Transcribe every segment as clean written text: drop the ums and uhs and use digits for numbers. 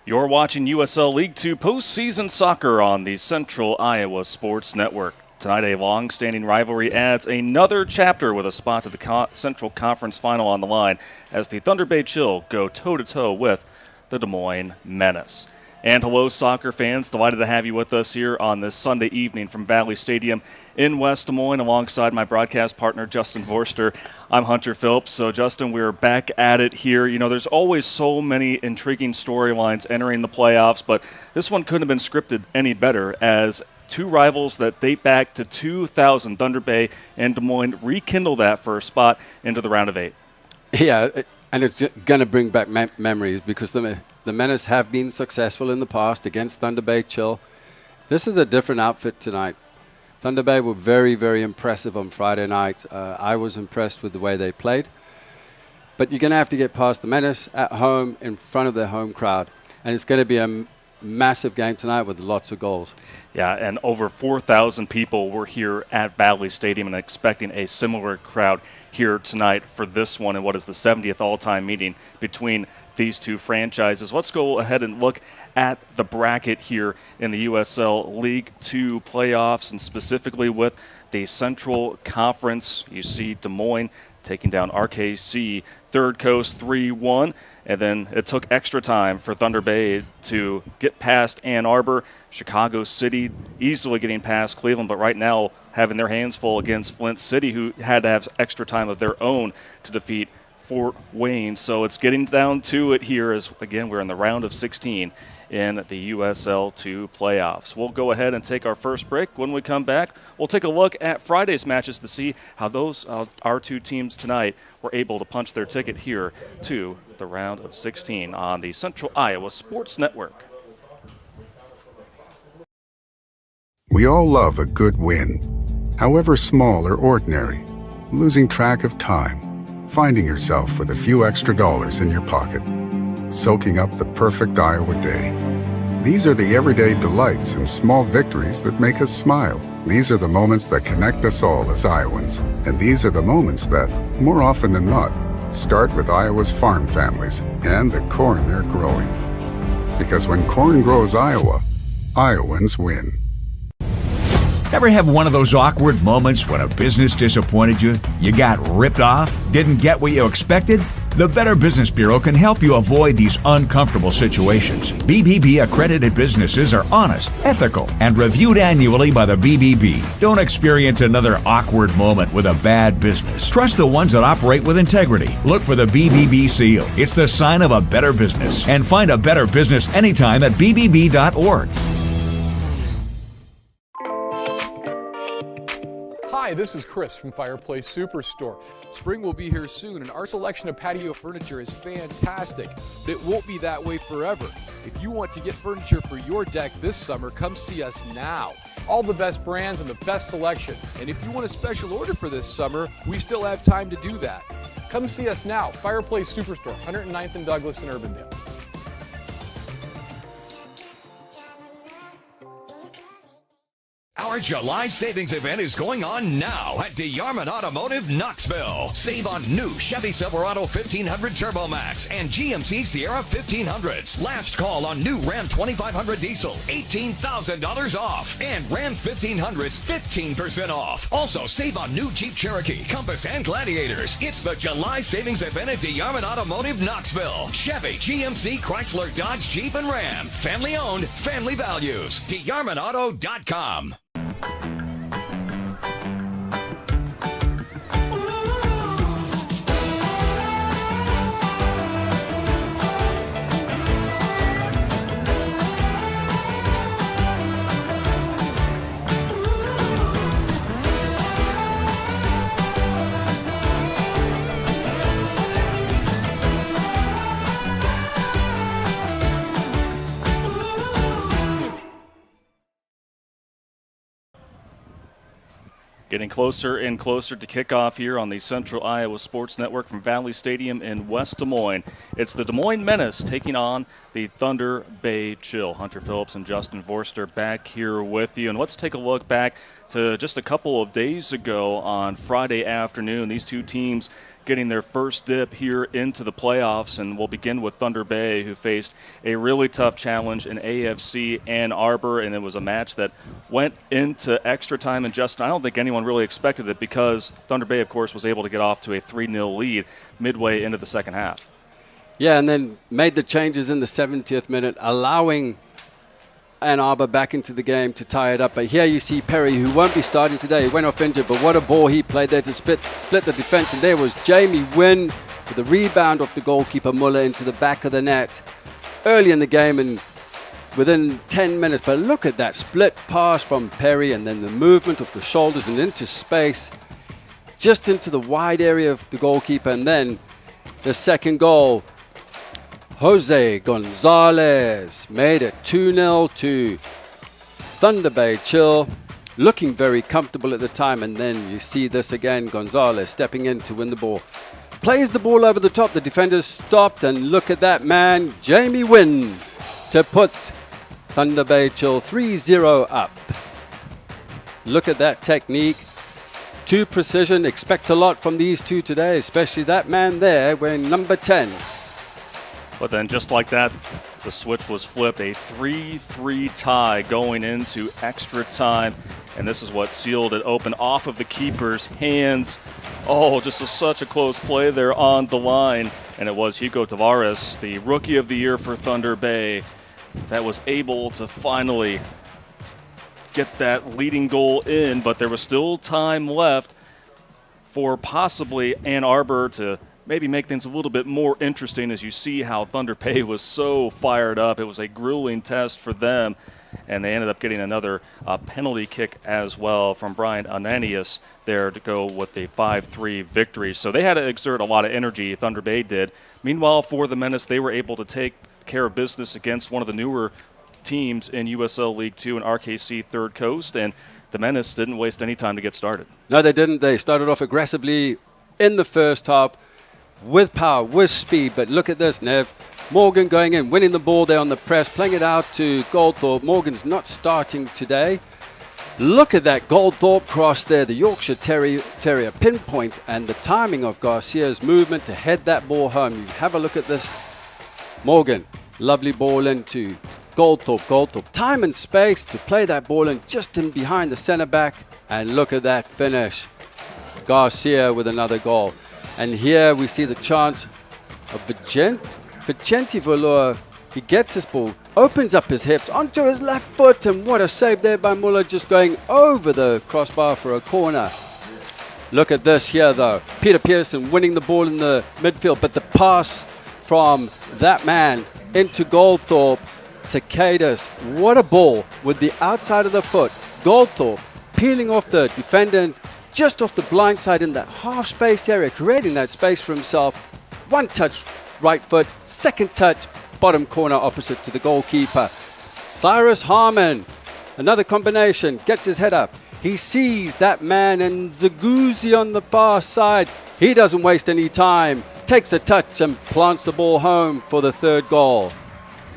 You're watching USL League 2 postseason soccer on the Central Iowa Sports Network. Tonight, a long-standing rivalry adds another chapter with a spot to the Central Conference Final on the line as the Thunder Bay Chill go toe-to-toe with the Des Moines Menace. And hello, soccer fans. Delighted to have you with us here on this Sunday evening from Valley Stadium in West Des Moines alongside my broadcast partner, Justin Vorster. I'm Hunter Phillips. So, Justin, we're back at it here. You know, there's always so many intriguing storylines entering the playoffs, but this one couldn't have been scripted any better as two rivals that date back to 2000, Thunder Bay and Des Moines, rekindle that for a spot into the round of 8. Yeah, and it's going to bring back memories because the Menace have been successful in the past against Thunder Bay Chill. This is a different outfit tonight. Thunder Bay were very, very impressive on Friday night. I was impressed with the way they played. But you're going to have to get past the Menace at home in front of their home crowd. And it's going to be a massive game tonight with lots of goals. Yeah, and over 4,000 people were here at Valley Stadium and expecting a similar crowd here tonight for this one and what is the 70th all-time meeting between these two franchises. Let's go ahead and look at the bracket here in the USL League 2 playoffs, and specifically with the Central Conference. You see Des Moines taking down RKC, Third Coast 3-1, and then it took extra time for Thunder Bay to get past Ann Arbor. Chicago City easily getting past Cleveland, but right now having their hands full against Flint City, who had to have extra time of their own to defeat Fort Wayne. So it's getting down to it here as, again, we're in the round of 16 in the USL 2 playoffs. We'll go ahead and take our first break. When we come back, we'll take a look at Friday's matches to see how those our two teams tonight were able to punch their ticket here to the round of 16 on the Central Iowa Sports Network. We all love a good win, however small or ordinary. Losing track of time, finding yourself with a few extra dollars in your pocket, soaking up the perfect Iowa day. These are the everyday delights and small victories that make us smile. These are the moments that connect us all as Iowans. And these are the moments that, more often than not, start with Iowa's farm families and the corn they're growing. Because when corn grows Iowa, Iowans win. Ever have one of those awkward moments when a business disappointed you? You got ripped off? Didn't get what you expected? The Better Business Bureau can help you avoid these uncomfortable situations. BBB accredited businesses are honest, ethical, and reviewed annually by the BBB. Don't experience another awkward moment with a bad business. Trust the ones that operate with integrity. Look for the BBB seal. It's the sign of a better business. And find a better business anytime at bbb.org. Hi, this is Chris from Fireplace Superstore. Spring will be here soon, and our selection of patio furniture is fantastic, but it won't be that way forever. If you want to get furniture for your deck this summer, come see us now. All the best brands and the best selection. And if you want a special order for this summer, we still have time to do that. Come see us now, Fireplace Superstore, 109th and Douglas in Urbandale. Our July savings event is going on now at DeYarman Automotive Knoxville. Save on new Chevy Silverado 1500 Turbo Max and GMC Sierra 1500s. Last call on new Ram 2500 diesel, $18,000 off. And Ram 1500s, 15% off. Also, save on new Jeep Cherokee, Compass, and Gladiators. It's the July savings event at DeYarman Automotive Knoxville. Chevy, GMC, Chrysler, Dodge, Jeep, and Ram. Family owned, family values. DeYarmanAuto.com. Getting closer and closer to kickoff here on the Central Iowa Sports Network from Valley Stadium in West Des Moines. It's the Des Moines Menace taking on the Thunder Bay Chill. Hunter Phillips and Justin Vorster back here with you. And let's take a look back to just a couple of days ago on Friday afternoon. These two teams getting their first dip here into the playoffs, and we'll begin with Thunder Bay, who faced a really tough challenge in AFC Ann Arbor, and it was a match that went into extra time. And Justin, I don't think anyone really expected it because Thunder Bay, of course, was able to get off to a 3-0 lead midway into the second half. Yeah, and then made the changes in the 70th minute, allowing Ann Arbor back into the game to tie it up. But here you see Perry, who won't be starting today. He went off injured, but what a ball he played there to split the defense. And there was Jamie Wynn with a rebound off the goalkeeper Muller into the back of the net early in the game and within 10 minutes. But look at that split pass from Perry, and then the movement of the shoulders and into space, just into the wide area of the goalkeeper. And then the second goal, Jose Gonzalez made it 2-0 to Thunder Bay Chill, looking very comfortable at the time. And then you see this again, Gonzalez stepping in to win the ball. Plays the ball over the top. The defenders stopped, and look at that man, Jamie Wynn, to put Thunder Bay Chill 3-0 up. Look at that technique. To precision. Expect a lot from these two today, especially that man there wearing number 10. But then just like that, the switch was flipped. A 3-3 tie going into extra time. And this is what sealed it open off of the keeper's hands. Oh, just such a close play there on the line. And it was Hugo Tavares, the Rookie of the Year for Thunder Bay, that was able to finally get that leading goal in. But there was still time left for possibly Ann Arbor to maybe make things a little bit more interesting, as you see how Thunder Bay was so fired up. It was a grueling test for them, and they ended up getting another penalty kick as well from Brian Ananias there to go with a 5-3 victory. So they had to exert a lot of energy, Thunder Bay did. Meanwhile, for the Menace, they were able to take care of business against one of the newer teams in USL League 2 and RKC Third Coast, and the Menace didn't waste any time to get started. No, they didn't. They started off aggressively in the first half, with power, with speed. But look at this, Nev. Morgan going in, winning the ball there on the press, playing it out to Goldthorpe. Morgan's not starting today. Look at that Goldthorpe cross there, the Yorkshire Terrier pinpoint, and the timing of Garcia's movement to head that ball home. You have a look at this. Morgan, lovely ball into Goldthorpe. Goldthorpe, time and space to play that ball in just in behind the centre back. And look at that finish. Garcia with another goal. And here we see the chance of Vicente Valor. He gets his ball, opens up his hips onto his left foot, and what a save there by Muller, just going over the crossbar for a corner. Look at this here, though. Peter Pearson winning the ball in the midfield, but the pass from that man into Goldthorpe. Cicadas, what a ball with the outside of the foot. Goldthorpe peeling off the defender, just off the blind side in that half space area, creating that space for himself. One touch, right foot. Second touch, bottom corner opposite to the goalkeeper. Cyrus Harmon, another combination, gets his head up. He sees that man and Zaguzzi on the far side. He doesn't waste any time. Takes a touch and plants the ball home for the third goal.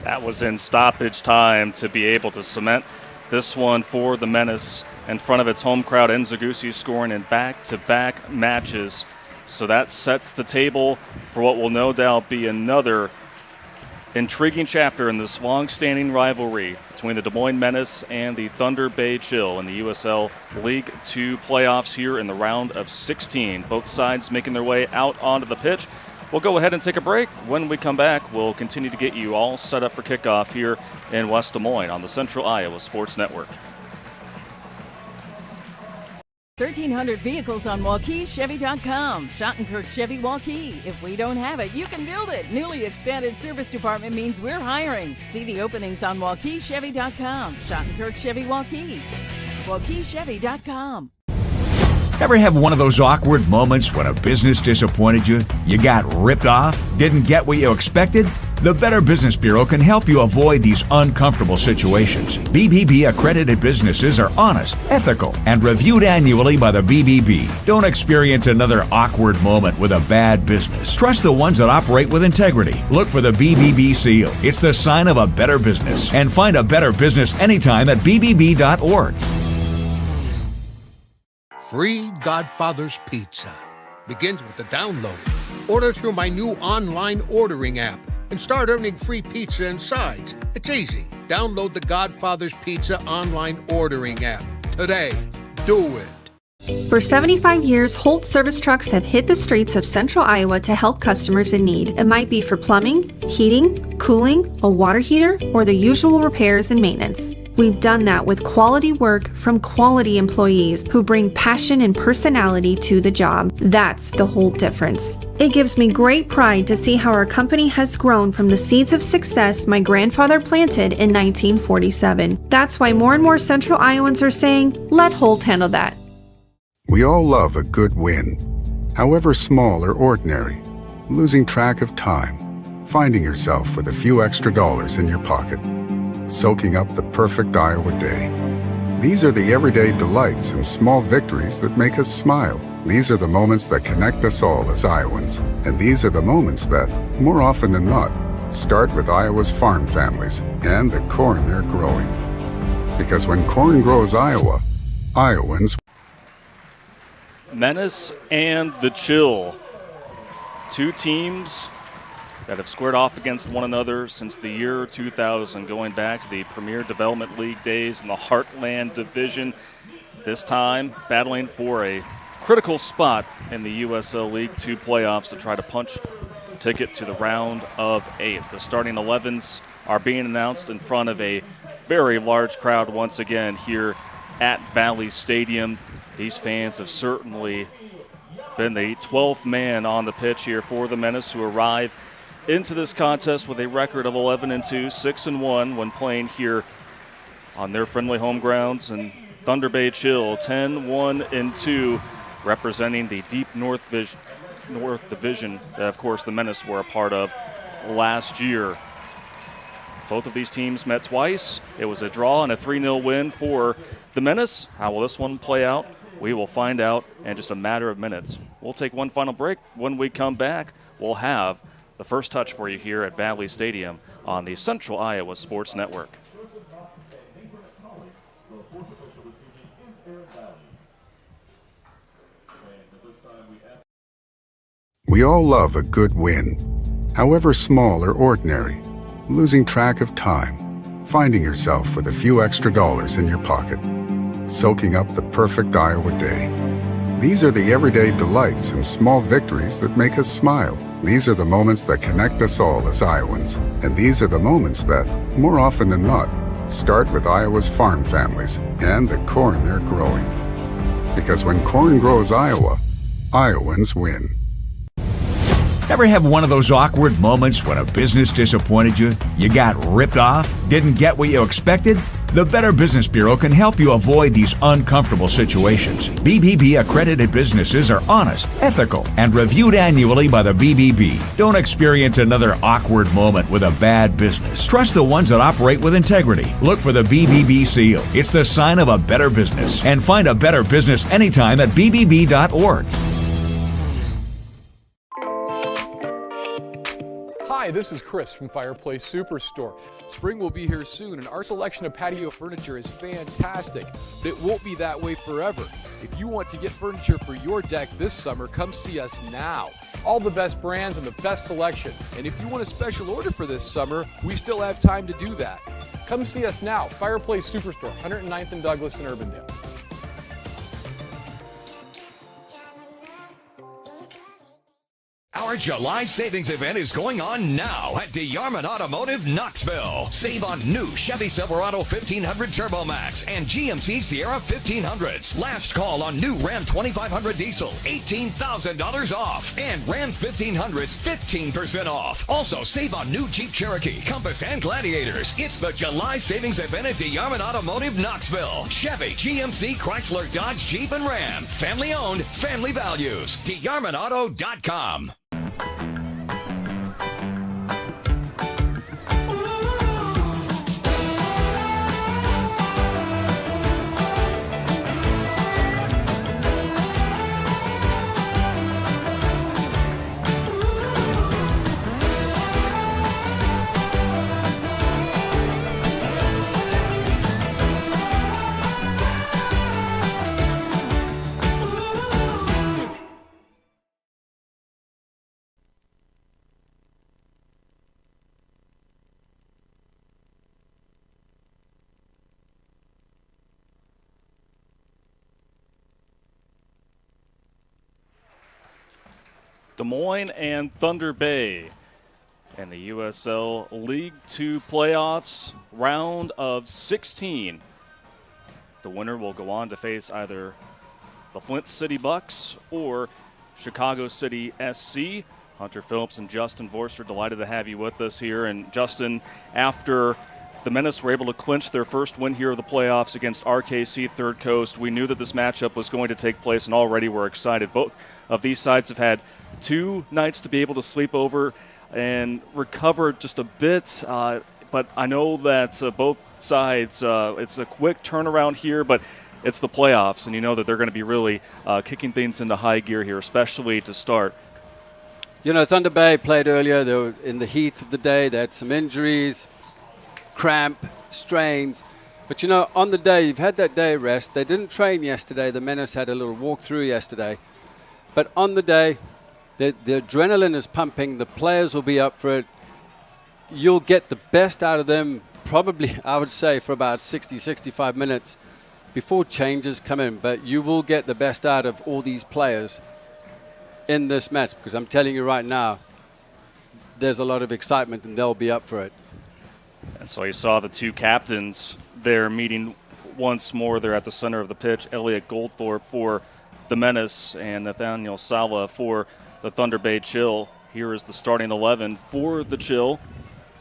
That was in stoppage time to be able to cement this one for the Menace in front of its home crowd. Nzagussi scoring in back-to-back matches. So that sets the table for what will no doubt be another intriguing chapter in this long-standing rivalry between the Des Moines Menace and the Thunder Bay Chill in the USL League 2 playoffs here in the round of 16. Both sides making their way out onto the pitch. We'll go ahead and take a break. When we come back, we'll continue to get you all set up for kickoff here in West Des Moines on the Central Iowa Sports Network. 1,300 vehicles on WaukeeChevy.com. Schottenkirk Chevy Waukee. If we don't have it, you can build it. Newly expanded service department means we're hiring. See the openings on WaukeeChevy.com. Schottenkirk Chevy Waukee. WaukeeChevy.com. Ever have one of those awkward moments when a business disappointed you? You got ripped off? Didn't get what you expected? The Better Business Bureau can help you avoid these uncomfortable situations. BBB accredited businesses are honest, ethical, and reviewed annually by the BBB. Don't experience another awkward moment with a bad business. Trust the ones that operate with integrity. Look for the BBB seal. It's the sign of a better business. And find a better business anytime at bbb.org. Free Godfather's Pizza begins with the download. Order through my new online ordering app and start earning free pizza and sides. It's easy. Download the Godfather's Pizza online ordering app today. Do it. For 75 years, Holt service trucks have hit the streets of central Iowa to help customers in need. It might be for plumbing, heating, cooling, a water heater, or the usual repairs and maintenance. We've done that with quality work from quality employees who bring passion and personality to the job. That's the Holt difference. It gives me great pride to see how our company has grown from the seeds of success my grandfather planted in 1947. That's why more and more Central Iowans are saying, let Holt handle that. We all love a good win, however small or ordinary. Losing track of time, finding yourself with a few extra dollars in your pocket, soaking up the perfect Iowa day. These are the everyday delights and small victories that make us smile. These are the moments that connect us all as Iowans. And these are the moments that, more often than not, start with Iowa's farm families and the corn they're growing. Because when corn grows Iowa, Iowans. Menace and the Chill. Two teams that have squared off against one another since the year 2000, going back to the Premier Development League days in the Heartland Division. This time, battling for a critical spot in the USL League 2 playoffs to try to punch a ticket to the round of 8. The starting 11s are being announced in front of a very large crowd once again here at Valley Stadium. These fans have certainly been the 12th man on the pitch here for the Menace, who arrive into this contest with a record of 11-2, 6-1 when playing here on their friendly home grounds, and Thunder Bay Chill 10-1-2, representing the Deep North Division that, of course, the Menace were a part of last year. Both of these teams met twice. It was a draw and a 3-0 win for the Menace. How will this one play out? We will find out in just a matter of minutes. We'll take one final break. When we come back, we'll have the first touch for you here at Valley Stadium on the Central Iowa Sports Network. We all love a good win, however small or ordinary. Losing track of time, finding yourself with a few extra dollars in your pocket, soaking up the perfect Iowa day. These are the everyday delights and small victories that make us smile. These are the moments that connect us all as Iowans. And these are the moments that, more often than not, start with Iowa's farm families and the corn they're growing. Because when corn grows Iowa, Iowans win. Ever have one of those awkward moments when a business disappointed you? You got ripped off? Didn't get what you expected? The Better Business Bureau can help you avoid these uncomfortable situations. BBB accredited businesses are honest, ethical, and reviewed annually by the BBB. Don't experience another awkward moment with a bad business. Trust the ones that operate with integrity. Look for the BBB seal. It's the sign of a better business. And find a better business anytime at bbb.org. Hi, this is Chris from Fireplace Superstore. Spring will be here soon, and our selection of patio furniture is fantastic, but it won't be that way forever. If you want to get furniture for your deck this summer, come see us now. All the best brands and the best selection. And if you want a special order for this summer, we still have time to do that. Come see us now. Fireplace Superstore, 109th and Douglas in Urbandale. Our July savings event is going on now at DeYarman Automotive Knoxville. Save on new Chevy Silverado 1500 Turbo Max and GMC Sierra 1500s. Last call on new Ram 2500 diesel, $18,000 off. And Ram 1500s, 15% off. Also, save on new Jeep Cherokee, Compass, and Gladiators. It's the July savings event at DeYarman Automotive Knoxville. Chevy, GMC, Chrysler, Dodge, Jeep, and Ram. Family owned, family values. DeYarmanAuto.com. Des Moines and Thunder Bay And the USL League Two playoffs, round of 16. The winner will go on to face either the Flint City Bucks or Chicago City SC. Hunter Phillips and Justin Vorster, delighted to have you with us here. And Justin, after the Menace were able to clinch their first win here of the playoffs against RKC Third Coast, we knew that this matchup was going to take place, and already we're excited. Both of these sides have had 2 nights to be able to sleep over and recover just a bit. But I know that both sides, it's a quick turnaround here, but it's the playoffs, and you know that they're going to be really kicking things into high gear here, especially to start. You know, Thunder Bay played earlier. They were in the heat of the day. They had some injuries, cramp, strains. But, you know, on the day, you've had that day rest. They didn't train yesterday. The Menace had a little walkthrough yesterday. But on the day, the adrenaline is pumping. The players will be up for it. You'll get the best out of them probably, I would say, for about 60, 65 minutes before changes come in. But you will get the best out of all these players in this match, because I'm telling you right now, there's a lot of excitement and they'll be up for it. And so you saw the 2 captains there meeting once more. They're at the center of the pitch. Elliot Goldthorpe for the Menace and Nathaniel Sala for the Thunder Bay Chill. Here is the starting 11 for the Chill.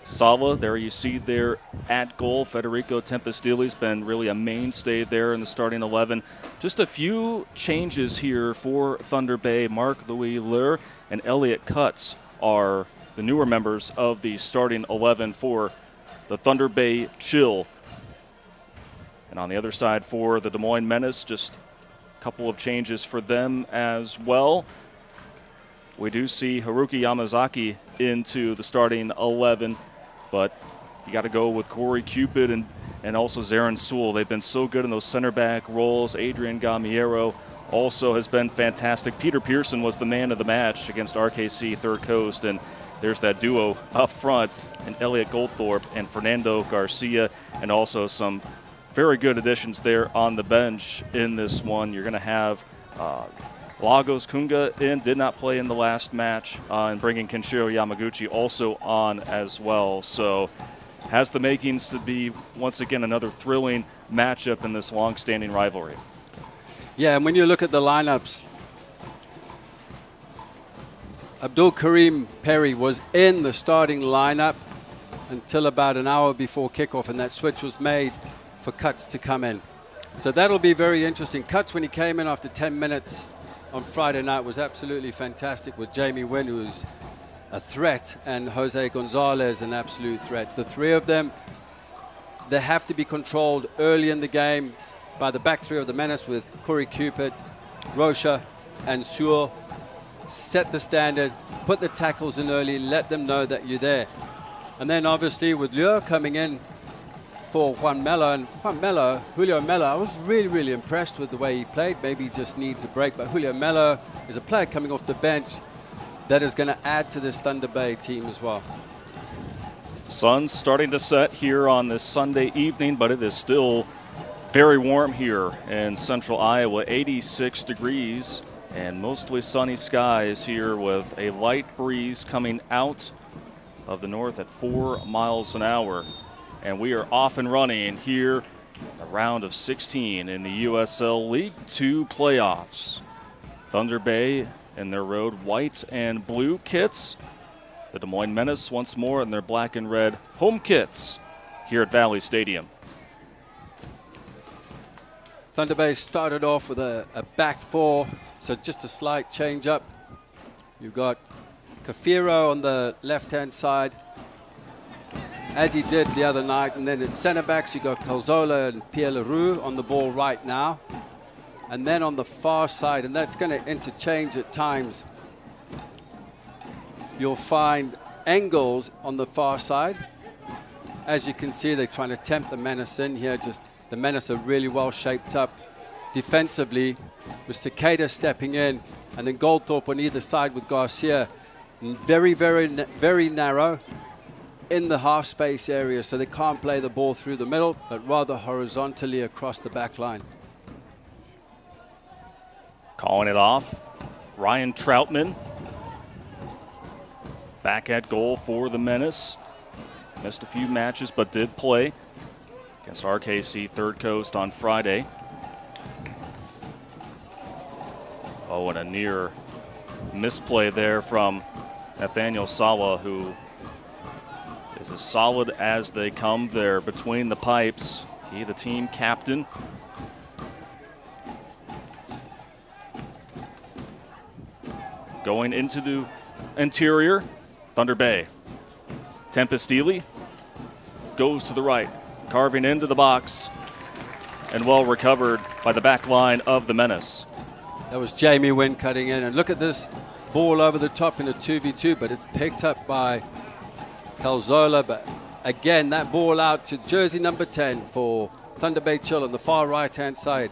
Sala, there you see there at goal. Federico Tempestili's been really a mainstay there in the starting 11. Just a few changes here for Thunder Bay. Marc-Louis Lure and Elliot Cutts are the newer members of the starting 11 for the Thunder Bay Chill. And on the other side for the Des Moines Menace, just a couple of changes for them as well. We do see Haruki Yamazaki into the starting 11. But you got to go with Corey Cupid and also Zarin Sewell. They've been so good in those center back roles. Adrian Gamiero also has been fantastic. Peter Pearson was the man of the match against RKC Third Coast. And there's that duo up front, and Elliot Goldthorpe and Fernando Garcia, and also some very good additions there on the bench in this one. You're going to have Lagos Kunga did not play in the last match, and bringing Kenshiro Yamaguchi also on as well. So has the makings to be, once again, another thrilling matchup in this long-standing rivalry. Yeah, and when you look at the lineups, Abdul Karim Perry was in the starting lineup until about an hour before kickoff, and that switch was made for Cutts to come in. So that'll be very interesting. Cutts, when he came in after 10 minutes on Friday night, was absolutely fantastic, with Jamie Wynn, who's a threat, and Jose Gonzalez, an absolute threat. The three of them, they have to be controlled early in the game by the back three of the Menace, with Corey Cupid, Rocha, and Sewell. Set the standard, put the tackles in early, let them know that you're there. And then obviously with Lure coming in for Julio Melo, I was really, really impressed with the way he played. Maybe he just needs a break, but Julio Melo is a player coming off the bench that is going to add to this Thunder Bay team as well. Sun's starting to set here on this Sunday evening, but it is still very warm here in central Iowa, 86 degrees. And mostly sunny skies here with a light breeze coming out of the north at 4 miles an hour. And we are off and running here, a round of 16 in the USL League Two playoffs. Thunder Bay in their road white and blue kits. The Des Moines Menace once more in their black and red home kits here at Valley Stadium. Thunder Bay started off with a back four, so just a slight change up. You've got Kafiro on the left-hand side, as he did the other night. And then at center backs, you've got Calzola and Pierre Leroux on the ball right now. And then on the far side, and that's going to interchange at times, you'll find Engels on the far side. As you can see, they're trying to tempt the Menace in here. Just the Menace are really well shaped up defensively, with Cicada stepping in, and then Goldthorpe on either side with Garcia. Very, very, very narrow in the half space area, so they can't play the ball through the middle, but rather horizontally across the back line. Calling it off, Ryan Troutman. back at goal for the Menace. Missed a few matches, but did play against RKC Third Coast on Friday. Oh, and a near misplay there from Nathaniel Sala, who is as solid as they come there between the pipes. He, the team captain. Going into the interior, Thunder Bay. Tempest-Ely goes to the right, carving into the box, and well recovered by the back line of the Menace. That was Jamie Wynn cutting in. And look at this ball over the top in a 2v2, but it's picked up by Calzola. But again, that ball out to jersey number 10 for Thunder Bay Chill on the far right-hand side.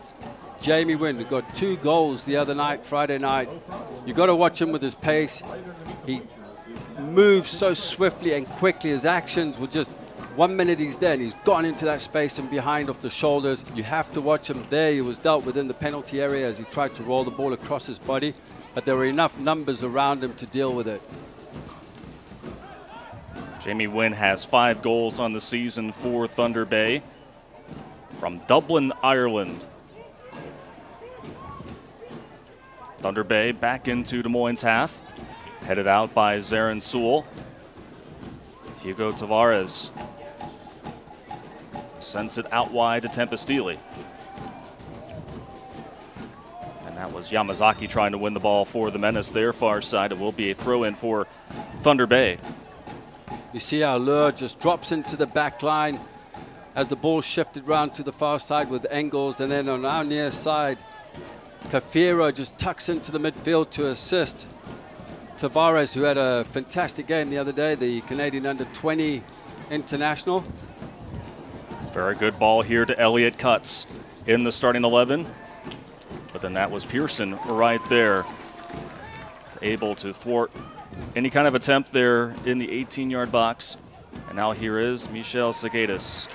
Jamie Wynn, who got 2 goals the other night, Friday night. You got to watch him with his pace. He moves so swiftly and quickly. His actions were just 1 minute he's there and he's gone into that space and behind off the shoulders. You have to watch him there. He was dealt within the penalty area as he tried to roll the ball across his body, but there were enough numbers around him to deal with it. Jamie Wynn has 5 goals on the season for Thunder Bay from Dublin, Ireland. Thunder Bay back into Des Moines half. Headed out by Zarin Sewell. Hugo Tavares sends it out wide to Tempest-Ely. And that was Yamazaki trying to win the ball for the Menace, their far side. It will be a throw-in for Thunder Bay. You see how Lure just drops into the back line as the ball shifted round to the far side with Engels, and then on our near side, Kafiro just tucks into the midfield to assist Tavares, who had a fantastic game the other day, the Canadian under-20 international. Very good ball here to Elliott Cutts in the starting 11. But then that was Pearson right there, able to thwart any kind of attempt there in the 18-yard box. And now here is Michel Segatis.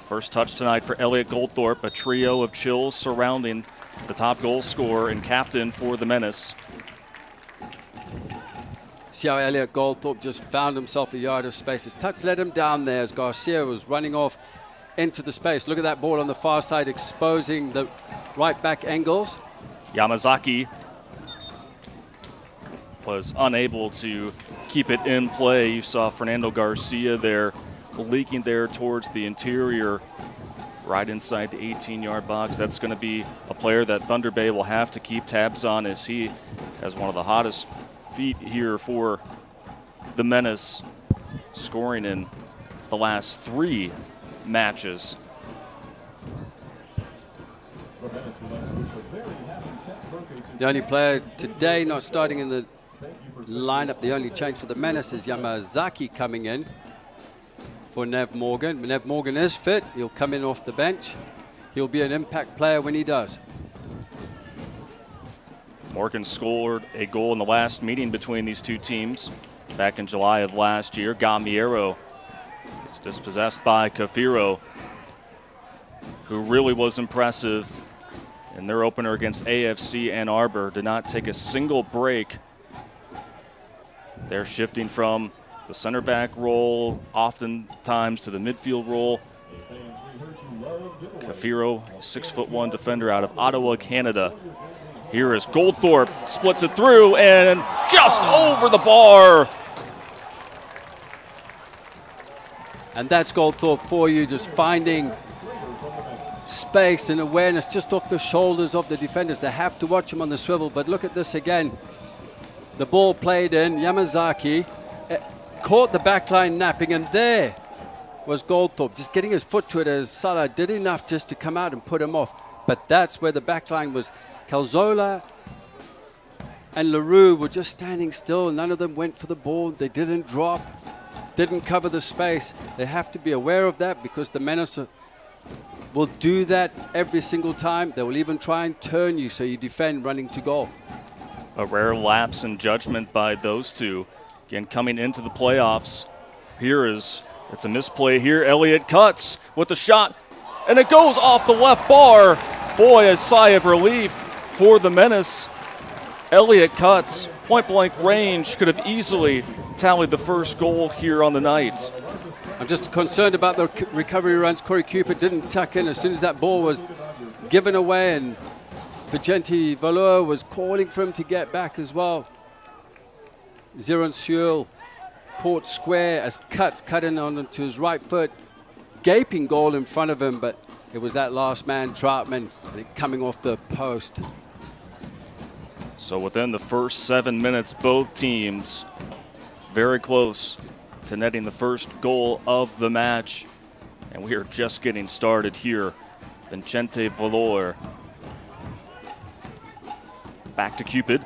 First touch tonight for Elliot Goldthorpe, a trio of chills surrounding the top goal scorer and captain for the Menace. See how Elliot Goldthorpe just found himself a yard of space. His touch led him down there as Garcia was running off into the space. Look at that ball on the far side exposing the right back Engels. Yamazaki was unable to keep it in play. You saw Fernando Garcia there leaking there towards the interior, right inside the 18-yard box. That's going to be a player that Thunder Bay will have to keep tabs on, as he has one of the hottest feet here for the Menace, scoring in the last 3 matches. The only player today not starting in the lineup, the only change for the Menace is Yamazaki coming in for Nev Morgan. Nev Morgan is fit. He'll come in off the bench. He'll be an impact player when he does. Morgan scored a goal in the last meeting between these two teams back in July of last year. Gamiero gets dispossessed by Kafiro, who really was impressive in their opener against AFC Ann Arbor. Did not take a single break. They're shifting from the center back role oftentimes to the midfield role. Kafiro, a 6'1" defender out of Ottawa, Canada. Here is Goldthorpe, splits it through and just over the bar. And that's Goldthorpe for you, just finding space and awareness just off the shoulders of the defenders. They have to watch him on the swivel, but look at this again. The ball played in, Yamazaki caught the back line napping, and there was Goldthorpe just getting his foot to it as Salah did enough just to come out and put him off. But that's where the back line was. Calzola and LaRue were just standing still. None of them went for the ball. They didn't drop, didn't cover the space. They have to be aware of that, because the Menace will do that every single time. They will even try and turn you so you defend running to goal. A rare lapse in judgment by those two. Again, coming into the playoffs. It's a misplay here. Elliott Cutts with the shot, and it goes off the left bar. Boy, a sigh of relief for the Menace. Elliott Cutts, point-blank range, could have easily tallied the first goal here on the night. I'm just concerned about the recovery runs. Corey Cupid didn't tuck in as soon as that ball was given away, and Vicente Valor was calling for him to get back as well. Ziron Sewell caught square as Cuts cut in onto his right foot. Gaping goal in front of him, but it was that last man, Troutman, coming off the post. So within the first 7 minutes, both teams very close to netting the first goal of the match. And we are just getting started here. Vicente Valor back to Cupid.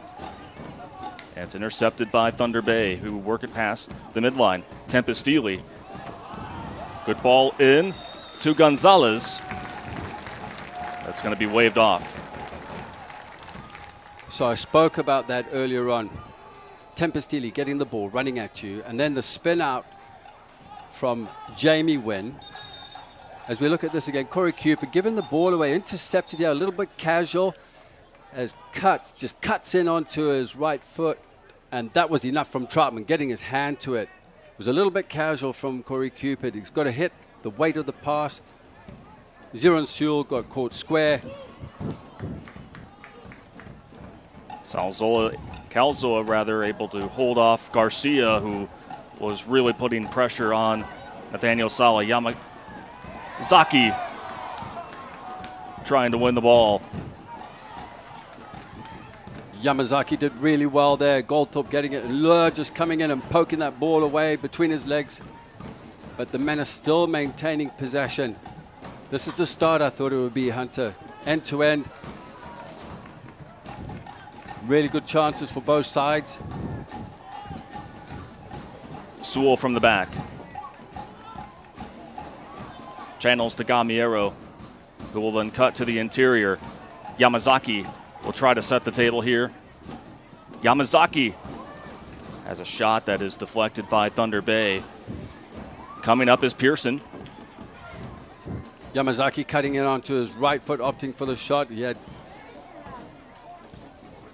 And it's intercepted by Thunder Bay, who work it past the midline. Tempestili. Good ball in to Gonzalez. That's going to be waved off. So I spoke about that earlier on. Tempestili getting the ball, running at you, and then the spin out from Jamie Wynn. As we look at this again, Corey Cupid giving the ball away, intercepted here, a little bit casual, as Cuts just cuts in onto his right foot, and that was enough from Troutman, getting his hand to it. It was a little bit casual from Corey Cupid. He's got to hit the weight of the pass. Ziron Sewell got caught square. Calzoa able to hold off Garcia, who was really putting pressure on Nathaniel Sala. Yamazaki trying to win the ball. Yamazaki did really well there. Goldthorpe getting it. Lure just coming in and poking that ball away between his legs. But the Menace still maintaining possession. This is the start I thought it would be, Hunter. End to end. Really good chances for both sides. Sewell from the back. Channels to Gamiero, who will then cut to the interior. Yamazaki will try to set the table here. Yamazaki has a shot that is deflected by Thunder Bay. Coming up is Pearson. Yamazaki cutting in onto his right foot, opting for the shot. He had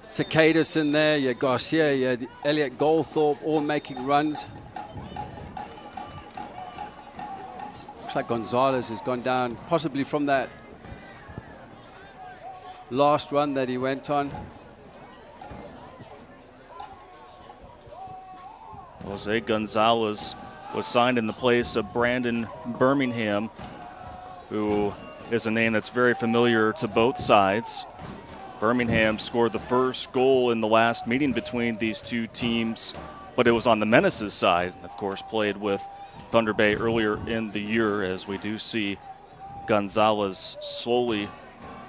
Cicadas in there, you had Garcia, you had Elliot Goldthorpe all making runs. Looks like Gonzalez has gone down, possibly from that last run that he went on. Jose Gonzalez was signed in the place of Brandon Birmingham, who is a name that's very familiar to both sides. Birmingham scored the first goal in the last meeting between these two teams, but it was on the Menace's side. Of course, played with Thunder Bay earlier in the year, as we do see Gonzalez slowly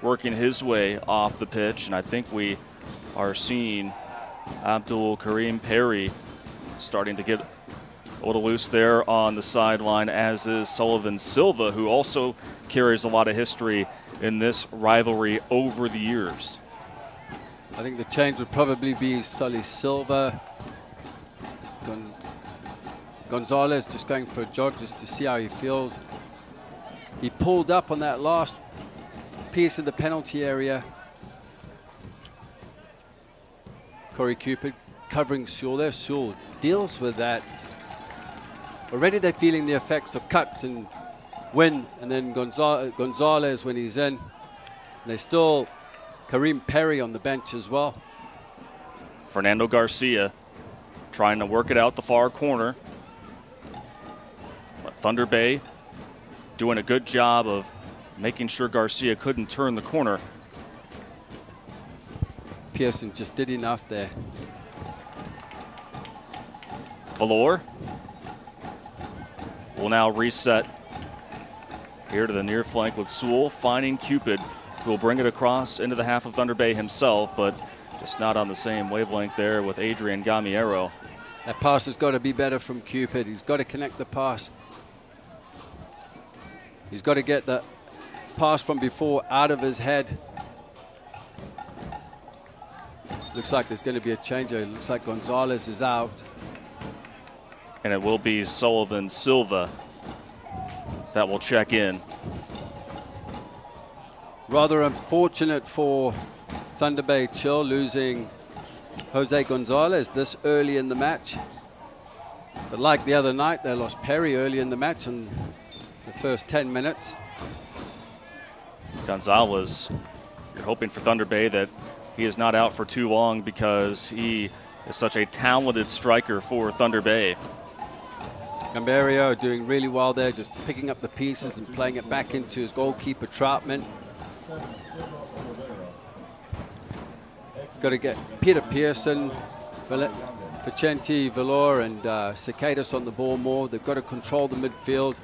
working his way off the pitch. And I think we are seeing Abdul Karim Perry starting to get a little loose there on the sideline, as is Sullivan Silva, who also carries a lot of history in this rivalry over the years. I think the change would probably be Sully Silva. Gonzalez just going for a jog just to see how he feels. He pulled up on that last piece in the penalty area. Corey Cupid covering Sewell there. Sewell deals with that. Already they're feeling the effects of Cuts and Win, and then Gonzalez when he's in. And there's still Kareem Perry on the bench as well. Fernando Garcia trying to work it out the far corner. But Thunder Bay doing a good job of making sure Garcia couldn't turn the corner. Pearson just did enough there. Valor will now reset here to the near flank with Sewell finding Cupid, who will bring it across into the half of Thunder Bay himself, but just not on the same wavelength there with Adrian Gamiero. That pass has got to be better from Cupid. He's got to connect the pass. He's got to get the pass from before out of his head. Looks like there's going to be a change. It looks like Gonzalez is out. And it will be Sullivan Silva that will check in. Rather unfortunate for Thunder Bay Chill losing Jose Gonzalez this early in the match. But like the other night, they lost Perry early in the match in the first 10 minutes. Gonzalez, you're hoping for Thunder Bay that he is not out for too long because he is such a talented striker for Thunder Bay. Gamberio doing really well there, just picking up the pieces and playing it back into his goalkeeper Troutman. Got to get Peter Pearson, Vicente Valor, and Cicadas on the ball more. They've got to control the midfield.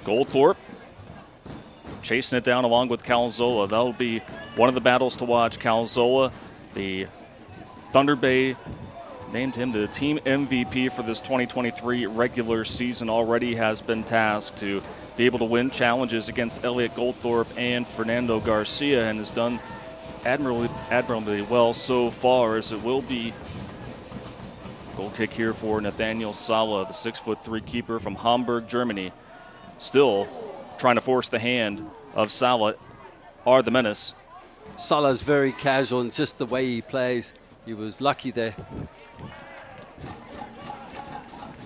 Goldthorpe chasing it down along with Calzola. That'll be one of the battles to watch. Calzola, the Thunder Bay named him the team MVP for this 2023 regular season, already has been tasked to be able to win challenges against Elliot Goldthorpe and Fernando Garcia, and has done admirably well so far, as it will be goal kick here for Nathaniel Sala, the 6'3" keeper from Hamburg, Germany. Still trying to force the hand of Sala are the Menace. Sala's very casual, and just the way he plays, he was lucky there.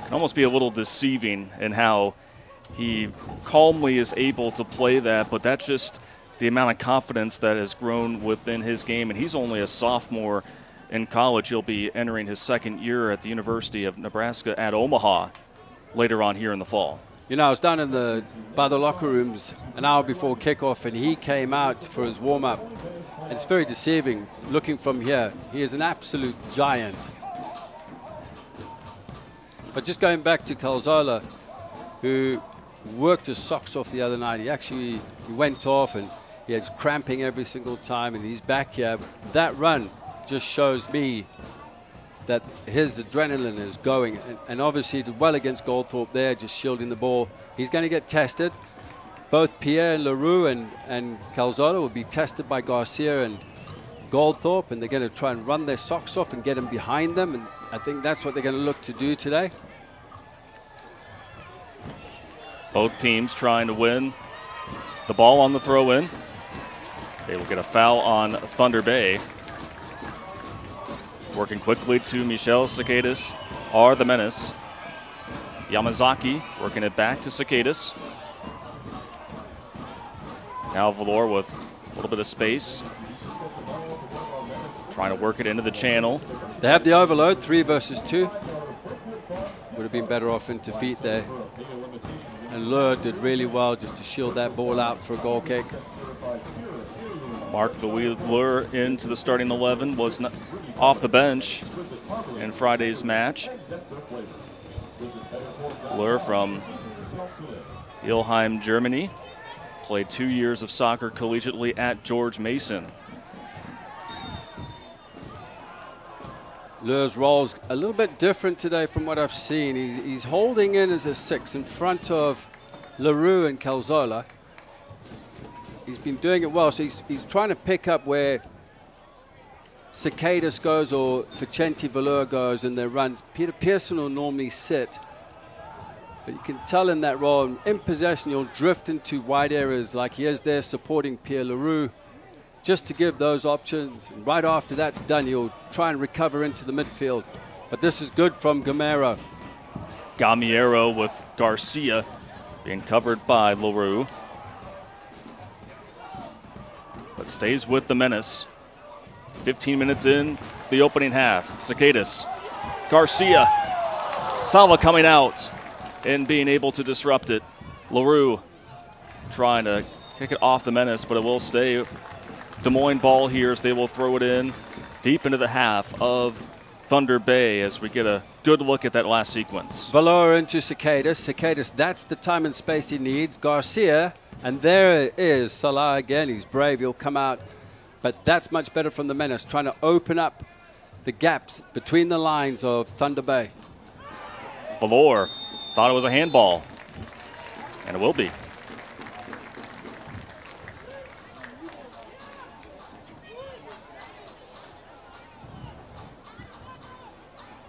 Can almost be a little deceiving in how he calmly is able to play that, but that's just the amount of confidence that has grown within his game, and he's only a sophomore in college. He'll be entering his second year at the University of Nebraska at Omaha later on here in the fall. You know, I was down by the locker rooms an hour before kickoff, and he came out for his warm-up. And it's very deceiving looking from here. He is an absolute giant. But just going back to Calzola, who worked his socks off the other night. He went off and he had cramping every single time, and he's back here. That run just shows me that his adrenaline is going, and obviously did well against Goldthorpe there, just shielding the ball. He's going to get tested. Both Pierre Leroux and Calzola will be tested by Garcia and Goldthorpe, and they're going to try and run their socks off and get him behind them, and I think that's what they're going to look to do today. Both teams trying to win the ball on the throw-in. They will get a foul on Thunder Bay. Working quickly to Michel Cicadas are the Menace. Yamazaki working it back to Cicadas. Now Valor with a little bit of space. Trying to work it into the channel. They have the overload, 3 versus 2. Would have been better off into feet there. And Lure did really well just to shield that ball out for a goal kick. Mark Lure into the starting 11, was off the bench in Friday's match. Lure from Ilheim, Germany. Played 2 years of soccer collegiately at George Mason. Lure's role's a little bit different today from what I've seen. He's holding in as a 6 in front of Leroux and Calzola. He's been doing it well, so he's trying to pick up where Cicadas goes or Vicente Valor goes in their runs. Peter Pearson will normally sit, but you can tell in that role, in possession, you'll drift into wide areas like he is there supporting Pierre Leroux, just to give those options. And right after that's done, you'll try and recover into the midfield. But this is good from Gamero. Gamiero with Garcia being covered by Leroux. But stays with the Menace. 15 minutes in the opening half. Cicadas, Garcia, Sala coming out and being able to disrupt it. Leroux trying to kick it off the Menace, but it will stay Des Moines ball here as they will throw it in deep into the half of Thunder Bay as we get a good look at that last sequence. Valor into Cicadas. Cicadas, that's the time and space he needs. Garcia, and there it is. Salah again, he's brave, he'll come out. But that's much better from the Menace, trying to open up the gaps between the lines of Thunder Bay. Valor thought it was a handball, and it will be.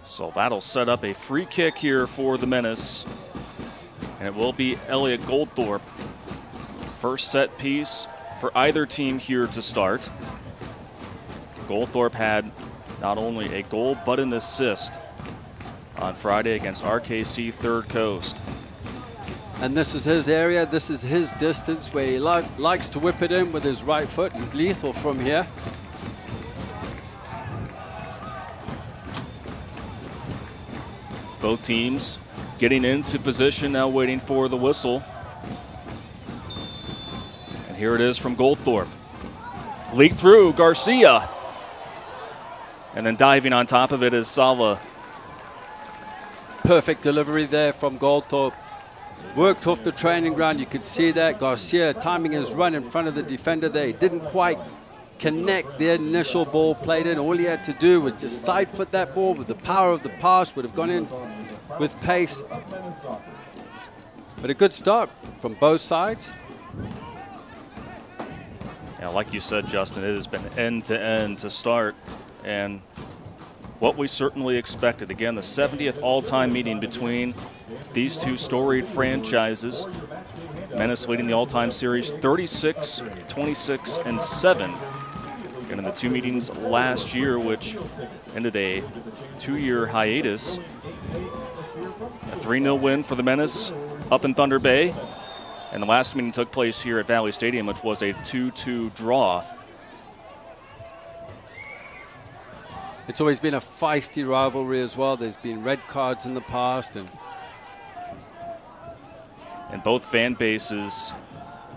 So that'll set up a free kick here for the Menace, and it will be Elliot Goldthorpe. First set piece for either team here to start. Goldthorpe had not only a goal but an assist on Friday against RKC Third Coast. And this is his area. This is his distance where he likes to whip it in with his right foot. He's lethal from here. Both teams getting into position now, waiting for the whistle. And here it is from Goldthorpe. Leak through Garcia. And then diving on top of it is Sala. Perfect delivery there from Goldthorpe. Worked off the training ground. You could see that. Garcia timing his run in front of the defender there. He didn't quite connect the initial ball played in. All he had to do was just side foot that ball with the power of the pass. Would have gone in with pace. But a good start from both sides. Yeah, like you said, Justin, it has been end to end to start. And what we certainly expected. Again, the 70th all-time meeting between these two storied franchises. Menace leading the all-time series 36, 26, and 7. And in the two meetings last year, which ended a 2-year hiatus, a 3-0 win for the Menace up in Thunder Bay. And the last meeting took place here at Valley Stadium, which was a 2-2 draw. It's always been a feisty rivalry as well. There's been red cards in the past. And both fan bases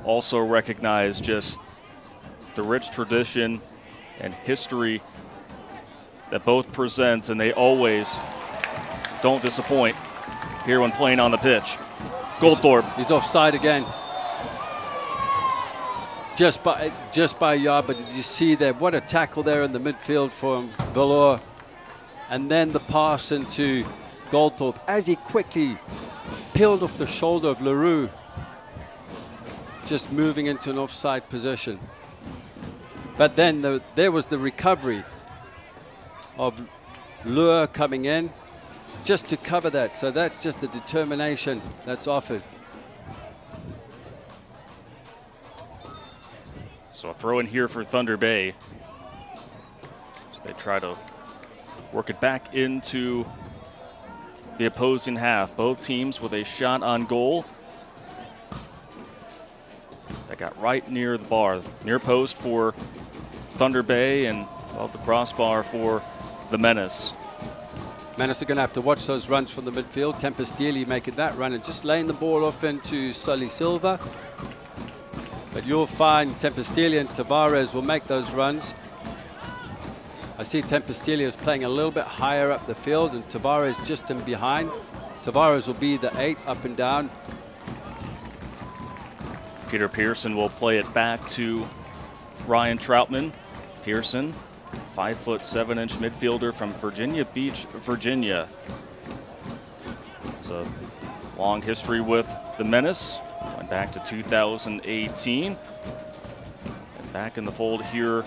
also recognize just the rich tradition and history that both present, and they always don't disappoint here when playing on the pitch. Goldthorpe. He's offside again. Just by a yard, but did you see that? What a tackle there in the midfield from Valor. And then the pass into Goldthorpe as he quickly peeled off the shoulder of LaRue. Just moving into an offside position. But then there was the recovery of Lure coming in just to cover that. So that's just the determination that's offered. So a throw in here for Thunder Bay. So they try to work it back into the opposing half. Both teams with a shot on goal. That got right near the bar. Near post for Thunder Bay and above the crossbar for the Menace. Menace are going to have to watch those runs from the midfield. Tempestili making that run and just laying the ball off into Sully Silva. But you'll find Tempestili and Tavares will make those runs. I see Tempestili is playing a little bit higher up the field and Tavares just in behind. Tavares will be the 8 up and down. Peter Pearson will play it back to Ryan Troutman. Pearson, 5'7" midfielder from Virginia Beach, Virginia. It's a long history with the Menace. Went back to 2018. And back in the fold here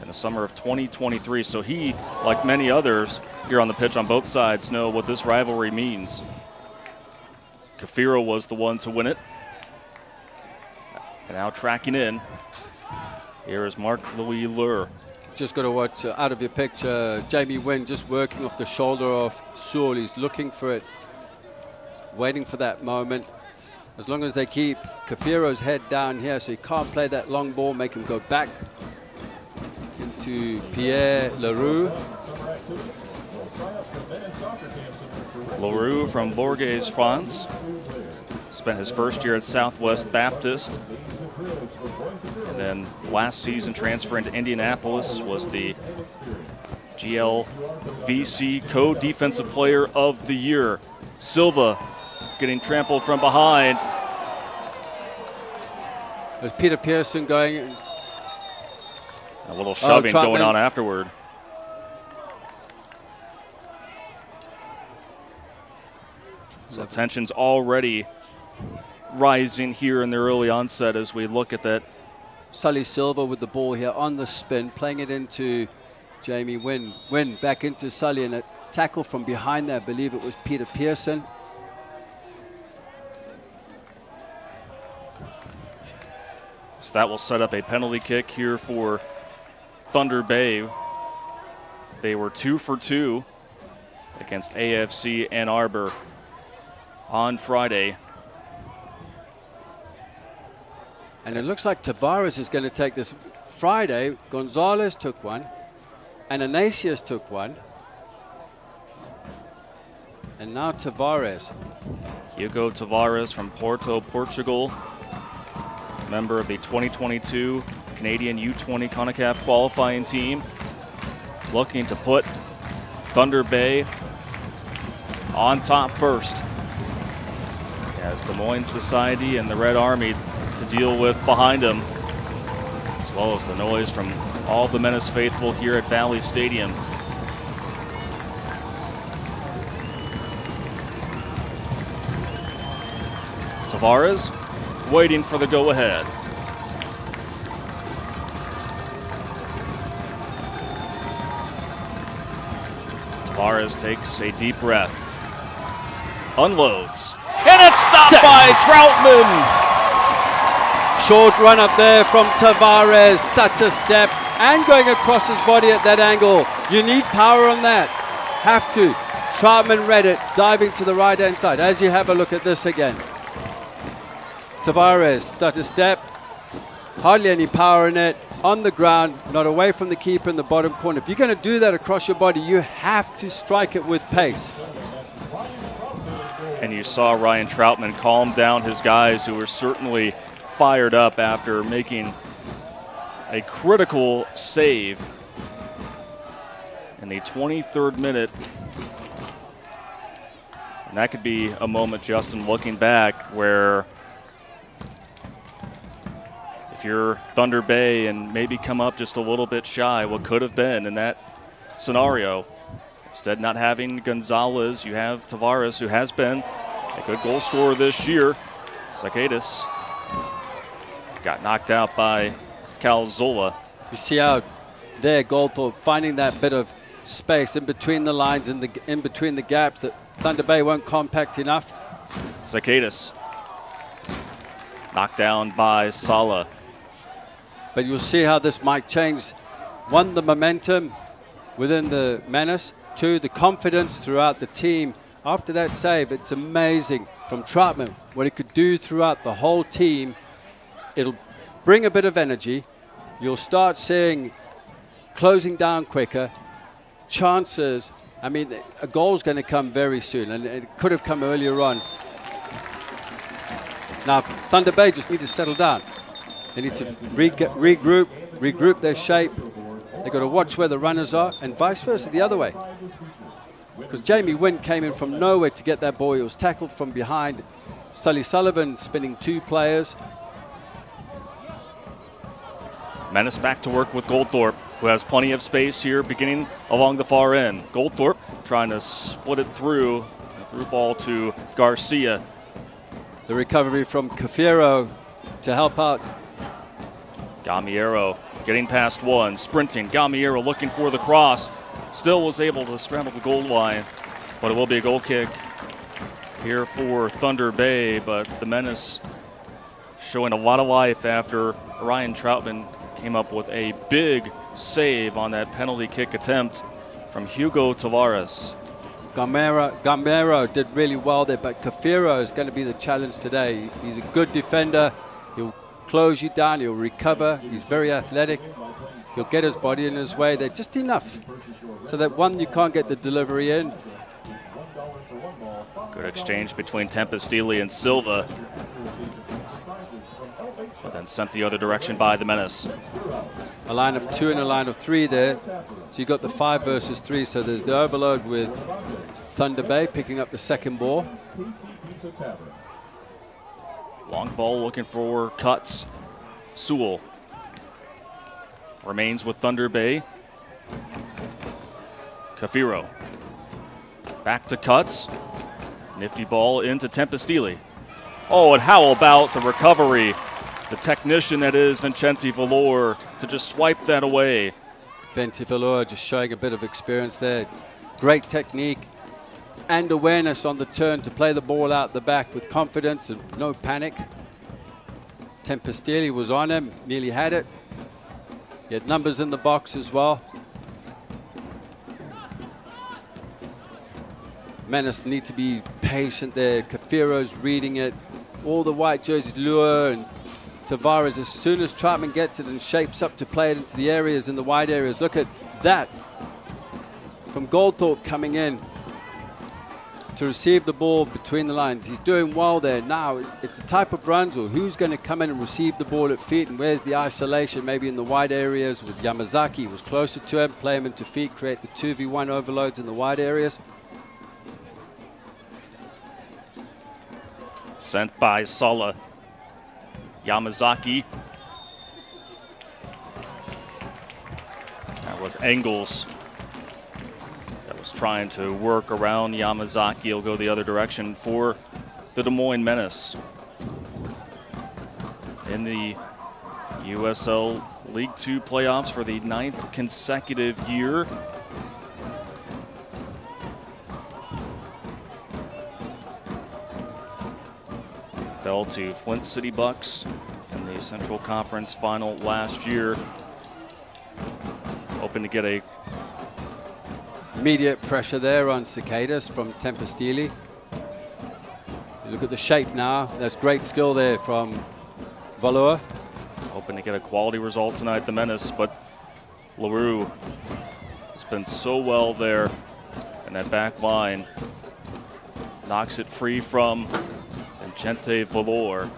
in the summer of 2023. So he, like many others here on the pitch on both sides, know what this rivalry means. Kafiro was the one to win it. And now tracking in. Here is Marc-Louis Lure. Just got to watch out of your picture. Jamie Wynn just working off the shoulder of Sewell. He's looking for it, waiting for that moment. As long as they keep Kafiro's head down here so he can't play that long ball, make him go back into Pierre Leroux. Leroux from Bourges, France. Spent his first year at Southwest Baptist. And then last season transferring to Indianapolis, was the GLVC Co-Defensive Player of the Year. Silva getting trampled from behind. There's Peter Pearson going. A little shoving going on afterward. So tension's already rising here in the early onset as we look at that. Sully Silva with the ball here on the spin, playing it into Jamie Wynn. Wynn back into Sully, and a tackle from behind there. I believe it was Peter Pearson. So that will set up a penalty kick here for Thunder Bay. They were 2 for 2 against AFC Ann Arbor on Friday. And it looks like Tavares is going to take this. Friday, Gonzalez took one, and Ignatius took one. And now Tavares. Hugo Tavares from Porto, Portugal, member of the 2022 Canadian U20 CONCACAF qualifying team, looking to put Thunder Bay on top first. As Des Moines Society and the Red Army to deal with behind him, as well as the noise from all the Menace faithful here at Valley Stadium. Tavares waiting for the go-ahead. Tavares takes a deep breath, unloads, and it's stopped by Troutman. Short run up there from Tavares, stutter step, and going across his body at that angle. You need power on that. Have to. Troutman read it, diving to the right-hand side. As you have a look at this again. Tavares, stutter step, hardly any power in it, on the ground, not away from the keeper in the bottom corner. If you're going to do that across your body, you have to strike it with pace. And you saw Ryan Troutman calm down his guys who were certainly fired up after making a critical save in the 23rd minute. And that could be a moment, Justin, looking back, where if you're Thunder Bay and maybe come up just a little bit shy, what could have been in that scenario. Instead, not having Gonzalez, you have Tavares, who has been a good goal scorer this year. Zacchaeus got knocked out by Calzola. You see how there Goldthorpe finding that bit of space in between the lines and in between the gaps that Thunder Bay won't compact enough. Zacchaeus knocked down by Sala. But you'll see how this might change. One, the momentum within the Menace. Two, the confidence throughout the team. After that save, it's amazing from Troutman what he could do throughout the whole team. It'll bring a bit of energy. You'll start seeing closing down quicker, chances. I mean, a goal's going to come very soon, and it could have come earlier on. Now, Thunder Bay just need to settle down. They need to regroup their shape. They've got to watch where the runners are, and vice versa the other way. Because Jamie Wynn came in from nowhere to get that ball. He was tackled from behind. Sully Sullivan spinning two players. Menace back to work with Goldthorpe, who has plenty of space here beginning along the far end. Goldthorpe trying to split it through ball to Garcia. The recovery from Cafiro to help out. Gamiero getting past one, sprinting. Gamiero looking for the cross. Still was able to straddle the goal line, but it will be a goal kick here for Thunder Bay. But the Menace showing a lot of life after Ryan Troutman came up with a big save on that penalty kick attempt from Hugo Tavares. Gamiero did really well there, but Cafiro is going to be the challenge today. He's a good defender. He'll close you down. He'll recover. He's very athletic. He'll get his body in his way. They're just enough so that, one, you can't get the delivery in. Good exchange between Tempestili and Silva, but then sent the other direction by the Menace. A line of two and a line of three there. So you got the 5 versus 3. So there's the overload with Thunder Bay picking up the second ball. Long ball looking for cuts. Sewell remains with Thunder Bay. Cafiro back to Cuts. Nifty ball into Tempestili. Oh, and how about the recovery? The technician that is Vincenti Valor to just swipe that away. Vincenti Valor just showing a bit of experience there. Great technique and awareness on the turn to play the ball out the back with confidence and no panic. Tempestili was on him, nearly had it. He had numbers in the box as well. Menace need to be patient there. Cafiro's reading it. All the white jerseys lure, and Tavares, as soon as Troutman gets it and shapes up to play it into the areas, in the wide areas. Look at that from Goldthorpe coming in to receive the ball between the lines. He's doing well there. Now it's the type of runs, or who's going to come in and receive the ball at feet, and where's the isolation, maybe in the wide areas with Yamazaki was closer to him, play him into feet, create the 2v1 overloads in the wide areas. Sent by Sala. Yamazaki. That was Engels that was trying to work around Yamazaki. He'll go the other direction for the Des Moines Menace. In the USL League Two playoffs for the 9th consecutive year. Fell to Flint City Bucks in the Central Conference final last year. Hoping to get a immediate pressure there on Cicadas from Tempestili. Look at the shape now. That's great skill there from Valor. Hoping to get a quality result tonight, the Menace, but LaRue has been so well there, and that back line knocks it free from Vicente Valor.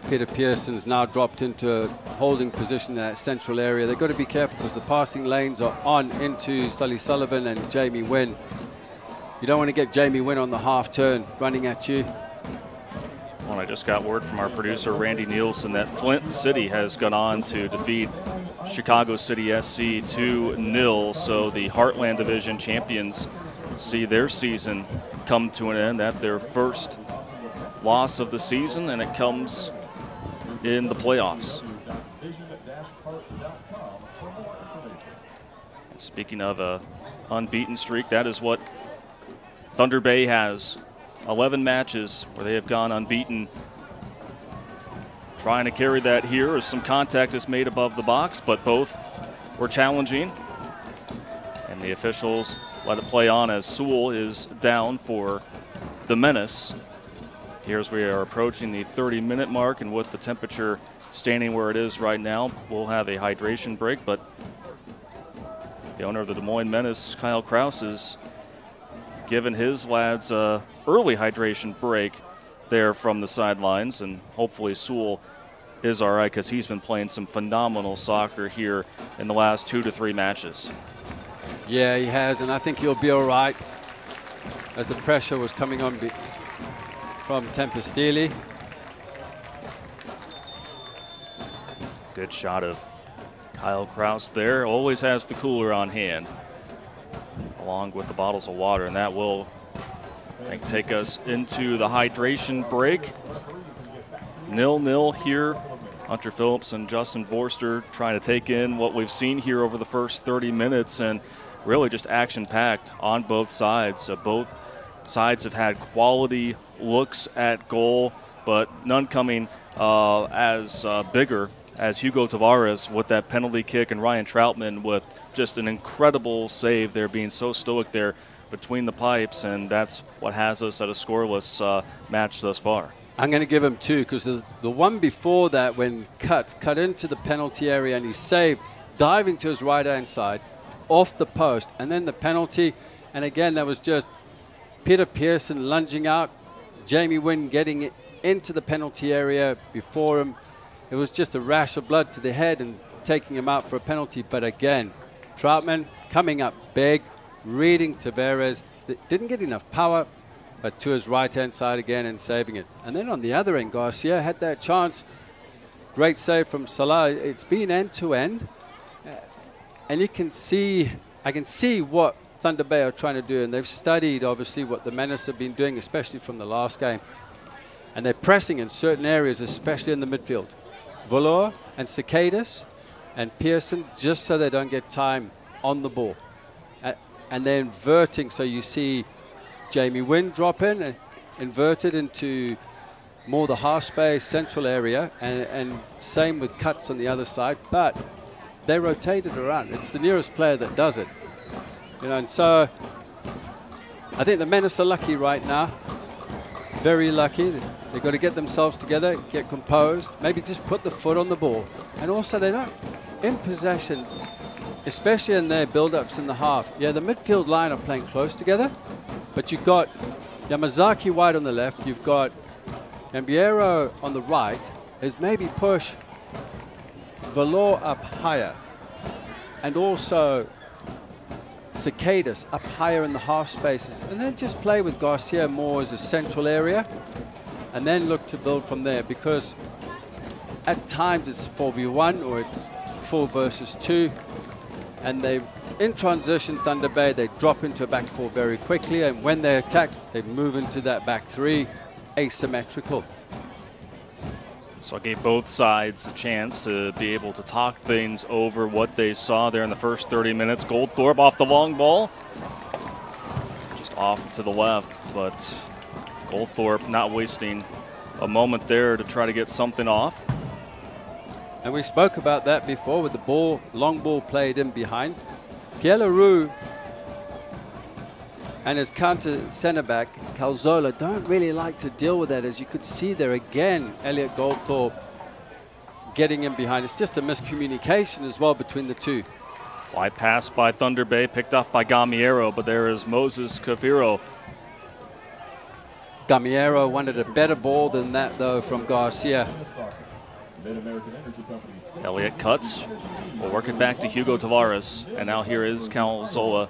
Peter Pearson's now dropped into a holding position in that central area. They've got to be careful because the passing lanes are on into Sully Sullivan and Jamie Wynn. You don't want to get Jamie Wynn on the half turn running at you. Well, I just got word from our producer, Randy Nielsen, that Flint City has gone on to defeat Chicago City SC 2-0. So the Heartland Division champions see their season come to an end. At their first loss of the season, and it comes in the playoffs. And speaking of a unbeaten streak, that is what Thunder Bay has. 11 matches where they have gone unbeaten. Trying to carry that here as some contact is made above the box, but both were challenging. And the officials let it play on as Sewell is down for the Menace. Here as we are approaching the 30-minute mark, and with the temperature standing where it is right now, we'll have a hydration break, but the owner of the Des Moines Menace, Kyle Kraus, is giving his lads a early hydration break there from the sidelines, and hopefully Sewell is all right because he's been playing some phenomenal soccer here in the last 2 to 3 matches. Yeah, he has, and I think he'll be all right as the pressure was coming on from Tempestili. Good shot of Kyle Kraus there. Always has the cooler on hand, along with the bottles of water, and that will, I think, take us into the hydration break. 0-0 here. Hunter Phillips and Justin Forster trying to take in what we've seen here over the first 30 minutes, and really just action-packed on both sides. Both sides have had quality looks at goal, but none coming as bigger as Hugo Tavares with that penalty kick, and Ryan Troutman with just an incredible save there, being so stoic there between the pipes, and that's what has us at a scoreless match thus far. I'm going to give him 2 because the one before that, when cut into the penalty area and he saved, diving to his right-hand side, off the post, and then the penalty. And again, that was just Peter Pearson lunging out, Jamie Wynn getting it into the penalty area before him. It was just a rash of blood to the head and taking him out for a penalty. But again, Troutman coming up big, reading Tavares. Didn't get enough power, but to his right-hand side again and saving it. And then on the other end, Garcia had that chance. Great save from Salah. It's been end-to-end. And I can see what Thunder Bay are trying to do, and they've studied, obviously, what the Menace have been doing, especially from the last game. And they're pressing in certain areas, especially in the midfield. Valor and Cicadas and Pearson, just so they don't get time on the ball. And they're inverting, so you see Jamie Wynn drop in and inverted into more the half space central area, and same with cuts on the other side, but they rotate it around. It's the nearest player that does it. And so I think the Menace are lucky right now. Very lucky. They've got to get themselves together, get composed, maybe just put the foot on the ball. And also they don't, in possession, especially in their build-ups in the half. Yeah, the midfield line are playing close together, but you've got Yamazaki wide on the left, you've got Gambiero on the right, is maybe push Valor up higher, and also Cicadas up higher in the half spaces, and then just play with Garcia more as a central area, and then look to build from there, because at times it's 4v1 or it's 4 versus 2, and they, in transition, Thunder Bay, they drop into a back 4 very quickly, and when they attack, they move into that back 3, asymmetrical. So I gave both sides a chance to be able to talk things over what they saw there in the first 30 minutes. Goldthorpe off the long ball. Just off to the left, but Goldthorpe not wasting a moment there to try to get something off. And we spoke about that before with the ball, long ball played in behind. Pierre Leroux and his counter centre back, Calzola, don't really like to deal with that. As you could see there again, Elliot Goldthorpe getting in behind. It's just a miscommunication as well between the two. Wide pass by Thunder Bay, picked off by Gamiero, but there is Moses Cafiro. Gamiero wanted a better ball than that, though, from Garcia. Elliott cuts. We'll work it back to Hugo Tavares. And now here is Calzola.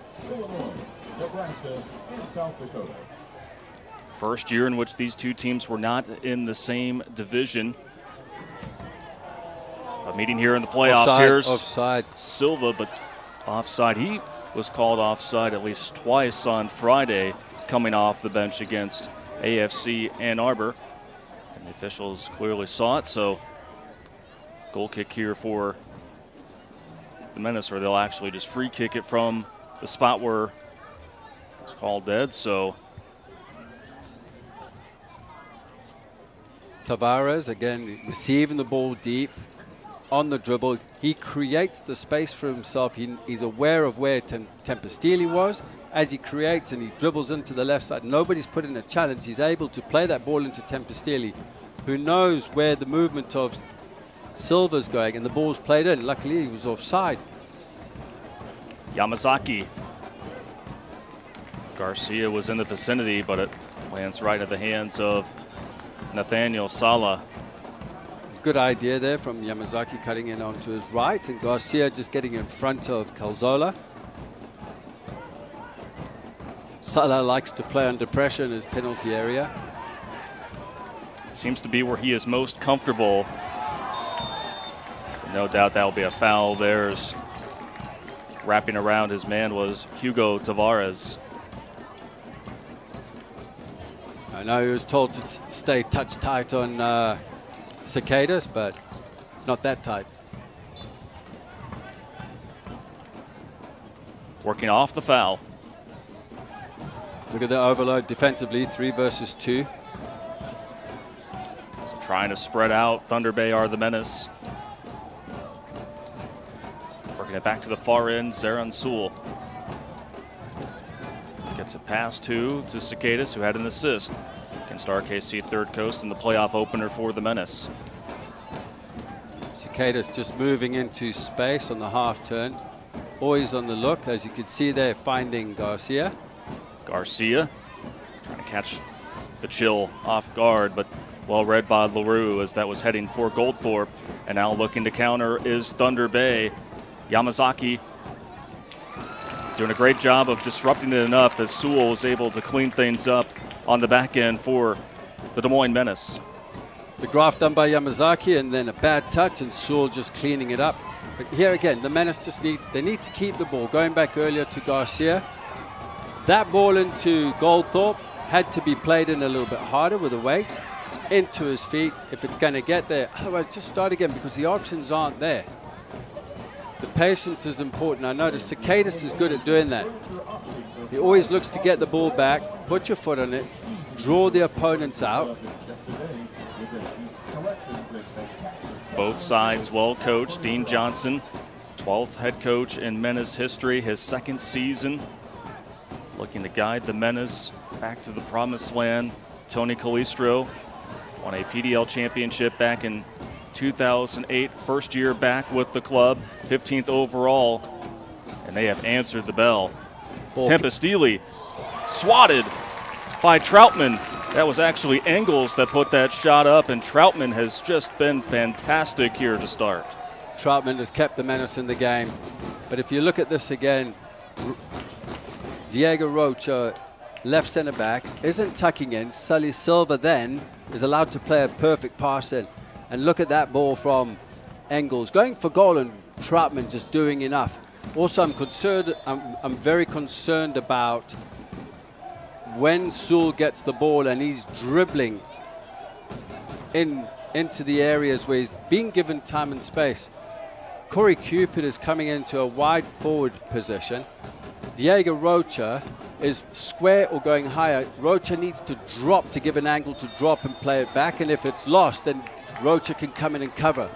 First year in which these two teams were not in the same division. A meeting here in the playoffs. Offside, Here's offside. Silva, but offside. He was called offside at least twice on Friday, coming off the bench against AFC Ann Arbor. And the officials clearly saw it, so goal kick here for the Menace, or they'll actually just free kick it from the spot where it's called dead. So Tavares, again, receiving the ball deep on the dribble. He creates the space for himself. He's aware of where Tempestili was. As he creates and he dribbles into the left side, nobody's put in a challenge. He's able to play that ball into Tempestili, who knows where the movement of Silva's going, and the ball's played in. Luckily, he was offside. Yamazaki. Garcia was in the vicinity, but it lands right at the hands of Nathaniel Sala. Good idea there from Yamazaki, cutting in onto his right, and Garcia just getting in front of Calzola. Sala likes to play under pressure in his penalty area. Seems to be where he is most comfortable. No doubt that will be a foul. There's wrapping around his man was Hugo Tavares. I know he was told to stay touch tight on Cicadas, but not that tight. Working off the foul. Look at the overload defensively, 3 versus 2. Trying to spread out. Thunder Bay are the Menace. Working it back to the far end, Zaran Sewell. Gets it past to Cicadas, who had an assist against RKC Third Coast in the playoff opener for the Menace. Cicadas just moving into space on the half turn. Always on the look, as you can see there, finding Garcia. Garcia trying to catch the chill off guard, but well read by LaRue as that was heading for Goldthorpe. And now looking to counter is Thunder Bay. Yamazaki doing a great job of disrupting it enough that Sewell was able to clean things up on the back end for the Des Moines Menace. The graft done by Yamazaki, and then a bad touch, and Sewell just cleaning it up. But here again, the Menace just need to keep the ball. Going back earlier to Garcia, that ball into Goldthorpe had to be played in a little bit harder with the weight into his feet if it's going to get there. Otherwise, just start again, because the options aren't there. The patience is important. I noticed Cicadas is good at doing that. He always looks to get the ball back, put your foot on it, draw the opponents out. Both sides well coached. Dean Johnson, 12th head coach in Menace history, his second season. Looking to guide the Menace back to the promised land. Tony Calistro won a PDL championship back in 2008, first year back with the club, 15th overall, and they have answered the bell. Tempest-Ely swatted by Troutman. That was actually Engels that put that shot up, and Troutman has just been fantastic here to start. Troutman has kept the Menace in the game. But if you look at this again, Diego Rocha, left centre back, isn't tucking in. Sully Silva then is allowed to play a perfect pass in. And look at that ball from Engels. Going for goal and Troutman just doing enough. Also, I'm very concerned about when Sewell gets the ball and he's dribbling into the areas where he's being given time and space. Corey Cupid is coming into a wide forward position. Diego Rocha is square or going higher. Rocha needs to drop to give an angle to drop and play it back, and if it's lost, then Rocha can come in and cover.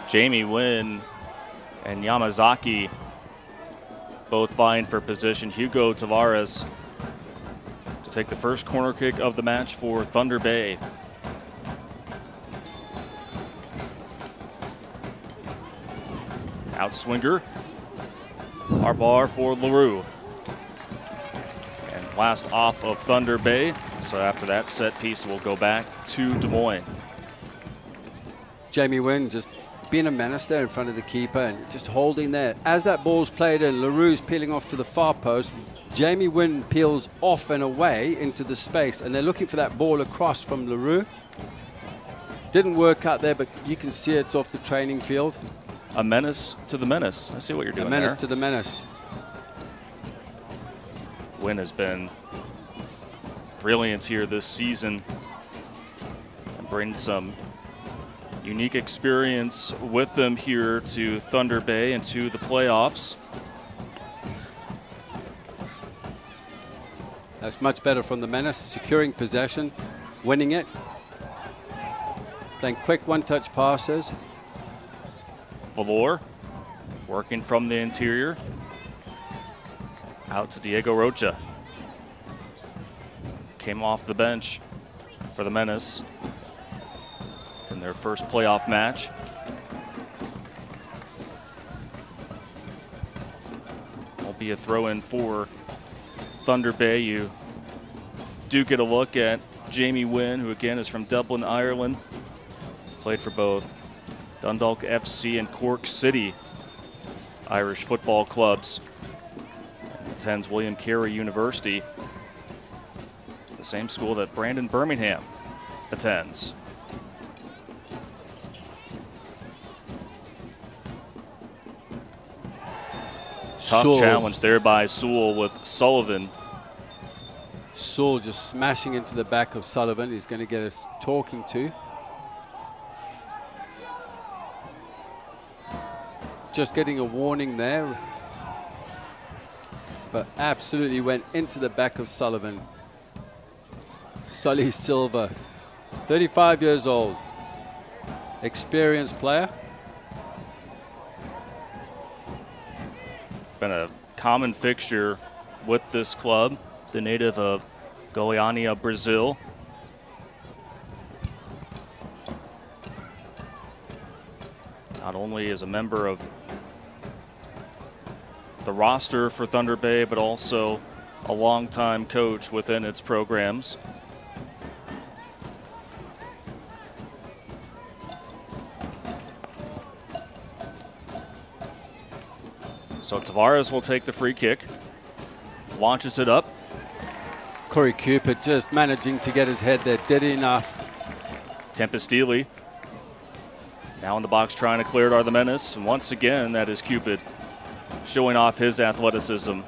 Jamie Wynn and Yamazaki both vying for position. Hugo Tavares to take the first corner kick of the match for Thunder Bay. Outswinger. Harbar for LaRue. And last off of Thunder Bay. So after that set piece, we'll go back to Des Moines. Jamie Wynn just being a menace there in front of the keeper and just holding there. As that ball's played in, LaRue's peeling off to the far post. Jamie Wynn peels off and away into the space, and they're looking for that ball across from LaRue. Didn't work out there, but you can see it's off the training field. A menace to the menace. I see what you're doing there. A menace to the menace. Wynn has been brilliant here this season and brings some unique experience with them here to Thunder Bay and to the playoffs. That's much better from the Menace, securing possession, winning it, playing quick one-touch passes. Valor working from the interior. Out to Diego Rocha. Came off the bench for the Menace in their first playoff match. Will be a throw-in for Thunder Bay. You do get a look at Jamie Wynn, who again is from Dublin, Ireland. Played for both Dundalk FC and Cork City Irish football clubs. And attends William Carey University, the same school that Brandon Birmingham attends. Tough challenge there by Sewell with Sullivan. Sewell just smashing into the back of Sullivan. He's going to get us talking to. Just getting a warning there. But absolutely went into the back of Sullivan. Sully Silva, 35 years old. Experienced player. Been a common fixture with this club, the native of Goiânia, Brazil. Not only is a member of the roster for Thunder Bay, but also a longtime coach within its programs. So Tavares will take the free kick, launches it up. Corey Cupid just managing to get his head there, did enough. Tempest-Ely now in the box trying to clear it, are the Menace. And once again, that is Cupid showing off his athleticism.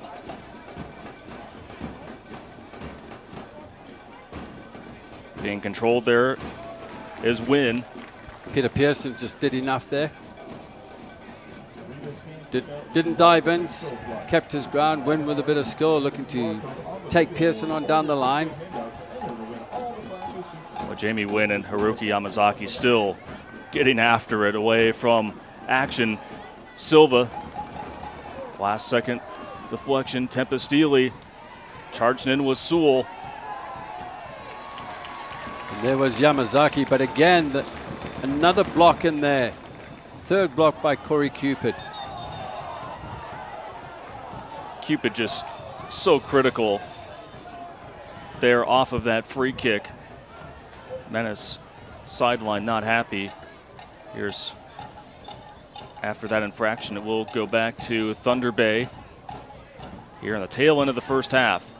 Being controlled there is Wynn. Peter Pearson just did enough there. Didn't dive in, kept his ground. Wynn with a bit of skill, looking to take Pearson on down the line. Well, Jamie Wynn and Haruki Yamazaki still getting after it away from action. Silva, last second deflection. Tempestili charging in with Sewell. And there was Yamazaki, but again, another block in there. Third block by Corey Cupid. Cupid just so critical there off of that free kick. Menace sideline not happy. Here's after that infraction, it will go back to Thunder Bay here in the tail end of the first half.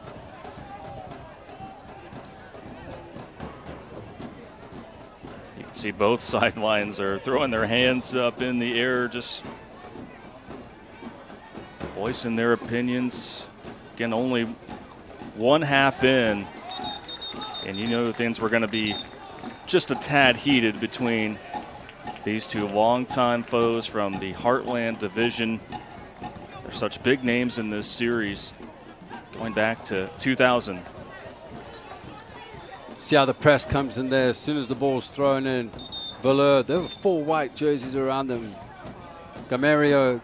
You can see both sidelines are throwing their hands up in the air, just voicing their opinions. Again, only one half in, and you know things were going to be just a tad heated between these two longtime foes from the Heartland Division. They're such big names in this series, going back to 2000. See how the press comes in there as soon as the ball's thrown in. Valeur, there were 4 white jerseys around them. Gambio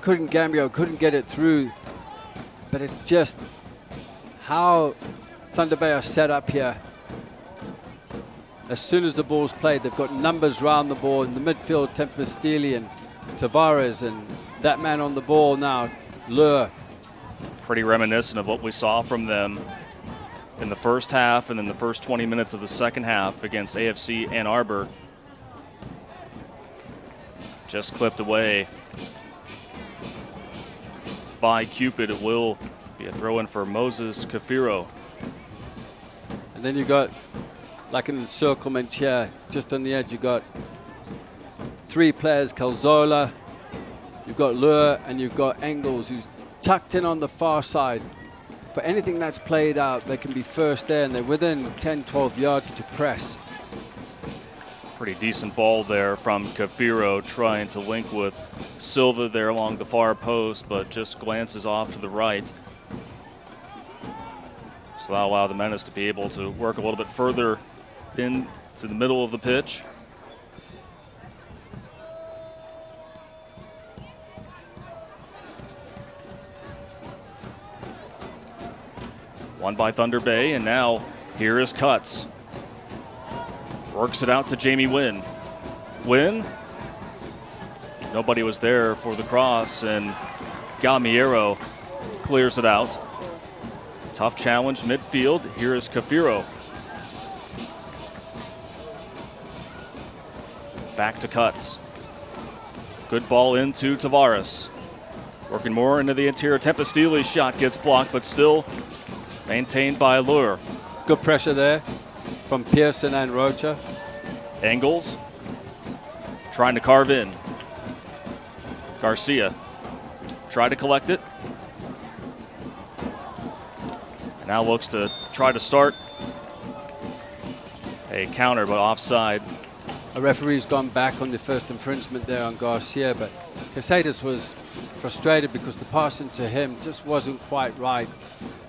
couldn't get it through. But it's just how Thunder Bay are set up here. As soon as the ball's played, they've got numbers round the ball. In the midfield, Tempestili and Tavares, and that man on the ball now, Lure. Pretty reminiscent of what we saw from them in the first half and then the first 20 minutes of the second half against AFC Ann Arbor. Just clipped away by Cupid. It will be a throw-in for Moses Kafiro. And then you got, like an encirclement here, just on the edge, you got 3 players, Calzola, you've got Lure, and you've got Engels, who's tucked in on the far side. For anything that's played out, they can be first there, and they're within 10, 12 yards to press. Pretty decent ball there from Kafiro, trying to link with Silva there along the far post, but just glances off to the right. So that'll allow the Menace to be able to work a little bit further into the middle of the pitch. Won by Thunder Bay, and now here is Cuts. Works it out to Jamie Wynn. Wynn, nobody was there for the cross, and Galmiero clears it out. Tough challenge midfield. Here is Kafiro. Back to Cuts. Good ball into Tavares. Working more into the interior. Tempestili's shot gets blocked, but still maintained by Lure. Good pressure there from Pearson and Rocha. Engels trying to carve in. Garcia tried to collect it. Now looks to try to start a counter, but offside. A referee's gone back on the first infringement there on Garcia, but Casadas was frustrated because the pass into him just wasn't quite right.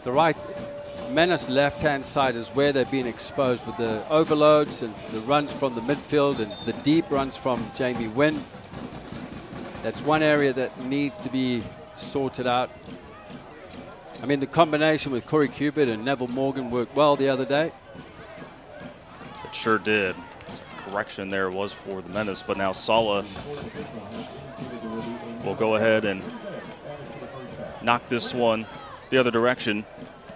The right Menace left-hand side is where they're being exposed with the overloads and the runs from the midfield and the deep runs from Jamie Wynn. That's one area that needs to be sorted out. I mean, the combination with Corey Cupid and Neville Morgan worked well the other day. It sure did. Correction there was for the Menace, but now Sala will go ahead and knock this one the other direction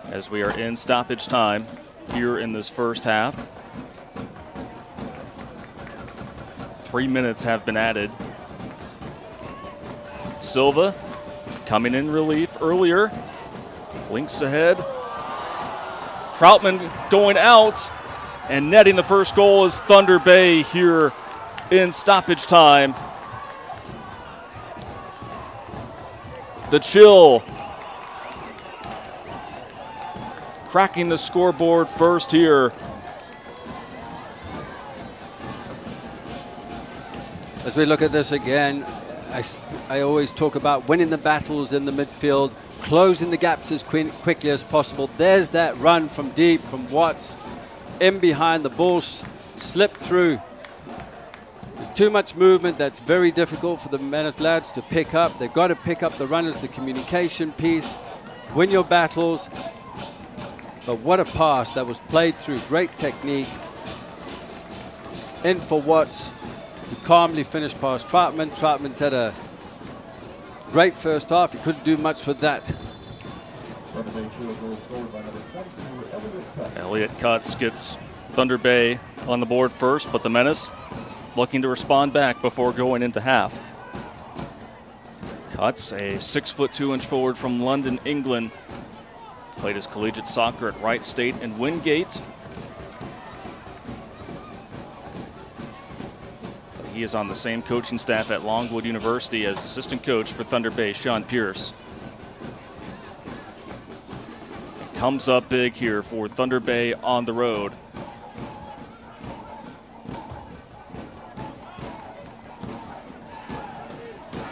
as we are in stoppage time here in this first half. 3 minutes have been added. Silva coming in relief earlier. Links ahead. Troutman going out, and netting the first goal is Thunder Bay here in stoppage time. The Chill cracking the scoreboard first here. As we look at this again, I always talk about winning the battles in the midfield, closing the gaps as quickly as possible. There's that run from deep from Watts. In behind, the ball slipped through. There's too much movement that's very difficult for the Menace lads to pick up. They've got to pick up the runners, the communication piece, win your battles. But what a pass that was played through. Great technique. In for Watts, who calmly finished past Troutman. Troutman's had a great first half. He couldn't do much with that. Elliott Cutts gets Thunder Bay on the board first, but the Menace looking to respond back before going into half. Cutts, a 6'2" forward from London, England. Played his collegiate soccer at Wright State and Wingate. He is on the same coaching staff at Longwood University as assistant coach for Thunder Bay, Sean Pierce. Comes up big here for Thunder Bay on the road.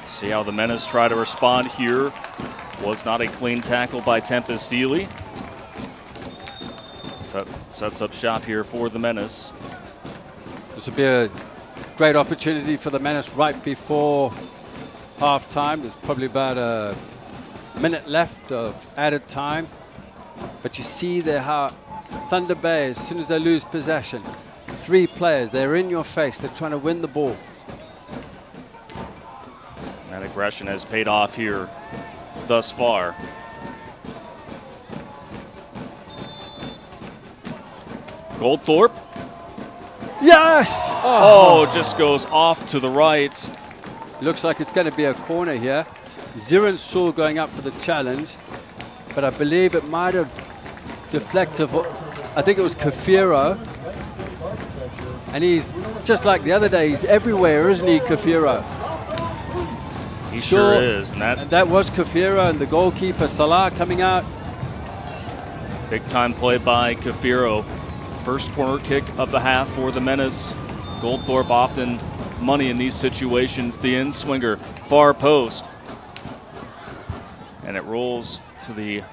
See how the Menace try to respond here. Was not a clean tackle by Tempest Steely. Sets up shop here for the Menace. This would be a great opportunity for the Menace right before half-time. There's probably about a minute left of added time. But you see there how Thunder Bay, as soon as they lose possession, 3 players, they're in your face. They're trying to win the ball. That aggression has paid off here thus far. Goldthorpe. Yes! Oh, just goes off to the right. Looks like it's going to be a corner here. Zirin Sul going up for the challenge, but I believe it might have deflected. I think it was Kafiro. And he's, just like the other day, he's everywhere, isn't he, Kafiro? He sure is. And that was Kafiro, and the goalkeeper, Salah, coming out. Big time play by Kafiro. First corner kick of the half for the Menace. Goldthorpe often money in these situations. The in-swinger, far post. And it rolls to the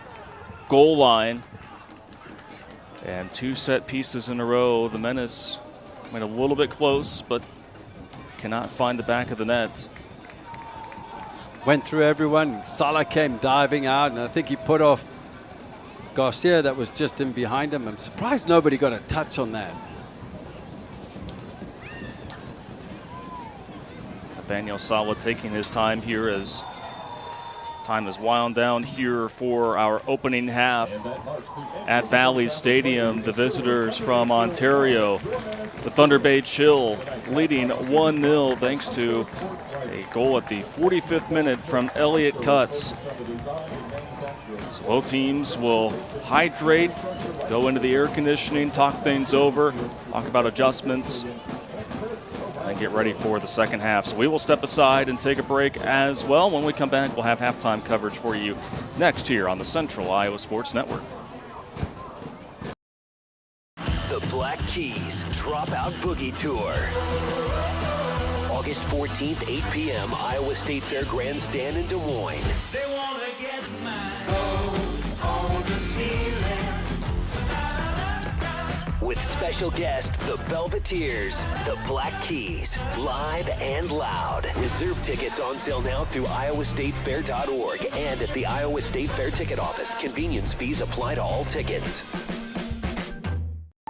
goal line. And 2 set pieces in a row. The Menace went a little bit close, but cannot find the back of the net. Went through everyone. Salah came diving out, and I think he put off Garcia that was just in behind him. I'm surprised nobody got a touch on that. Nathaniel Salah taking his time here as time is wound down here for our opening half at Valley Stadium. The visitors from Ontario, the Thunder Bay Chill, leading 1-0 thanks to a goal at the 45th minute from Elliott Cutts. So both teams will hydrate, go into the air conditioning, talk things over, talk about adjustments, and get ready for the second half. So we will step aside and take a break as well. When we come back, we'll have halftime coverage for you next here on the Central Iowa Sports Network. The Black Keys Dropout Boogie Tour. August 14th, 8 p.m., Iowa State Fair Grandstand in Des Moines. They want to get my gold on the ceiling. With special guest, the Velveteers, the Black Keys, live and loud. Reserve tickets on sale now through iowastatefair.org and at the Iowa State Fair ticket office. Convenience fees apply to all tickets.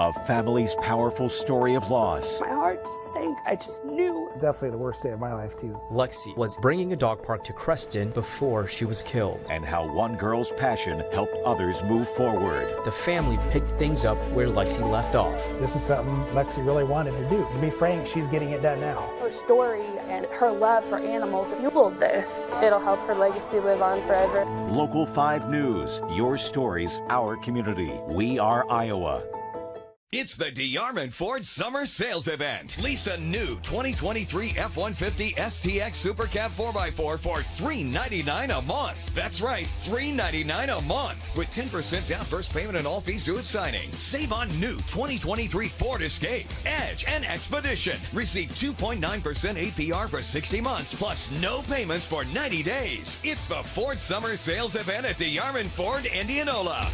A family's powerful story of loss. My heart just sank. I just knew. Definitely the worst day of my life, too. Lexi was bringing a dog park to Creston before she was killed. And how one girl's passion helped others move forward. The family picked things up where Lexi left off. This is something Lexi really wanted to do. To be frank, she's getting it done now. Her story and her love for animals fueled this. It'll help her legacy live on forever. Local 5 News. Your stories, our community. We are Iowa. It's the DeArmond Ford Summer Sales Event. Lease a new 2023 F-150 STX Super Cab 4x4 for $399 a month. That's right, $399 a month. With 10% down first payment and all fees due at signing. Save on new 2023 Ford Escape, Edge, and Expedition. Receive 2.9% APR for 60 months, plus no payments for 90 days. It's the Ford Summer Sales Event at DeArmond Ford, Indianola.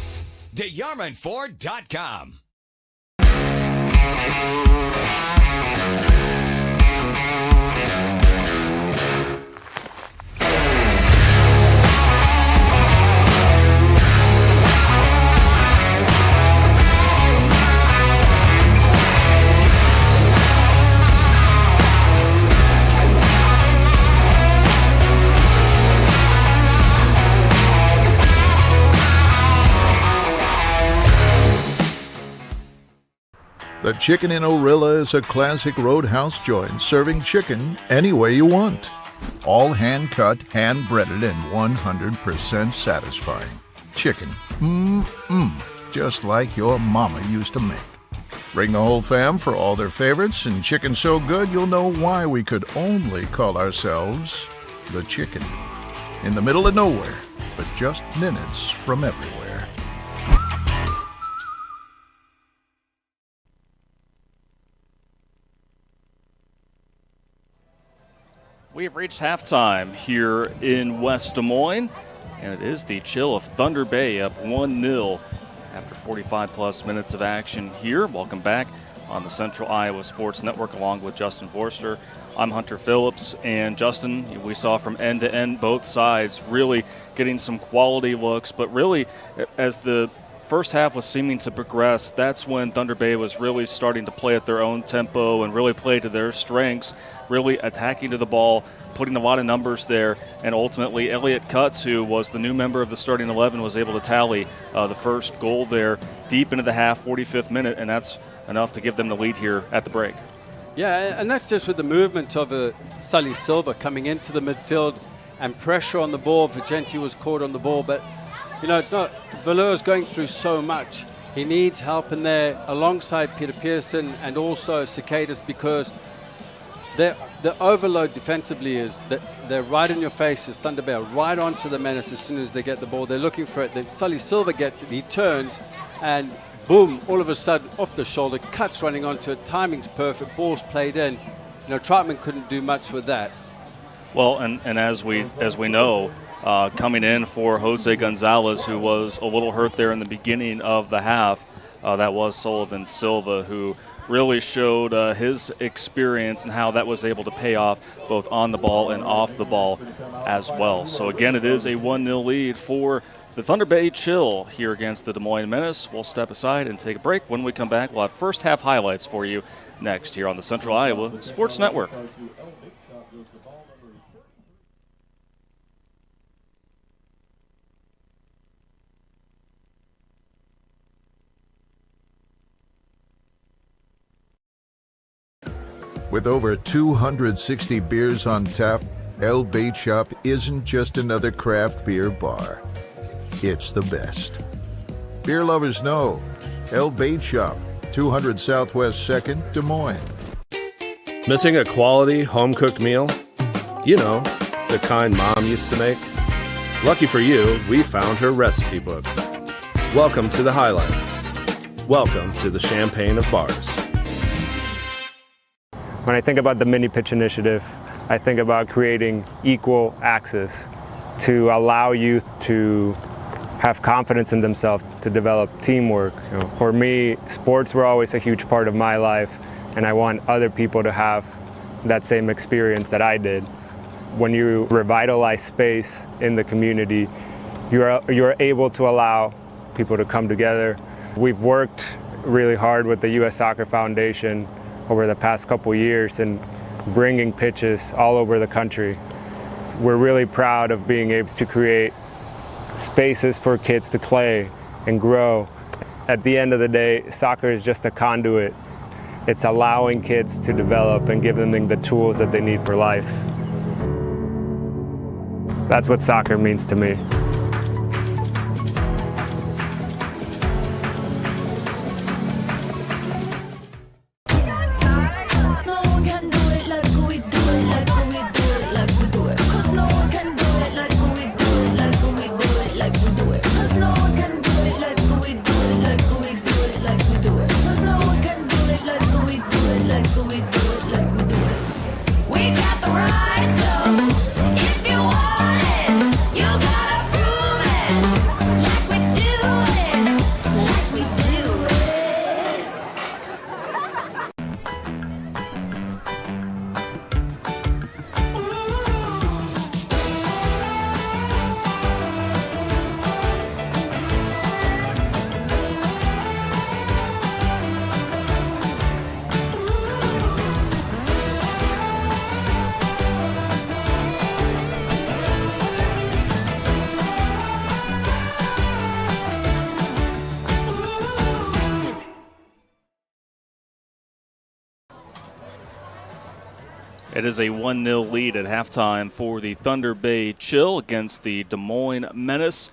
DeArmondFord.com. The Chicken in Orilla is a classic roadhouse joint serving chicken any way you want. All hand-cut, hand-breaded, and 100% satisfying. Chicken, just like your mama used to make. Bring the whole fam for all their favorites, and chicken so good you'll know why we could only call ourselves the Chicken. In the middle of nowhere, but just minutes from everywhere. We have reached halftime here in West Des Moines, and it is the chill of Thunder Bay up 1-0 after 45-plus minutes of action here. Welcome back on the Central Iowa Sports Network along with Justin Forster. I'm Hunter Phillips, and Justin, we saw from end to end both sides really getting some quality looks, but really as the first half was seeming to progress, that's when Thunder Bay was really starting to play at their own tempo and really play to their strengths, really attacking to the ball, putting a lot of numbers there, and ultimately Elliot Cutts, who was the new member of the starting 11, was able to tally the first goal there deep into the half, 45th minute, and that's enough to give them the lead here at the break. Yeah, and that's just with the movement of Sully Silva coming into the midfield and pressure on the ball. Vigenti was caught on the ball, but it's not. Valur's going through so much. He needs help in there alongside Peter Pearson and also Cicadas, because the overload defensively is that they're right in your faces. Thunder Bay right onto the Menace as soon as they get the ball. They're looking for it. Then Sully Silva gets it. He turns and boom, all of a sudden off the shoulder, Cutts running onto it. Timing's perfect. Ball's played in. Troutman couldn't do much with that. Well, and as we know, coming in for Jose Gonzalez, who was a little hurt there in the beginning of the half, that was Sullivan Silva, who really showed his experience and how that was able to pay off both on the ball and off the ball as well. So again, it is a 1-0 lead for the Thunder Bay Chill here against the Des Moines Menace. We'll step aside and take a break. When we come back, we'll have first half highlights for you next here on the Central Iowa Sports Network. With over 260 beers on tap, El Bait Shop isn't just another craft beer bar. It's the best. Beer lovers know El Bait Shop, 200 Southwest 2nd, Des Moines. Missing a quality home-cooked meal? The kind Mom used to make? Lucky for you, we found her recipe book. Welcome to the High Life. Welcome to the Champagne of Bars. When I think about the mini pitch initiative, I think about creating equal access to allow youth to have confidence in themselves, to develop teamwork. For me, sports were always a huge part of my life, and I want other people to have that same experience that I did. When you revitalize space in the community, you're able to allow people to come together. We've worked really hard with the U.S. Soccer Foundation over the past couple years and bringing pitches all over the country. We're really proud of being able to create spaces for kids to play and grow. At the end of the day, soccer is just a conduit. It's allowing kids to develop and giving them the tools that they need for life. That's what soccer means to me. We got the right stuff. If you want it, you gotta It is a 1-0 lead at halftime for the Thunder Bay Chill against the Des Moines Menace.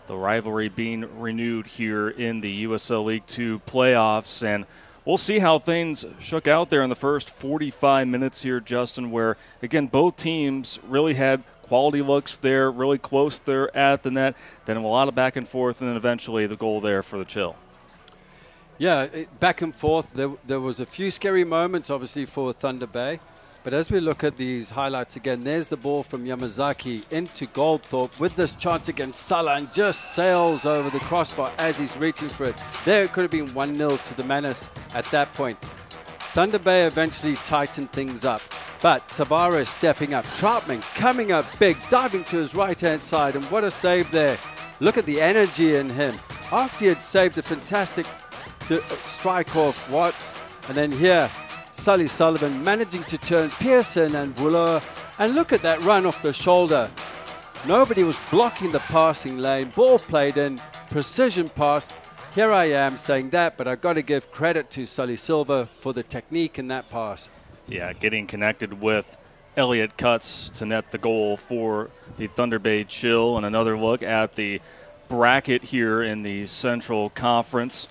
The rivalry being renewed here in the USL League Two playoffs, and we'll see how things shook out there in the first 45 minutes here, Justin, where, again, both teams really had quality looks there, really close there at the net, then a lot of back and forth, and then eventually the goal there for the Chill. Yeah, back and forth. There was a few scary moments, obviously, for Thunder Bay. But as we look at these highlights again, there's the ball from Yamazaki into Goldthorpe with this chance against Salah, and just sails over the crossbar as he's reaching for it. There it could have been 1-0 to the Menace at that point. Thunder Bay eventually tightened things up, but Tavares stepping up. Troutman coming up big, diving to his right-hand side, and what a save there. Look at the energy in him. After he had saved a fantastic strike off Watts, and then here, Sully Sullivan managing to turn Pearson and Wooler, and look at that run off the shoulder. Nobody was blocking the passing lane. Ball played in, precision pass. Here I am saying that, but I've got to give credit to Sully Silva for the technique in that pass. Yeah, getting connected with Elliott Cutts to net the goal for the Thunder Bay Chill. And another look at the bracket here in the Central Conference.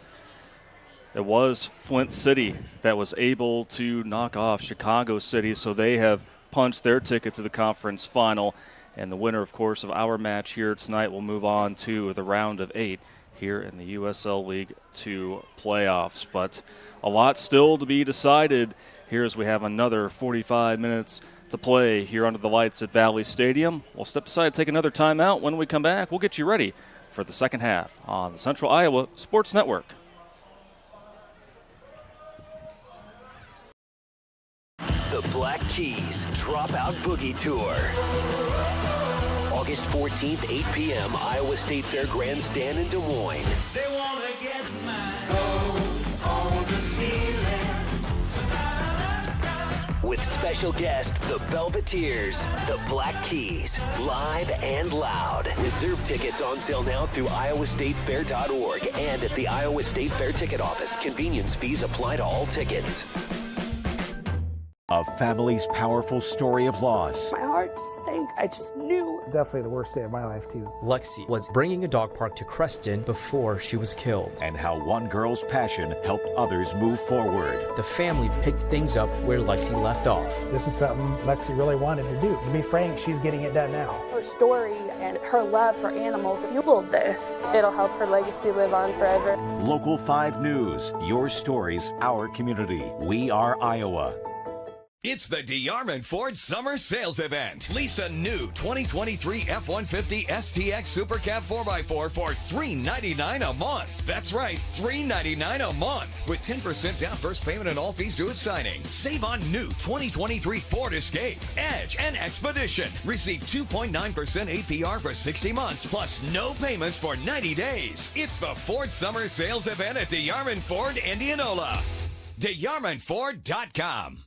It was Flint City that was able to knock off Chicago City, so they have punched their ticket to the conference final. And the winner, of course, of our match here tonight will move on to the round of 8 here in the USL League 2 playoffs. But a lot still to be decided here as we have another 45 minutes to play here under the lights at Valley Stadium. We'll step aside, take another timeout. When we come back, we'll get you ready for the second half on the Central Iowa Sports Network. The Black Keys Dropout Boogie Tour. August 14th, 8 p.m., Iowa State Fair Grandstand in Des Moines. They want to get my gold on the ceiling. With special guest, the Velveteers, the Black Keys, live and loud. Reserve tickets on sale now through iowastatefair.org and at the Iowa State Fair ticket office. Convenience fees apply to all tickets. A family's powerful story of loss. My heart just sank. I just knew. Definitely the worst day of my life, too. Lexi was bringing a dog park to Creston before she was killed. And how one girl's passion helped others move forward. The family picked things up where Lexi left off. This is something Lexi really wanted to do. To be frank, she's getting it done now. Her story and her love for animals fueled this. It'll help her legacy live on forever. Local 5 News. Your stories, our community. We are Iowa. It's the DeArmond Ford Summer Sales Event. Lease a new 2023 F-150 STX Super Cab 4x4 for $399 a month. That's right, $399 a month. With 10% down first payment and all fees due at signing. Save on new 2023 Ford Escape, Edge, and Expedition. Receive 2.9% APR for 60 months, plus no payments for 90 days. It's the Ford Summer Sales Event at DeArmond Ford, Indianola. DeArmondFord.com.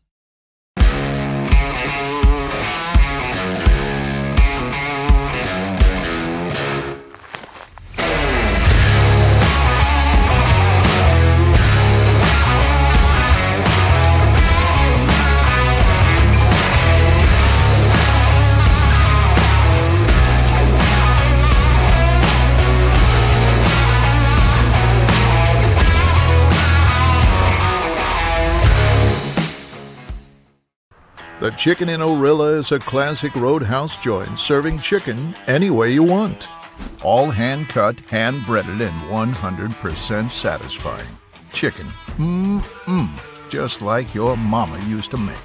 The Chicken in Orilla is a classic roadhouse joint serving chicken any way you want. All hand-cut, hand-breaded, and 100% satisfying. Chicken, just like your mama used to make.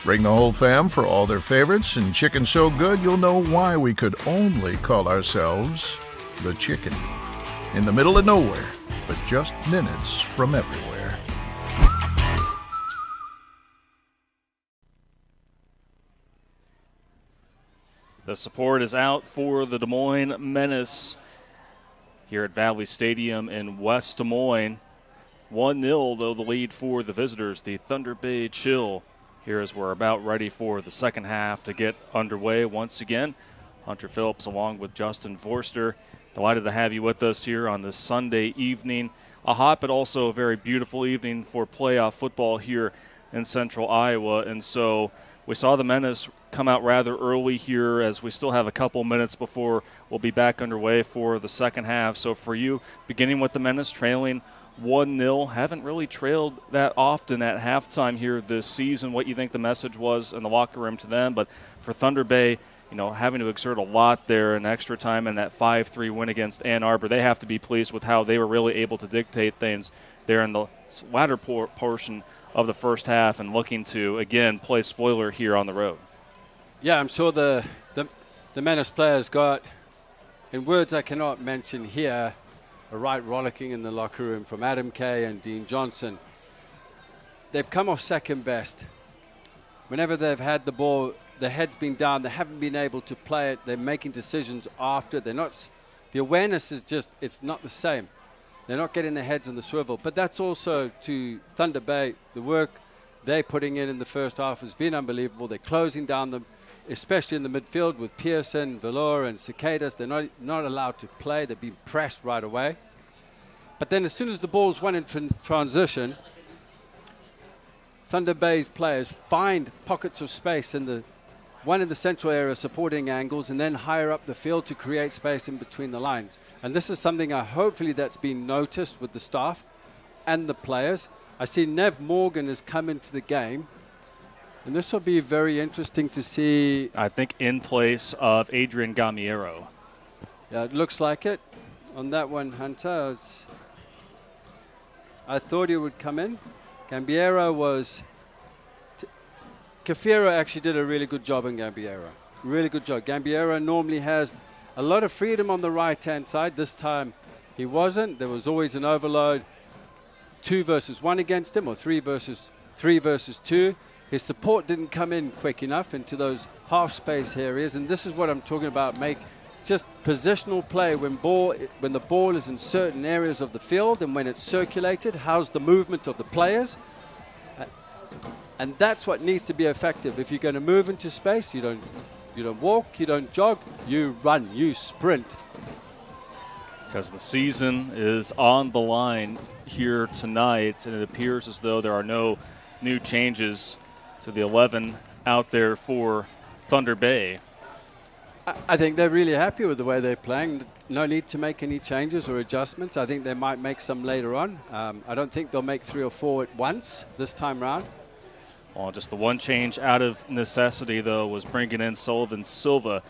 Bring the whole fam for all their favorites, and chicken so good you'll know why we could only call ourselves the Chicken. In the middle of nowhere, but just minutes from everywhere. The support is out for the Des Moines Menace here at Valley Stadium in West Des Moines. 1-0, though, the lead for the visitors, the Thunder Bay Chill. Here as we're about ready for the second half to get underway once again. Hunter Phillips along with Justin Forster. Delighted to have you with us here on this Sunday evening. A hot but also a very beautiful evening for playoff football here in Central Iowa. And so We saw the Menace come out rather early here as we still have a couple minutes before we'll be back underway for the second half. So for you, beginning with the Menace trailing 1-0, haven't really trailed that often at halftime here this season. What you think the message was in the locker room to them, but for Thunder Bay, having to exert a lot there in extra time and that 5-3 win against Ann Arbor, they have to be pleased with how they were really able to dictate things there in the latter portion of the first half and looking to, again, play spoiler here on the road. Yeah, I'm sure the Menace players got, in words I cannot mention here, a right rollicking in the locker room from Adam Kay and Dean Johnson. They've come off second best. Whenever they've had the ball, the head's been down, they haven't been able to play it, they're making decisions after. The awareness is just, it's not the same. They're not getting their heads on the swivel. But that's also to Thunder Bay. The work they're putting in the first half has been unbelievable. They're closing down them, especially in the midfield with Pearson, Valor, and Cicadas. They're not allowed to play. They've been pressed right away. But then as soon as the ball's won in transition, Thunder Bay's players find pockets of space one in the central area supporting angles and then higher up the field to create space in between the lines. And this is something hopefully that's been noticed with the staff and the players. I see Nev Morgan has come into the game, and this will be very interesting to see. I think in place of Adrian Gamiero. Yeah, it looks like it. On that one, Hunter, I thought he would come in. Gambiero was... Kafiro actually did a really good job in Gambiero. Really good job. Gambiero normally has a lot of freedom on the right-hand side. This time he wasn't. There was always an overload. 2 versus 1 against him, or 3 versus 2. His support didn't come in quick enough into those half-space areas, and this is what I'm talking about. Make just positional play when the ball is in certain areas of the field and when it's circulated. How's the movement of the players? And that's what needs to be effective. If you're going to move into space, you don't walk, you don't jog, you run, you sprint. Because the season is on the line here tonight, and it appears as though there are no new changes to the 11 out there for Thunder Bay. I think they're really happy with the way they're playing. No need to make any changes or adjustments. I think they might make some later on. I don't think they'll make 3 or 4 at once this time round. Well, just the one change out of necessity, though, was bringing in Sullivan Silva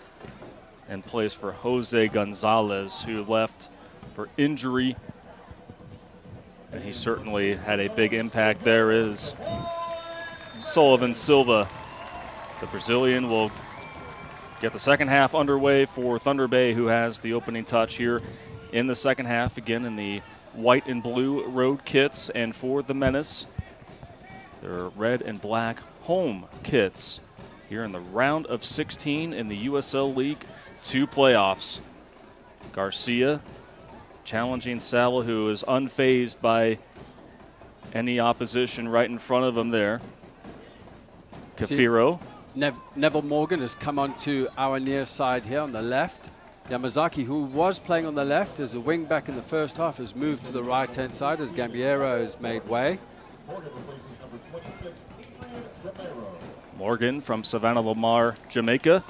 in place for Jose Gonzalez, who left for injury. And he certainly had a big impact. There is Sullivan Silva. The Brazilian will get the second half underway for Thunder Bay, who has the opening touch here in the second half, again in the white and blue road kits. And for the Menace, their red and black home kits here in the round of 16 in the USL League 2 playoffs. Garcia challenging Sala, who is unfazed by any opposition right in front of him there. Kafiro. Neville Morgan has come onto our near side here on the left. Yamazaki, who was playing on the left as a wing back in the first half, has moved to the right-hand side as Gambiero has made way. Morgan from Savannah Lamar, Jamaica.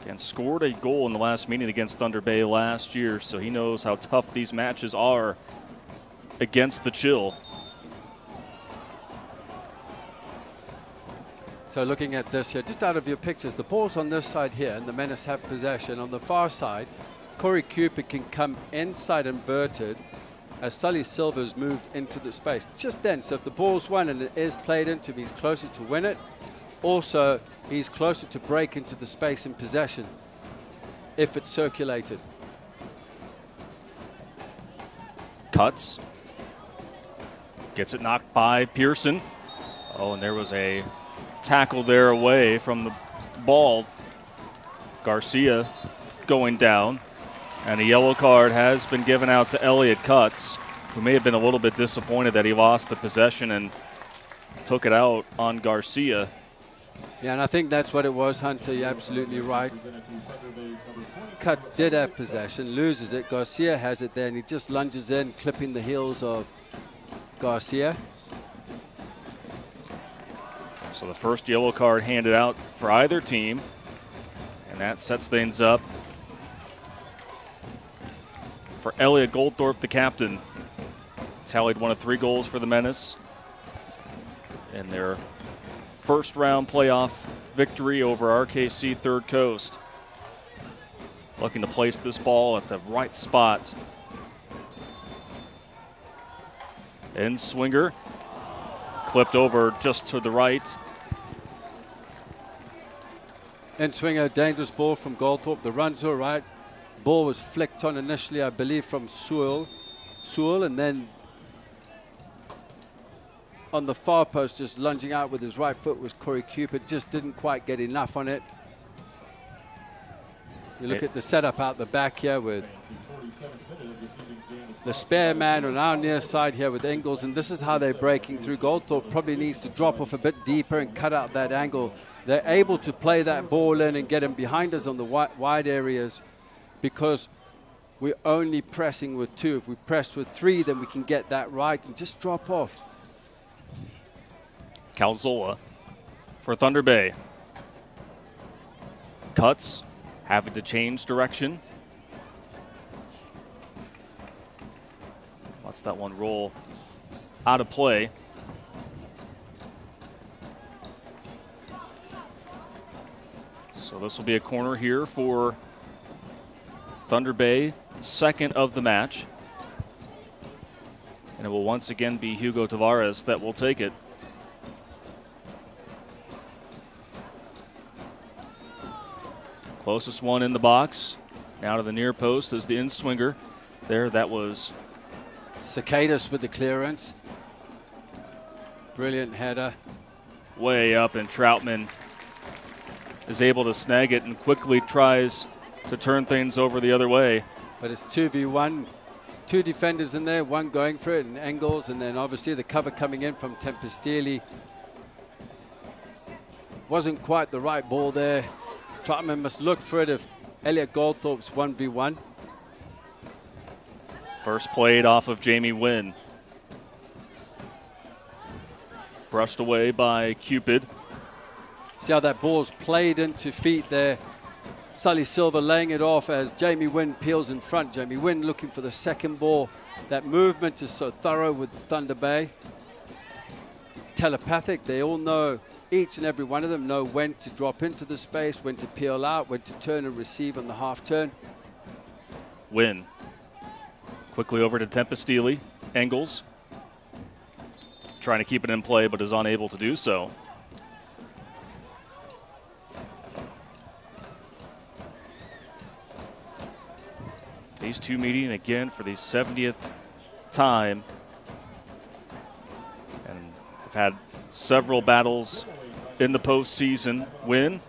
And scored a goal in the last meeting against Thunder Bay last year, so he knows how tough these matches are against the Chill. So looking at this here, just out of your pictures, the ball's on this side here, and the Menace have possession. On the far side, Corey Cooper can come inside inverted as Sully Silva's moved into the space. Just then, so if the ball's won and it is played into him, he's closer to win it. Also, he's closer to break into the space in possession if it's circulated. Cuts. Gets it knocked by Pearson. Oh, and there was a tackle there away from the ball. Garcia going down. And a yellow card has been given out to Elliot Cuts, who may have been a little bit disappointed that he lost the possession and took it out on Garcia. Yeah, and I think that's what it was, Hunter. You're absolutely right. Cuts did have possession, loses it. Garcia has it there, and he just lunges in, clipping the heels of Garcia. So the first yellow card handed out for either team, and that sets things up for Elliot Goldthorpe, the captain. Tallied one of 3 goals for the Menace in their first round playoff victory over RKC Third Coast. Looking to place this ball at the right spot. And swinger clipped over just to the right. And swinger, dangerous ball from Goldthorpe. The runs were right. Ball was flicked on initially, I believe, from Sewell, and then on the far post, just lunging out with his right foot was Corey Cupid. Just didn't quite get enough on it. You look at the setup out the back here with the spare man on our near side here with Ingles, and this is how they're breaking through. Goldthorpe probably needs to drop off a bit deeper and cut out that angle. They're able to play that ball in and get him behind us on the wide areas because we're only pressing with 2. If we press with 3, then we can get that right and just drop off. Calzola for Thunder Bay. Cuts, having to change direction. Lets that one roll out of play. So this will be a corner here for Thunder Bay, second of the match. And it will once again be Hugo Tavares that will take it. Closest one in the box. Now to the near post is the in-swinger. There, that was Cicadas with the clearance. Brilliant header. Way up, and Troutman is able to snag it and quickly tries to turn things over the other way. But it's 2v1. 2 defenders in there, one going for it, and Engels, and then obviously the cover coming in from Tempestili. Wasn't quite the right ball there. Troutman must look for it if Elliot Goldthorpe's 1v1. First played off of Jamie Wynn. Brushed away by Cupid. See how that ball's played into feet there. Sully Silva laying it off as Jamie Wynn peels in front. Jamie Wynn looking for the second ball. That movement is so thorough with Thunder Bay. It's telepathic. They all know, each and every one of them know when to drop into the space, when to peel out, when to turn and receive on the half turn. Wynn. Quickly over to Tempestili. Engels. Trying to keep it in play, but is unable to do so. These two meeting again for the 70th time. And have had several battles in the postseason. Win.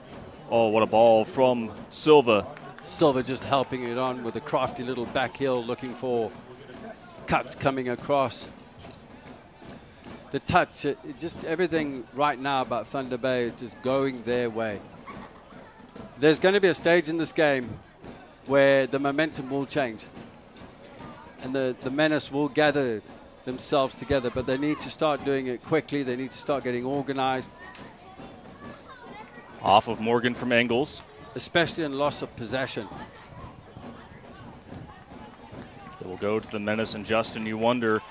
Oh, what a ball from Silva. Silva just helping it on with a crafty little back heel, looking for cuts coming across. The touch, it just everything right now about Thunder Bay is just going their way. There's going to be a stage in this game where the momentum will change. And the Menace will gather themselves together, but they need to start doing it quickly. They need to start getting organized. Off of Morgan from Engels. Especially in loss of possession. It will go to the Menace, and Justin, you wonder,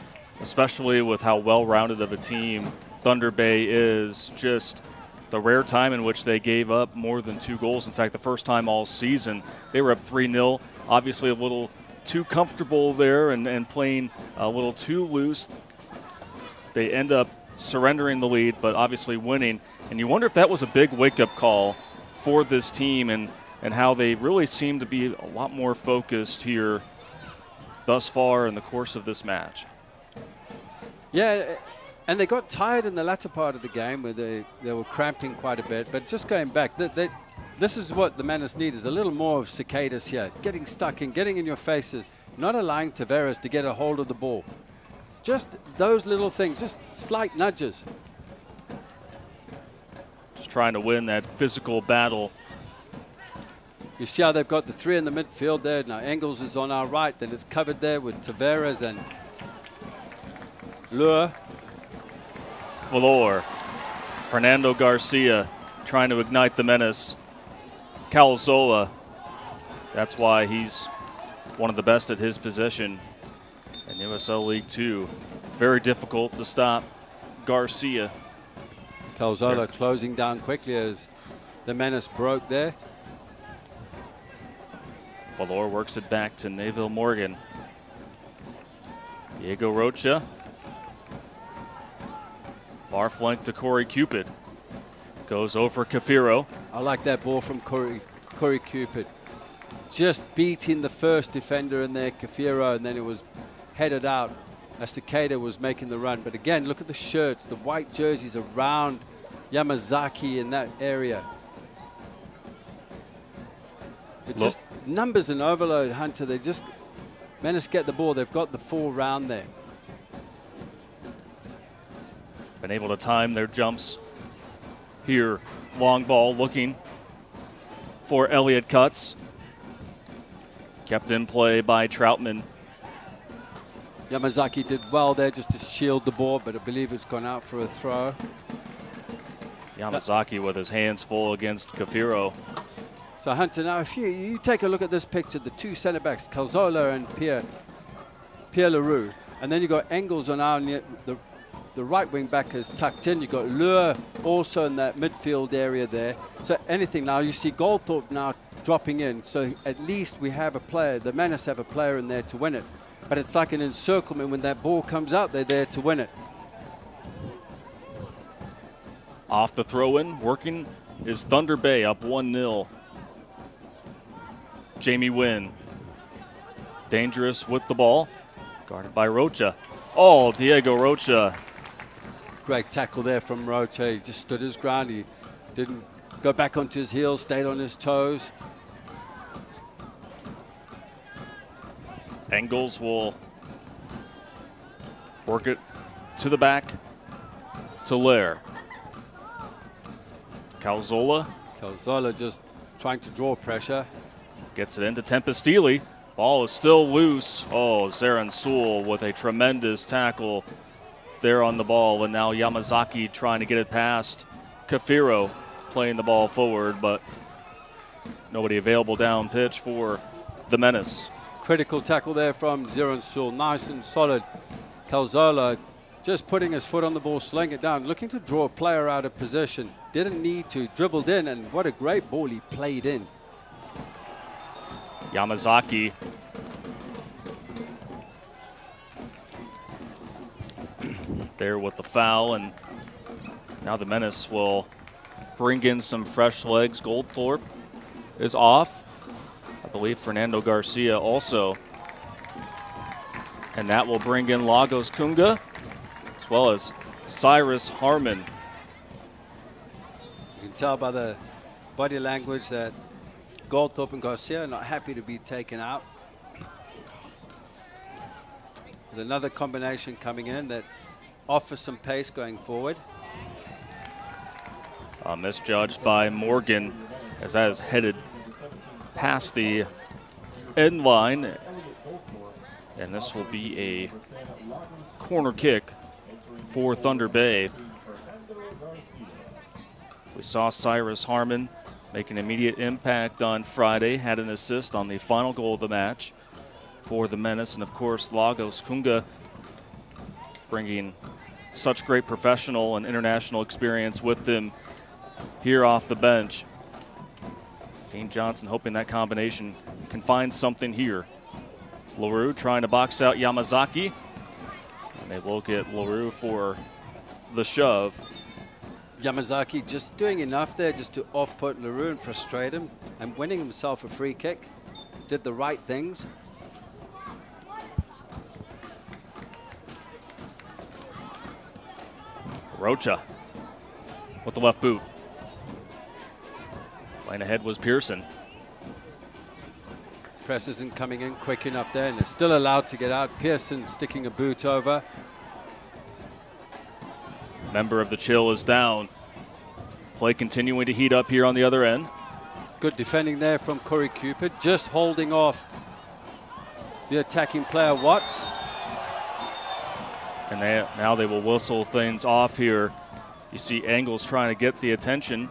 especially with how well-rounded of a team Thunder Bay is, just the rare time in which they gave up more than 2 goals. In fact, the first time all season, they were up 3-0. Obviously a little too comfortable there and playing a little too loose. They end up surrendering the lead, but obviously winning. And you wonder if that was a big wake-up call for this team and how they really seem to be a lot more focused here thus far in the course of this match. Yeah, and they got tired in the latter part of the game where they were cramping quite a bit. But just going back, this is what the Menace need, is a little more of Cicadas here. Getting stuck in, getting in your faces, not allowing Tavares to get a hold of the ball. Just those little things, just slight nudges. Just trying to win that physical battle. You see how they've got the 3 in the midfield there. Now Engels is on our right, then it's covered there with Tavares and Lure. Valor Fernando Garcia trying to ignite the Menace. Calzola, that's why he's one of the best at his position in USL League 2. Very difficult to stop Garcia. Calzola closing down quickly as the Menace broke there. Valor works it back to Neville Morgan. Diego Rocha. Far flank to Corey Cupid. Goes over Cafiro. I like that ball from Corey Cupid. Just beating the first defender in there, Cafiro, and then it was headed out as Takeda was making the run. But again, look at the shirts, the white jerseys around Yamazaki in that area. It's just numbers and overload, Hunter. They just, Menace get the ball. They've got the full round there. Been able to time their jumps here. Long ball looking for Elliott Cutts. Kept in play by Troutman. Yamazaki did well there just to shield the ball, but I believe it's gone out for a throw. Yamazaki with his hands full against Cafiro. So Hunter, now if you take a look at this picture, the two centre backs, Calzola and Pierre Leroux, and then you got Engels on our near the right wing back is tucked in. You got Lure also in that midfield area there. So anything now, you see Goldthorpe now dropping in. So at least we have a player, the Menace have a player in there to win it. But it's like an encirclement. When that ball comes out, they're there to win it. Off the throw-in, working is Thunder Bay up 1-0. Jamie Wynn, dangerous with the ball, guarded by Rocha. Oh, Diego Rocha. Great tackle there from Rocha. He just stood his ground. He didn't go back onto his heels, stayed on his toes. Engels will work it to the back to Lair. Calzola just trying to draw pressure. Gets it into Tempestili. Ball is still loose. Oh, Zaran Sewell with a tremendous tackle there on the ball. And now Yamazaki trying to get it past Cafiro, playing the ball forward, but nobody available down pitch for the Menace. Critical tackle there from Zaran Sewell. Nice and solid. Calzola just putting his foot on the ball, slowing it down, looking to draw a player out of position. Didn't need to, dribbled in, and what a great ball he played in. Yamazaki there with the foul, and now the Menace will bring in some fresh legs. Goldthorpe is off. I believe Fernando Garcia also. And that will bring in Lagos Kunga, as well as Cyrus Harmon. You can tell by the body language that Goldthorpe and Garcia are not happy to be taken out. With another combination coming in that offers some pace going forward. Misjudged by Morgan as that is headed past the end line. And this will be a corner kick for Thunder Bay. We saw Cyrus Harmon make an immediate impact on Friday, had an assist on the final goal of the match for the Menace. And of course, Lagos Kunga bringing such great professional and international experience with them here off the bench. Dean Johnson hoping that combination can find something here. LaRue trying to box out Yamazaki. And they will get LaRue for the shove. Yamazaki just doing enough there just to off-put LaRue and frustrate him, and winning himself a free kick. Did the right things. Rocha with the left boot. Playing ahead was Pearson. Press isn't coming in quick enough there, and they're still allowed to get out. Pearson sticking a boot over. Member of the Chill is down. Play continuing to heat up here on the other end. Good defending there from Corey Cupid, just holding off the attacking player Watts. And now they will whistle things off here You see Angles trying to get the attention.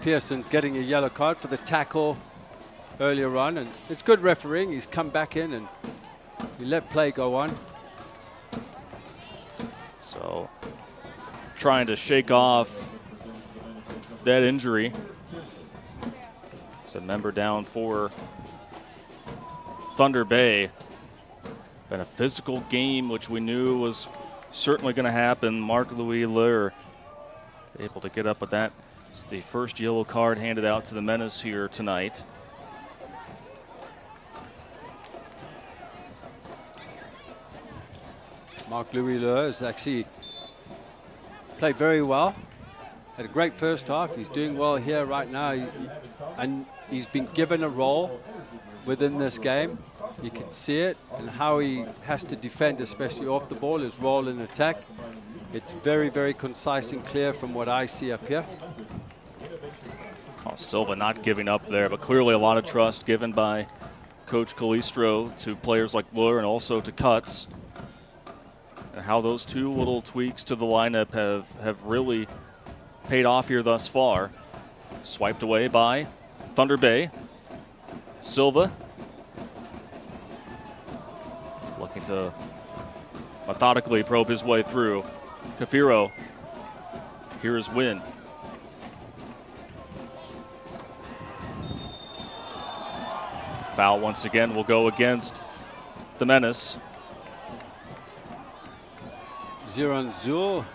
Pearson's getting a yellow card for the tackle earlier on, and it's good refereeing. He's come back in and he let play go on. So trying to shake off that injury. It's a member down for Thunder Bay. Been a physical game, which we knew was certainly going to happen. Marc-Louis Leur able to get up with that. It's the first yellow card handed out to the Menace here tonight. Marc-Louis Leur has actually played very well. Had a great first half. He's doing well here right now. And he's been given a role within this game. You can see it and how he has to defend, especially off the ball, his role in attack. It's very, very concise and clear from what I see up here. Oh, Silva not giving up there, but clearly a lot of trust given by Coach Calistro to players like Leur and also to Cuts. And how those two little tweaks to the lineup have really paid off here thus far. Swiped away by Thunder Bay. Silva looking to methodically probe his way through. Kafiro. Here is Wynn. Foul once again will go against the Menace. Ziron Zul.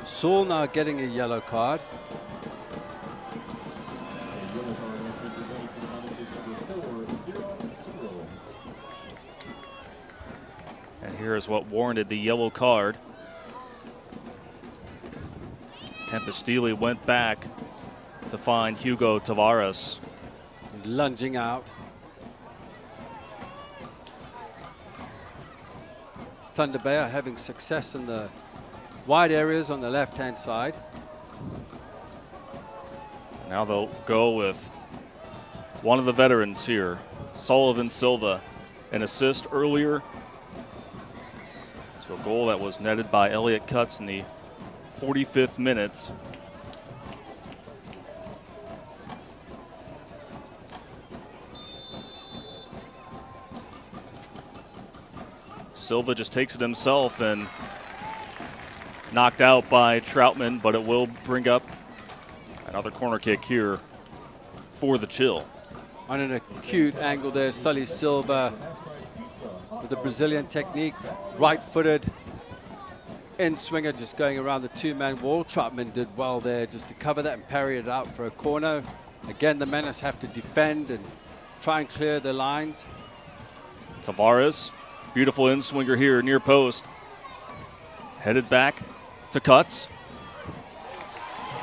Zul now getting a yellow card. And here is what warranted the yellow card. Tempestili went back to find Hugo Tavares. Lunging out. Thunder Bay are having success in the wide areas on the left-hand side. Now they'll go with one of the veterans here, Sullivan Silva. An assist earlier to a goal that was netted by Elliot Cuts in the 45th minute. Silva just takes it himself and knocked out by Troutman, but it will bring up another corner kick here for the Chill. On an acute angle there, Sully Silva with the Brazilian technique, right-footed in swinger, just going around the two-man wall. Troutman did well there just to cover that and parry it out for a corner. Again, the Menace have to defend and try and clear the lines. Tavares, beautiful in-swinger here near post. Headed back to Cuts.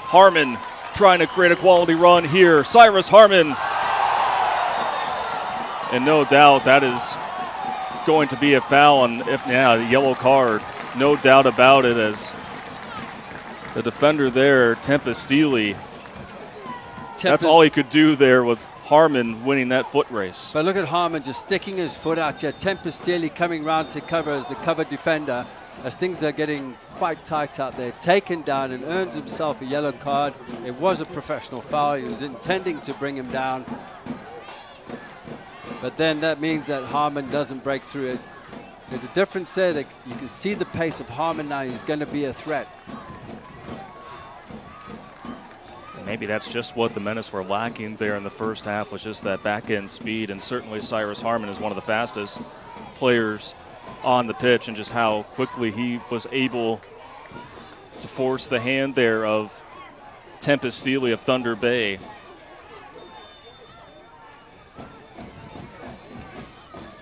Harmon trying to create a quality run here. Cyrus Harmon. And no doubt that is going to be a foul, and if not, a yellow card. No doubt about it, as the defender there, Tempestili, that's all he could do there was Harmon winning that foot race. But look at Harmon just sticking his foot out here. Tempestili coming round to cover as the cover defender, as things are getting quite tight out there. Taken down and earns himself a yellow card. It was a professional foul. He was intending to bring him down. But then that means that Harmon doesn't break through. There's a difference there that you can see the pace of Harmon now. He's going to be a threat. Maybe that's just what the Menace were lacking there in the first half, was just that back-end speed. And certainly Cyrus Harmon is one of the fastest players on the pitch, and just how quickly he was able to force the hand there of Tempestili of Thunder Bay.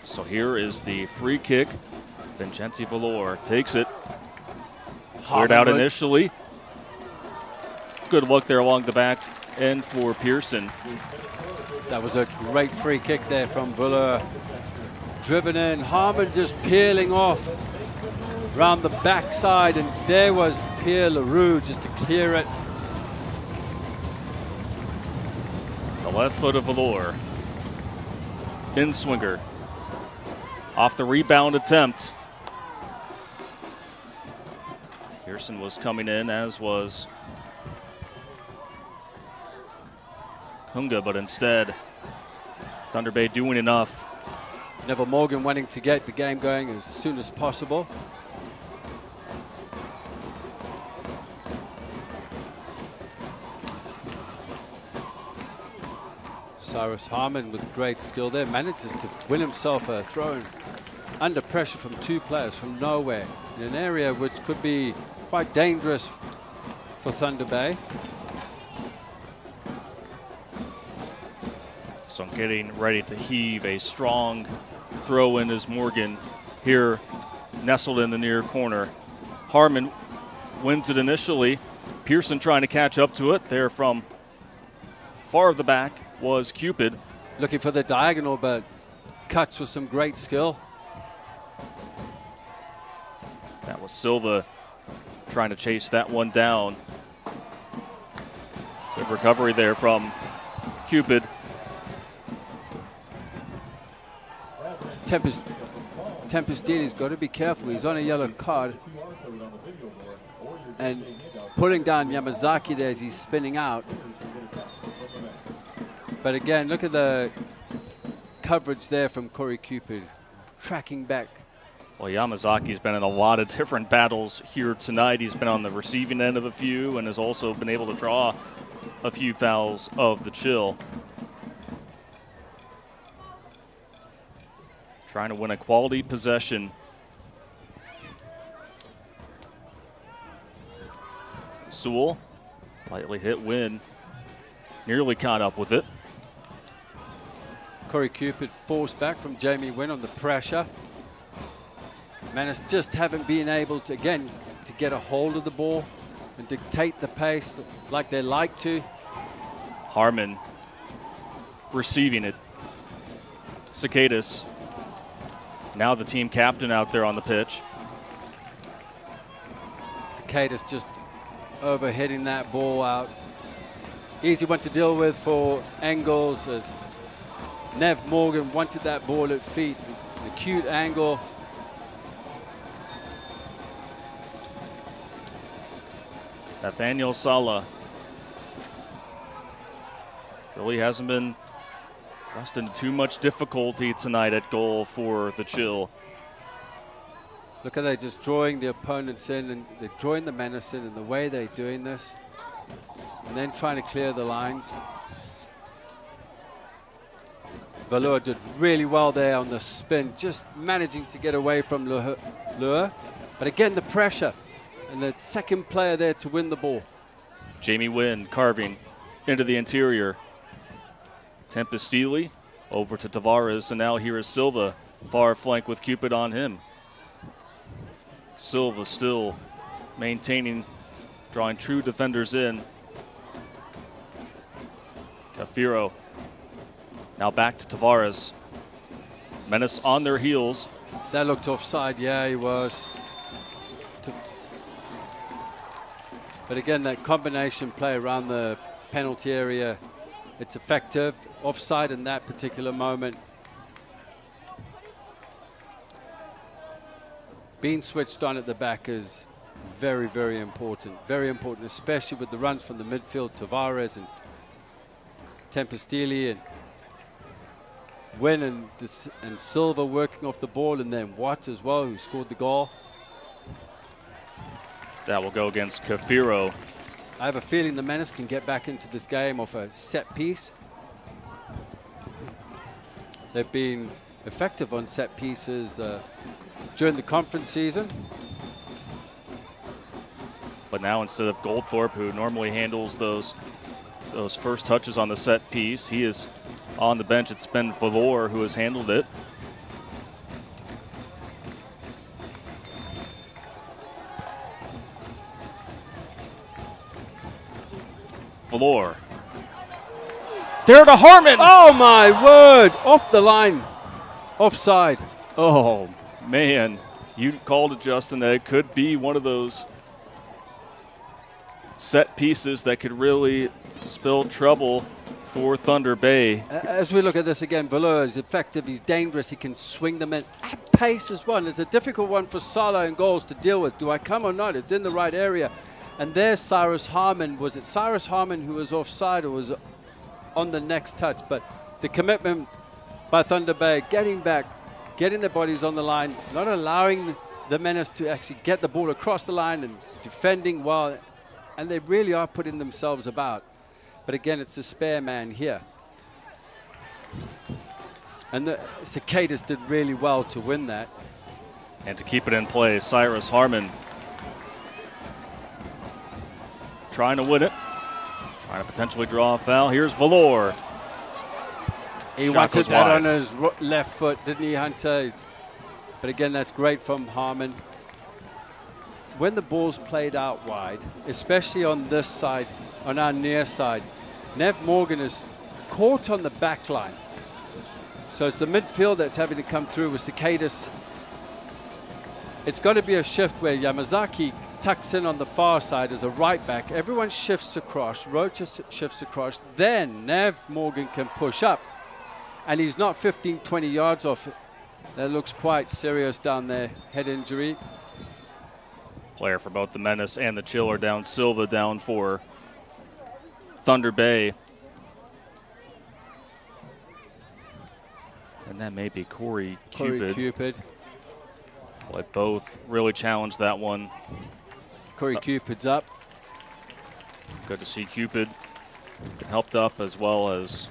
So here is the free kick. Vincenti Valor takes it. Cleared out initially. Good look there along the back end for Pearson. That was a great free kick there from Valor. Driven in, Harmon just peeling off around the backside, and there was Pierre Leroux just to clear it. The left foot of Valor. In-swinger. Off the rebound attempt. Pearson was coming in, as was Kunga, but instead Thunder Bay doing enough. Neville Morgan wanting to get the game going as soon as possible. Cyrus Harmon with great skill there manages to win himself a throw under pressure from two players from nowhere in an area which could be quite dangerous for Thunder Bay. So I'm getting ready to heave a strong throw in as Morgan here nestled in the near corner. Harmon wins it initially. Pearson trying to catch up to it there from far of the back was Cupid. Looking for the diagonal, but cuts with some great skill. That was Silva trying to chase that one down. Good recovery there from Cupid. Tempestini's got to be careful. He's on a yellow card. And pulling down Yamazaki there as he's spinning out. But again, look at the coverage there from Corey Cupid, tracking back. Well, Yamazaki's been in a lot of different battles here tonight. He's been on the receiving end of a few and has also been able to draw a few fouls of the Chill. Trying to win a quality possession. Sewell, lightly hit Wynn, nearly caught up with it. Corey Cupid forced back from Jamie Wynn on the pressure. Menace just haven't been able to, again, to get a hold of the ball and dictate the pace like they like to. Harmon receiving it. Cicadas, now the team captain out there on the pitch. Cicadas just overhitting that ball out. Easy one to deal with for Engels. Nev Morgan wanted that ball at feet. It's an acute angle. Nathaniel Sala really hasn't been thrust into too much difficulty tonight at goal for the Chill. Look how they're just drawing the opponents in, and they're drawing the Menace in, and the way they're doing this, and then trying to clear the lines. Valur did really well there on the spin, just managing to get away from Lure. But again, the pressure, and the second player there to win the ball. Jamie Wynn carving into the interior. Tempest Steely over to Tavares, and now here is Silva, far flank with Cupid on him. Silva still maintaining, drawing true defenders in. Cafiro now back to Tavares. Menace on their heels. That looked offside, yeah, he was. But again, that combination play around the penalty area, it's effective. Offside in that particular moment. Being switched on at the back is very, very important. Very important, especially with the runs from the midfield, Tavares and Tempestili and Wynn and Silva working off the ball, and then Watt as well, who scored the goal. That will go against Cafiro. I have a feeling the Menace can get back into this game off a set piece. They've been effective on set pieces during the conference season. But now instead of Goldthorpe, who normally handles those first touches on the set piece, he is on the bench. It's been Valor who has handled it. Valor. There to Harmon. Oh my word! Off the line. Offside. Oh man, you called it, Justin, that it could be one of those set pieces that could really spell trouble for Thunder Bay. As we look at this again, Valor is effective, he's dangerous, he can swing them in pace as well. It's a difficult one for Salah and goals to deal with. Do I come or not? It's in the right area. And there's Cyrus Harmon. Was it Cyrus Harmon who was offside or was on the next touch? But the commitment by Thunder Bay, getting back, getting their bodies on the line, not allowing the Menace to actually get the ball across the line and defending well. And they really are putting themselves about. But again, it's the spare man here. And the Cicadas did really well to win that. And to keep it in play, Cyrus Harmon trying to win it. Trying to potentially draw a foul. Here's Valor. He Shot wanted goes that wide. on his left foot, didn't he, Hunter? But again, that's great from Harmon. When the ball's played out wide, especially on this side, on our near side, Nev Morgan is caught on the back line. So it's the midfield that's having to come through with Cicadas. It's got to be a shift where Yamazaki tucks in on the far side as a right back. Everyone shifts across. Rocha shifts across. Then Nev Morgan can push up. And he's not 15, 20 yards off it. That looks quite serious down there. Head injury. Player for both the Menace and the Chiller down. Silva down for Thunder Bay. And that may be Corey Cupid. Boy, both really challenged that one. Corey Cupid's up. Good to see Cupid helped up, as well as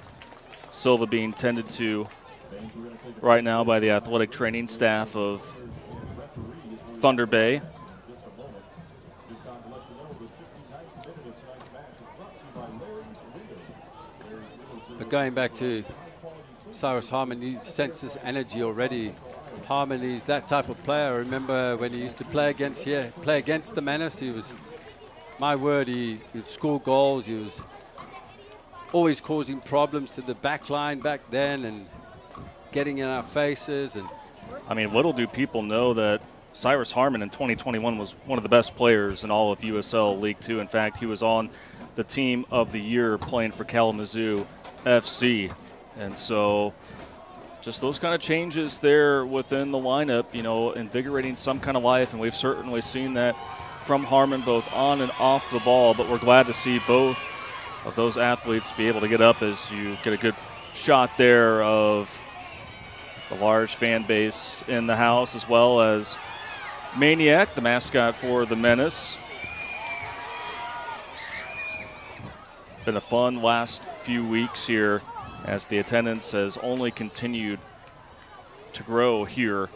Silva being tended to right now by the athletic training staff of Thunder Bay. But going back to Cyrus Harmon, you sense this energy already. Harmon is that type of player. I remember when he used to play against the Menace, he was, my word, he'd score goals. He was always causing problems to the back line back then and getting in our faces. And I mean, little do people know that Cyrus Harmon in 2021 was one of the best players in all of USL League Two. In fact, he was on the team of the year playing for Kalamazoo FC. And so just those kind of changes there within the lineup, you know, invigorating some kind of life. And we've certainly seen that from Harmon both on and off the ball. But we're glad to see both of those athletes be able to get up as you get a good shot there of the large fan base in the house, as well as Maniac, the mascot for the Menace. Been a fun last few weeks here as the attendance has only continued to grow here,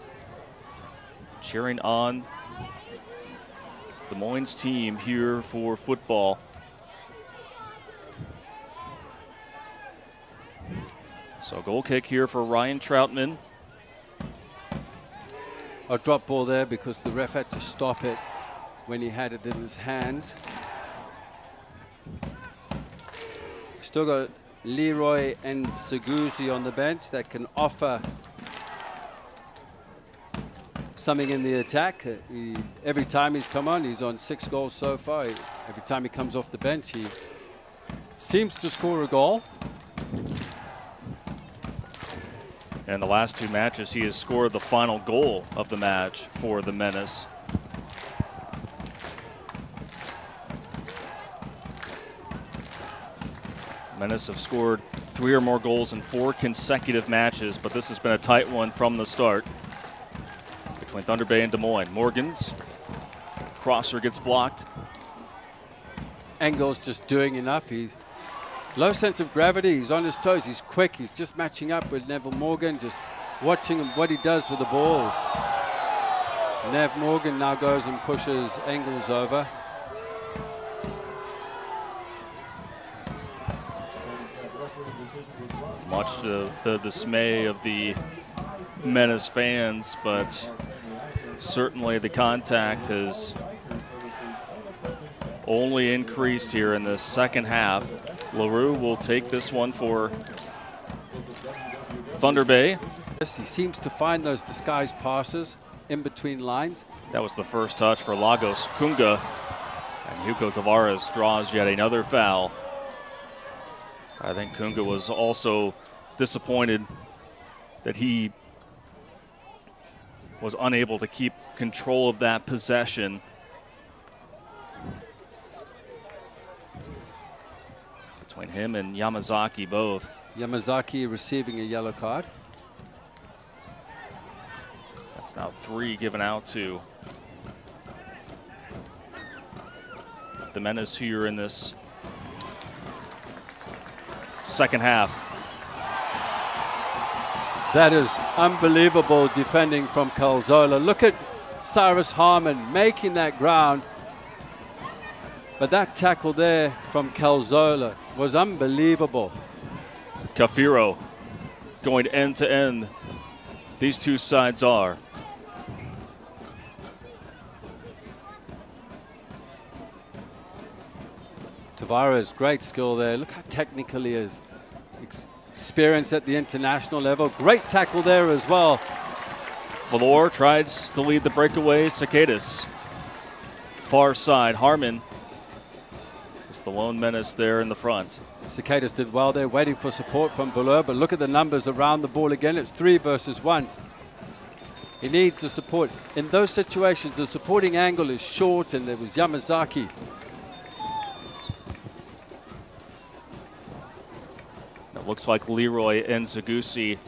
cheering on the Moines team here for football. So goal kick here for Ryan Troutman. a drop ball there because the ref had to stop it when he had it in his hands. Still got Leroy and Seguzi on the bench that can offer something in the attack. Every time he's come on, he's on 6 goals so far. Every time he comes off the bench, he seems to score a goal. In the last 2 matches, he has scored the final goal of the match for the Menace. Menace have scored 3 or more goals in 4 consecutive matches, but this has been a tight one from the start between Thunder Bay and Des Moines. Morgan's crosser gets blocked. Engel's just doing enough. He's low sense of gravity. He's on his toes. He's quick. He's just matching up with Neville Morgan, just watching him, what he does with the balls. Nev Morgan now goes and pushes Engels over. Much to the dismay of the Menace fans, but certainly the contact has only increased here in the second half. LaRue will take this one for Thunder Bay. He seems to find those disguised passes in between lines. That was the first touch for Lagos Kunga, and Hugo Tavares draws yet another foul. I think Kunga was also disappointed that he was unable to keep control of that possession. Between him and Yamazaki both. Yamazaki receiving a yellow card. That's now 3 given out to the Menace here in this second half. That is unbelievable defending from Calzola. Look at Cyrus Harmon making that ground. But that tackle there from Calzola was unbelievable. Cafiro going end to end. These two sides are. Tavares, great skill there. Look how technical he is. Experience at the international level. Great tackle there as well. Valor tries to lead the breakaway. Cicadas. Far side. Harmon is the lone Menace there in the front. Cicadas did well there, waiting for support from Valor, but look at the numbers around the ball again. It's 3 versus 1. He needs the support. In those situations, the supporting angle is short, and there was Yamazaki. It looks like Leroy Nzagusi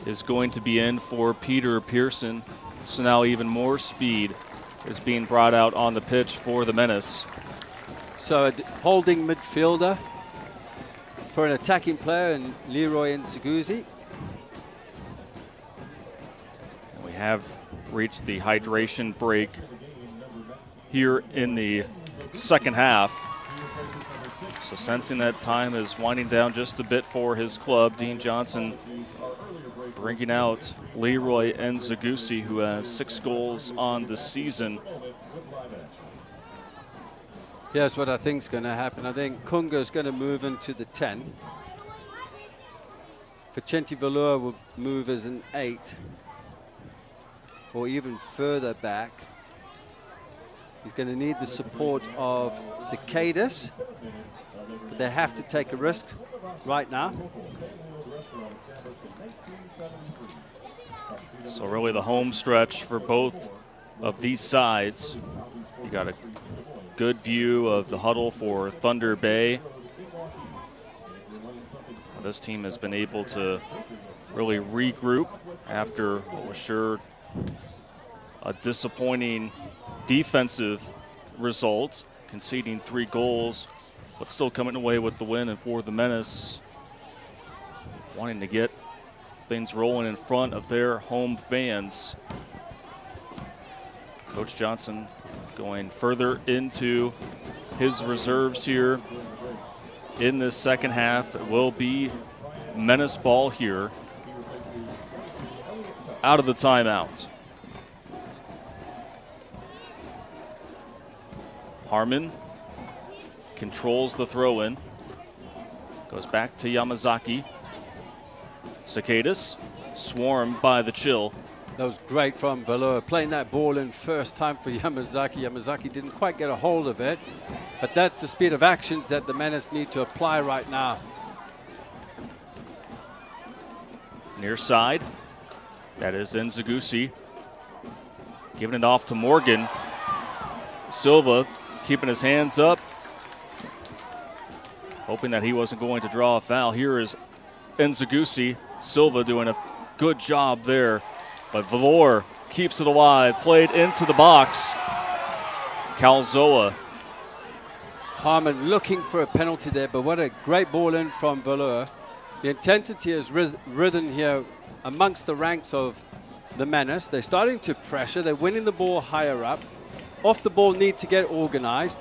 is going to be in for Peter Pearson. So now even more speed is being brought out on the pitch for the Menace. So a holding midfielder for an attacking player in Leroy Nzagusi. We have reached the hydration break here in the second half. So sensing that time is winding down just a bit for his club, Dean Johnson bringing out Leroy Nzagusi, who has 6 goals on the season. Here's what I think is going to happen. I think Kunga is going to move into the 10. Vicente Valor will move as an 8, or even further back. He's going to need the support of Cicadas, but they have to take a risk right now. So really the home stretch for both of these sides. You got a good view of the huddle for Thunder Bay. This team has been able to really regroup after what was sure a disappointing defensive result, conceding 3 goals, but still coming away with the win. And for the Menace, wanting to get things rolling in front of their home fans. Coach Johnson going further into his reserves here in this second half. It will be Menace ball here out of the timeout. Harmon controls the throw-in. Goes back to Yamazaki. Cicadas swarmed by the chill. That was great from Valor, playing that ball in first time for Yamazaki. Yamazaki didn't quite get a hold of it, but that's the speed of actions that the Menace need to apply right now. Near side, that is Nzagusi. Giving it off to Morgan. Silva keeping his hands up, hoping that he wasn't going to draw a foul. Here is Nzagusi. Silva doing a good job there, but Valor keeps it alive. Played into the box. Calzola. Harmon looking for a penalty there, but what a great ball in from Valor. The intensity has risen here amongst the ranks of the Menace. They're starting to pressure. They're winning the ball higher up. Off the ball need to get organized.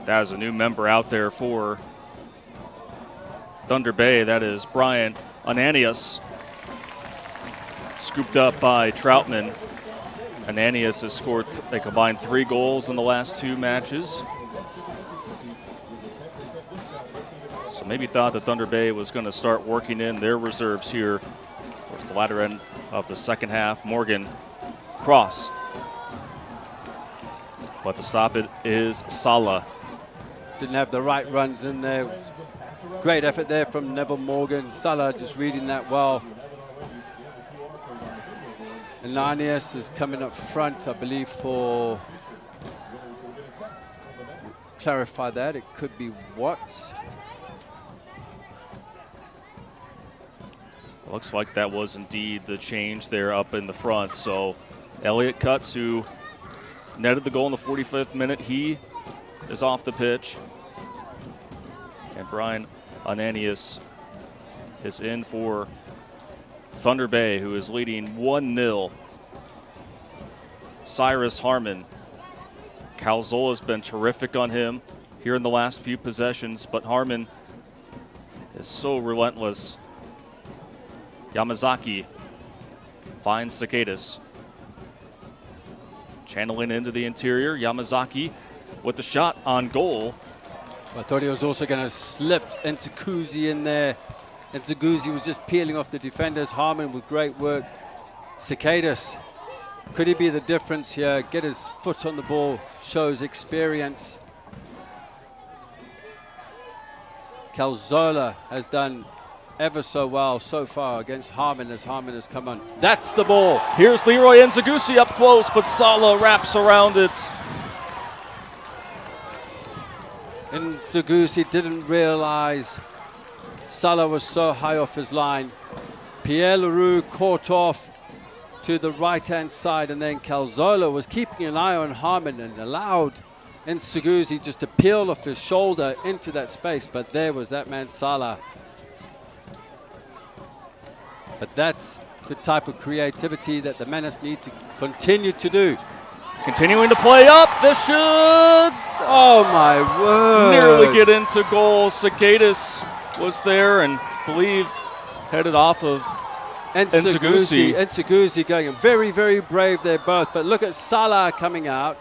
That is a new member out there for Thunder Bay. That is Brian Ananias. Scooped up by Troutman. Ananias has scored a combined 3 goals in the last 2 matches. So maybe thought that Thunder Bay was going to start working in their reserves here towards the latter end of the second half. Morgan, cross. But to stop it is Sala. Didn't have the right runs in there. Great effort there from Neville Morgan. Salah just reading that well. Ananias is coming up front, I believe, for... Clarify that. It could be Watts. Looks like that was indeed the change there up in the front. So Elliot Cutts, who netted the goal in the 45th minute, he is off the pitch. And Brian Ananias is in for Thunder Bay, who is leading 1-0. Cyrus Harmon. Calzola's been terrific on him here in the last few possessions, but Harmon is so relentless. Yamazaki finds Cicadas. Channeling into the interior. Yamazaki with the shot on goal. I thought he was also going to slip Nsukuzi in there. Nsukuzi was just peeling off the defenders. Harmon with great work. Cicadas, could he be the difference here? Get his foot on the ball, shows experience. Calzola has done ever so well so far against Harmon as Harmon has come on. That's the ball. Here's Leroy Nsugusi up close, but Sala wraps around it. Nsugusi didn't realize Sala was so high off his line. Pierre Leroux caught off to the right-hand side, and then Calzola was keeping an eye on Harmon and allowed Nsugusi just to peel off his shoulder into that space, but there was that man Sala. But that's the type of creativity that the Menace need to continue to do. Continuing to play up. This should, oh my word, nearly get into goal. Cicadas was there and believe headed off of Nsugusi. Nsugusi going very, very brave there both. But look at Salah coming out.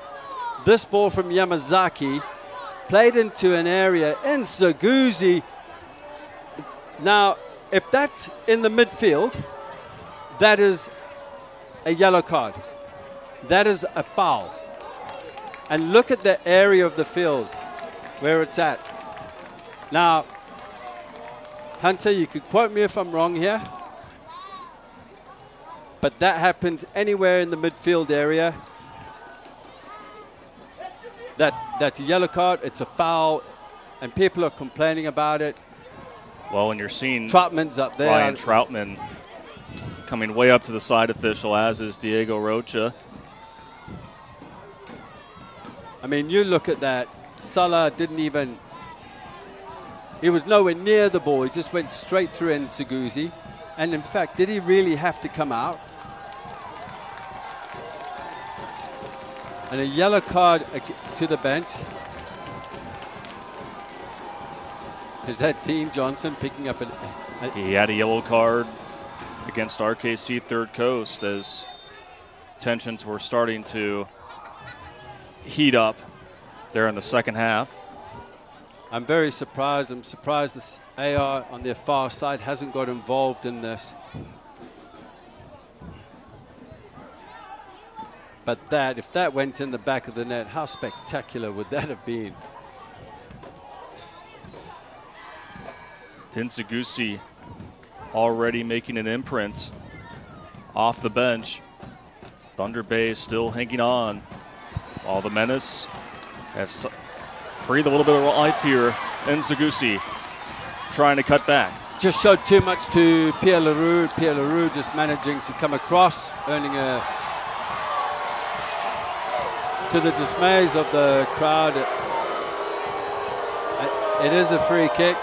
This ball from Yamazaki played into an area. Nsugusi. Now, if that's in the midfield, that is a yellow card. That is a foul. And look at the area of the field where it's at. Now, Hunter, you could quote me if I'm wrong here, but that happens anywhere in the midfield area. That's a yellow card, it's a foul, and people are complaining about it. Well, and you're seeing Troutman's up there. Ryan Troutman coming way up to the side official, as is Diego Rocha. I mean, you look at that. Salah didn't even... He was nowhere near the ball. He just went straight through Nsugusi. And in fact, did he really have to come out? And a yellow card to the bench. Is that Dean Johnson picking up He had a yellow card against RKC Third Coast as tensions were starting to heat up there in the second half. I'm very surprised. I'm surprised this AR on their far side hasn't got involved in this. But that, if that went in the back of the net, how spectacular would that have been? Nsugusi already making an imprint off the bench. Thunder Bay still hanging on. While the Menace have breathed a little bit of life here. Nsugusi trying to cut back. Just showed too much to Pierre Leroux. Pierre Leroux just managing to come across, earning a... To the dismays of the crowd, it is a free kick.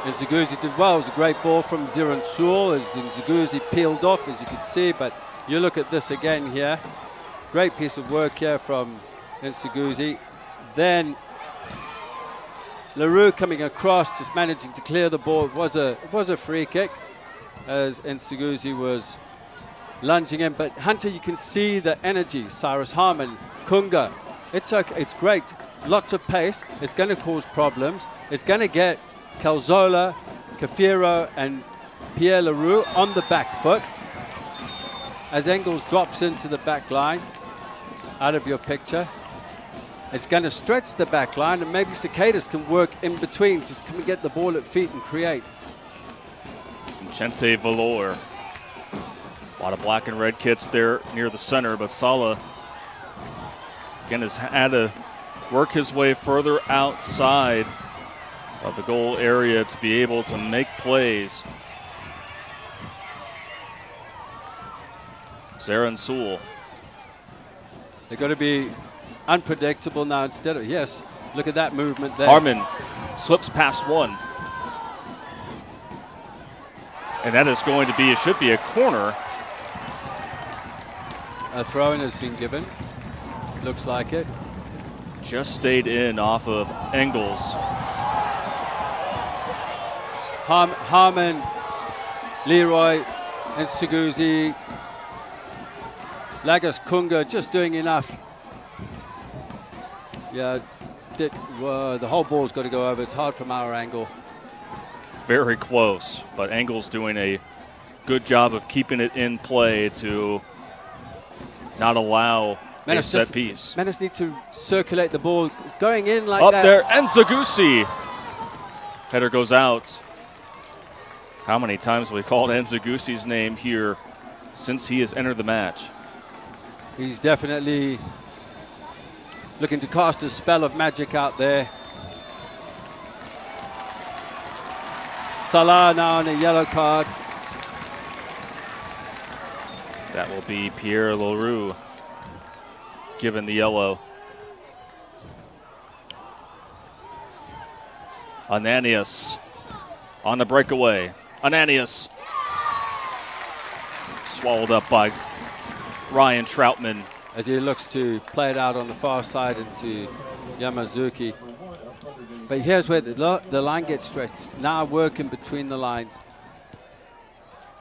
Nsugusi did well. It was a great ball from Ziran Soul as Nsugusi peeled off, as you can see. But you look at this again here. Great piece of work here from Nsugusi. Then Leroux coming across, just managing to clear the ball. It was a free kick as Nsugusi was lunging in. But Hunter, you can see the energy. Cyrus Harmon, Kunga. It's okay. It's great. Lots of pace. It's going to cause problems. It's going to get Calzola, Cafiro, and Pierre Leroux on the back foot as Engels drops into the back line out of your picture. It's going to stretch the back line, and maybe Cicadas can work in between, just come and get the ball at feet and create. Vicente Valor A lot of black and red kits there near the center, but Sala, again, has had to work his way further outside of the goal area to be able to make plays. Zarin Sewell. They've got to be unpredictable now instead of, yes, look at that movement there. Harmon slips past one. And that is going to be, it should be a corner. A throw-in has been given. Looks like it. Just stayed in off of Engels. Harmon, Leroy, and Seguzi. Lagos Kunga just doing enough. Yeah, the whole ball's got to go over. It's hard from our angle. Very close, but Engels doing a good job of keeping it in play to not allow a set piece. Menace need to circulate the ball going in like Up that. there, and Zagusi. Header goes out. How many times have we called Nzagusi's name here since he has entered the match? He's definitely looking to cast a spell of magic out there. Salah now on a yellow card. That will be Pierre Leroux given the yellow. Ananias on the breakaway. Ananias swallowed up by Ryan Troutman. As he looks to play it out on the far side into Yamazuki. But here's where the line gets stretched. Now working between the lines.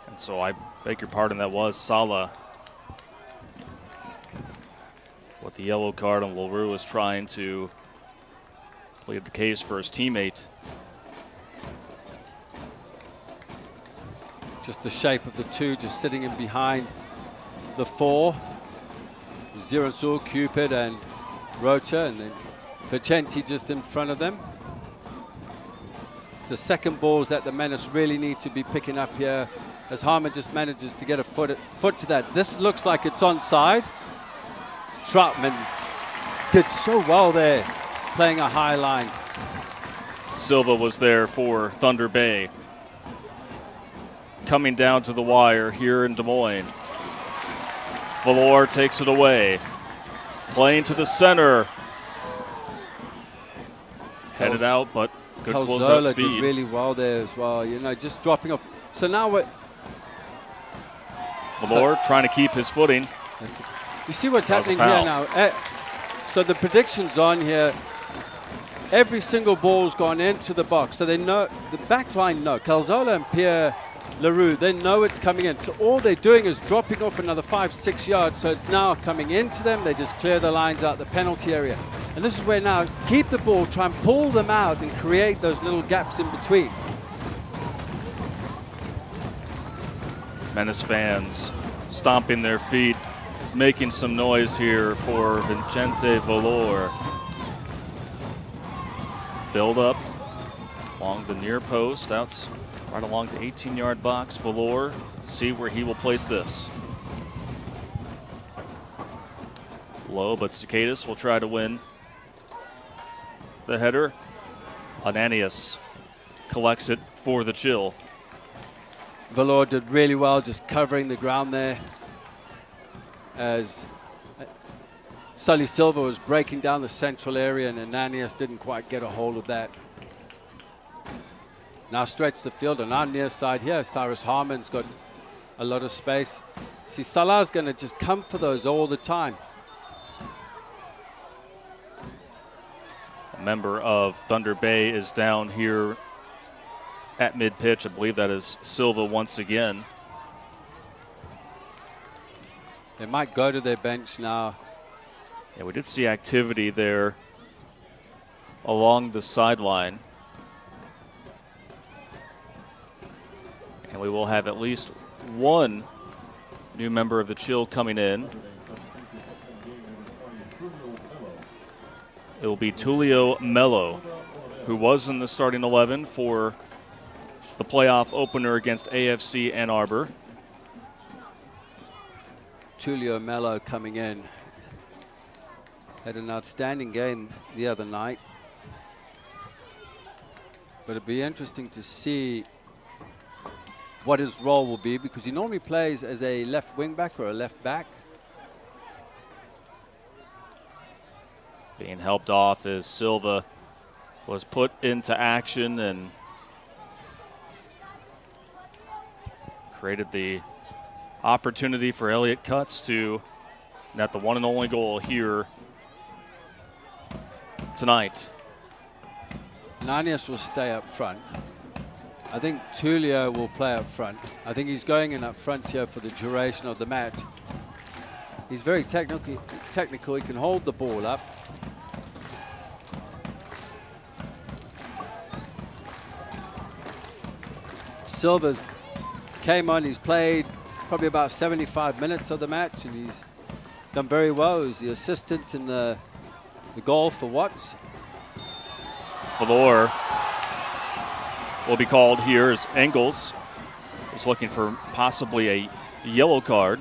And so I beg your pardon, that was Salah. With the yellow card, and Leroux is trying to plead the case for his teammate. Just the shape of the two just sitting in behind the four. Ziransul, Cupid, and Rocha, and then Vicenti just in front of them. It's the second balls that the Menace really need to be picking up here, as Harmon just manages to get a foot to that. This looks like it's onside. Troutman did so well there, playing a high line. Silva was there for Thunder Bay. Coming down to the wire here in Des Moines. Valor takes it away. Playing to the center. Headed out, but good closeout speed. Did really well there as well. You know, just dropping off. So now what? Valor trying to keep his footing. You see what's happening here now. So the prediction's on here. Every single ball's gone into the box. So they know, the back line know. Calzola and Pierre Leroux, they know it's coming in. So all they're doing is dropping off another 5-6 yards. So it's now coming into them. They just clear the lines out the penalty area. And this is where now, keep the ball, try and pull them out and create those little gaps in between. Menace fans stomping their feet, making some noise here for Vicente Valor. Build up along the near post. That's right along the 18-yard box. Valor, see where he will place this. Low, but Stachadis will try to win the header. Ananias collects it for the chill. Valor did really well just covering the ground there as Sully Silva was breaking down the central area, and Ananias didn't quite get a hold of that. Now stretch the field on our near side here. Cyrus Harmon's got a lot of space. See, Salah's going to just come for those all the time. A member of Thunder Bay is down here at mid-pitch. I believe that is Silva once again. They might go to their bench now. Yeah, we did see activity there along the sideline. And we will have at least one new member of the Chill coming in. It will be Tulio Mello, who was in the starting 11 for the playoff opener against AFC Ann Arbor. Tulio Mello coming in. Had an outstanding game the other night. But it'd be interesting to see what his role will be, because he normally plays as a left wing back or a left back. Being helped off as Silva was put into action and created the opportunity for Elliott Cutts to net the one and only goal here tonight. Nanias will stay up front. I think Tulio will play up front. I think he's going in up front here for the duration of the match. He's very technical. He can hold the ball up. Silva's came on. He's played probably about 75 minutes of the match, and he's done very well. He's the assistant in the goal for Watts. Valor will be called here as Engels is looking for possibly a yellow card.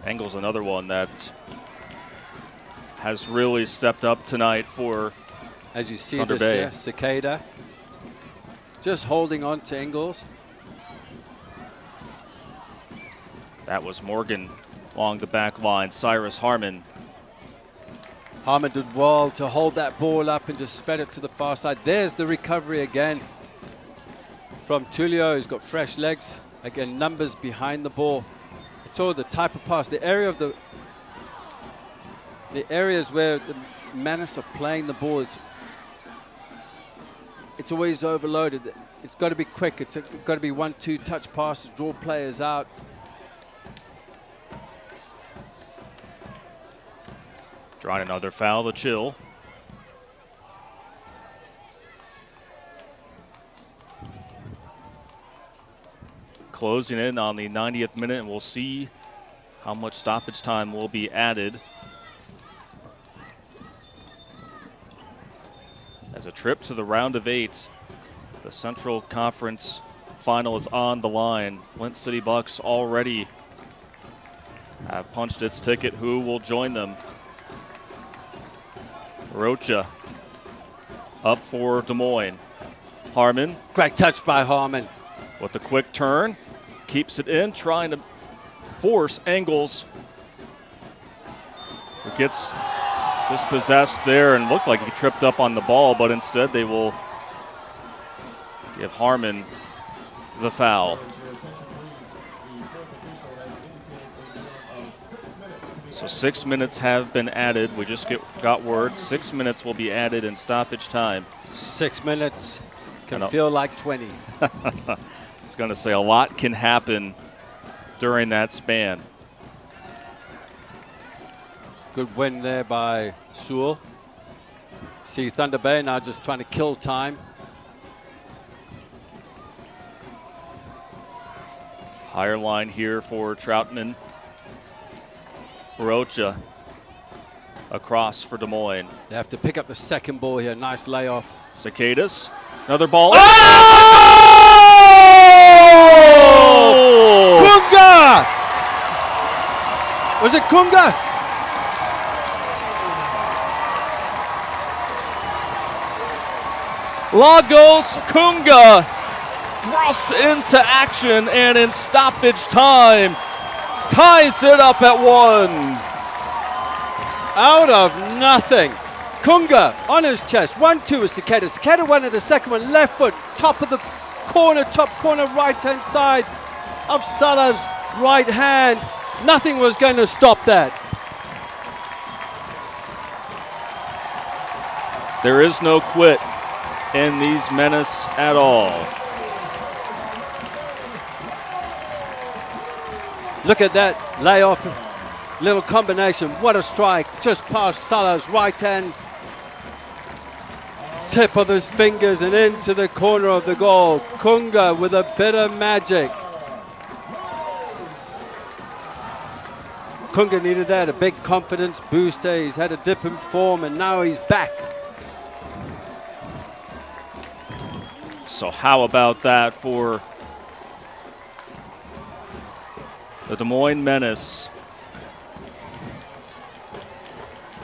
Engels, another one that has really stepped up tonight for As you see Thunder this Bay. here, Cicada just holding on to Engels. That was Morgan along the back line. Cyrus Harmon. Harmon did well to hold that ball up and just sped it to the far side. There's the recovery again from Tulio. He's got fresh legs. Again, numbers behind the ball. It's all the type of pass. The area of the areas where the Menace are playing the ball, it's always overloaded. It's got to be quick. It's got to be 1-2 touch passes, draw players out. Drawing another foul to Chill. Closing in on the 90th minute, and we'll see how much stoppage time will be added. As a trip to the round of 8, the Central Conference final is on the line. Flint City Bucks already have punched its ticket. Who will join them? Rocha up for Des Moines. Harmon. Great touch by Harmon. With the quick turn. Keeps it in, trying to force Engels, who gets dispossessed there and looked like he tripped up on the ball, but instead they will give Harmon the foul. So 6 minutes have been added. We just got word 6 minutes will be added in stoppage time. 6 minutes can feel like 20. I was going to say a lot can happen during that span. Good win there by Sewell. See Thunder Bay now just trying to kill time. Higher line here for Troutman. Rocha across for Des Moines. They have to pick up the second ball here. Nice layoff. Cicadas. Another ball. Oh! Kunga! Was it Kunga? Lagos Kunga thrust into action, and in stoppage time ties it up at 1. Out of nothing. Kunga on his chest. 1-2 with Cicada. Cicada wanted the second one. Left foot. Top corner, right-hand side of Salah's right hand. Nothing was going to stop that. There is no quit in these Menace at all. Look at that layoff, little combination. What a strike, just past Salah's right hand tip of his fingers and into the corner of the goal. Kunga with a bit of magic. Kunga needed that, a big confidence booster. He's had a dip in form and now he's back. So how about that for The Des Moines Menace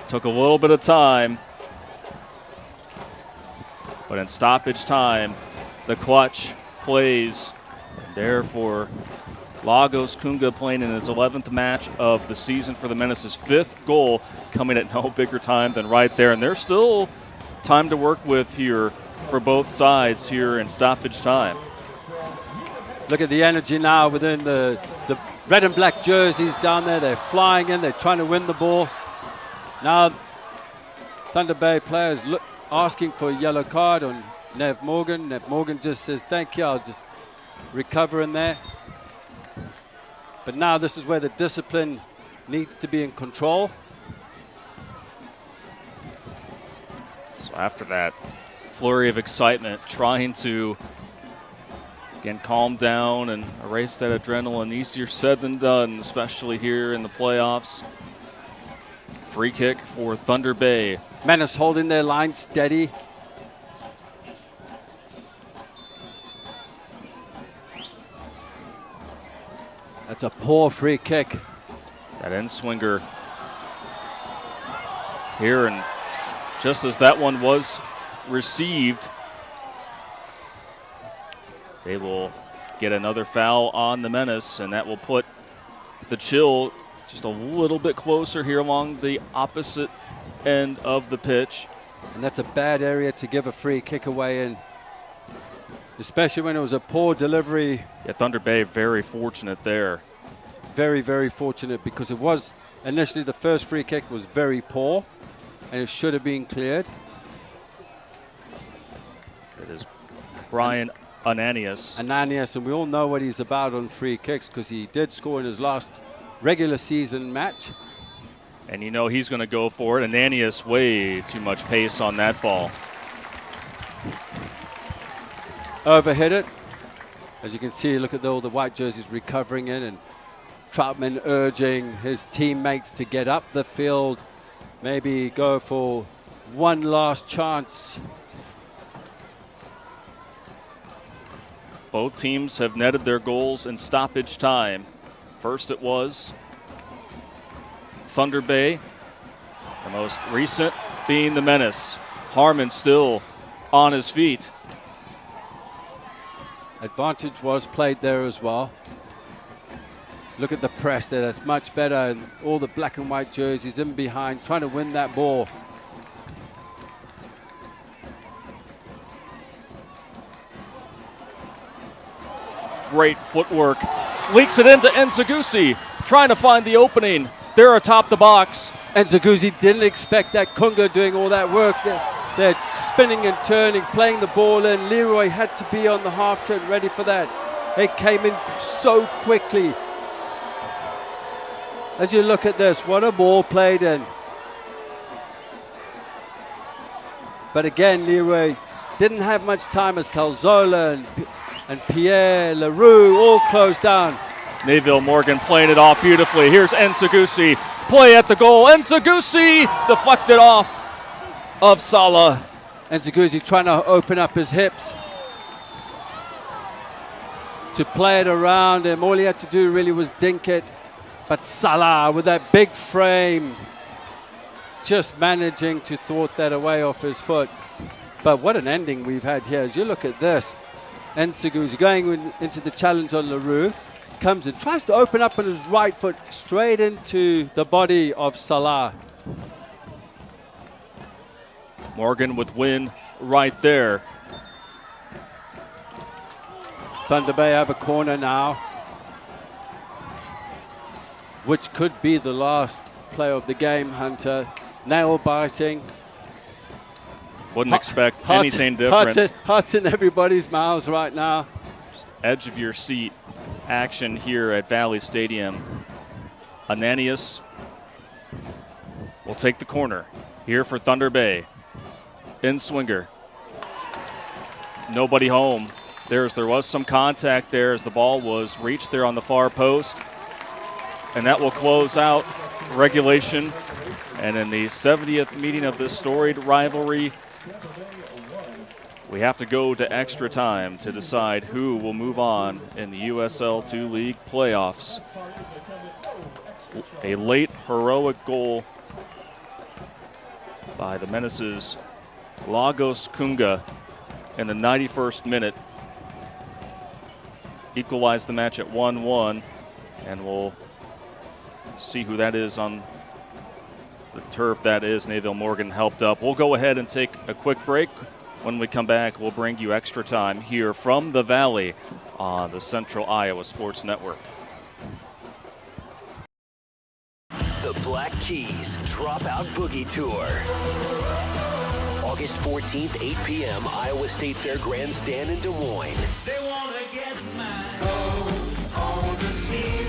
took a little bit of time, but in stoppage time, the clutch plays. Therefore, Lagos Kunga playing in his 11th match of the season for the Menace's 5th goal, coming at no bigger time than right there. And there's still time to work with here for both sides here in stoppage time. Look at the energy now within the red and black jerseys down there. They're flying in. They're trying to win the ball. Now, Thunder Bay players asking for a yellow card on Nev Morgan. Nev Morgan just says, thank you, I'll just recover in there. But now this is where the discipline needs to be in control. So after that flurry of excitement, trying to, again, calm down and erase that adrenaline, easier said than done, especially here in the playoffs. Free kick for Thunder Bay. Menace holding their line steady. That's a poor free kick. That end swinger here, and just as that one was received, they will get another foul on the Menace, and that will put the Chill just a little bit closer here along the opposite end of the pitch. And that's a bad area to give a free kick away in, especially when it was a poor delivery. Yeah, Thunder Bay very fortunate there. Very, very fortunate, because it was initially the first free kick was very poor and it should have been cleared. It is Brian Ananias. Ananias, and we all know what he's about on free kicks because he did score in his last regular season match. And you know he's going to go for it. Ananias, way too much pace on that ball. Overhit it. As you can see, look at all the white jerseys recovering in, and Troutman urging his teammates to get up the field, maybe go for one last chance. Both teams have netted their goals in stoppage time. First it was Thunder Bay, the most recent being the Menace. Harmon still on his feet. Advantage was played there as well. Look at the press there, that's much better. And all the black and white jerseys in behind, trying to win that ball. Great footwork. Leaks it into Nzagusi, trying to find the opening there atop the box. Nzagusi didn't expect that. Kunga doing all that work. They're spinning and turning, playing the ball in. Leroy had to be on the half turn, ready for that. It came in so quickly. As you look at this, what a ball played in. But again, Leroy didn't have much time as Calzola and Pierre Leroux all closed down. Neville Morgan playing it off beautifully. Here's Nzagusi. Play at the goal. Nzagusi deflected off of Salah. Nzagusi trying to open up his hips to play it around him. All he had to do really was dink it. But Salah with that big frame just managing to thwart that away off his foot. But what an ending we've had here. As you look at this, Nzagusi going into the challenge on Leroux. Comes in, tries to open up on his right foot straight into the body of Salah. Morgan with win right there. Thunder Bay have a corner now, which could be the last play of the game, Hunter. Nail biting. Wouldn't expect anything different. Hearts in everybody's mouths right now. Just edge of your seat action here at Valley Stadium. Ananias will take the corner here for Thunder Bay. In swinger. Nobody home. There was some contact there as the ball was reached there on the far post. And that will close out regulation. And in the 70th meeting of this storied rivalry, we have to go to extra time to decide who will move on in the USL 2 League playoffs. A late heroic goal by the Menace's Lagos Kunga in the 91st minute equalized the match at 1-1, and we'll see who that is on the turf. That is Naville Morgan helped up. We'll go ahead and take a quick break. When we come back, we'll bring you Extra Time here from the Valley on the Central Iowa Sports Network. The Black Keys Dropout Boogie Tour. August 14th, 8 p.m., Iowa State Fair Grandstand in Des Moines. They want to get my gold on the ceiling.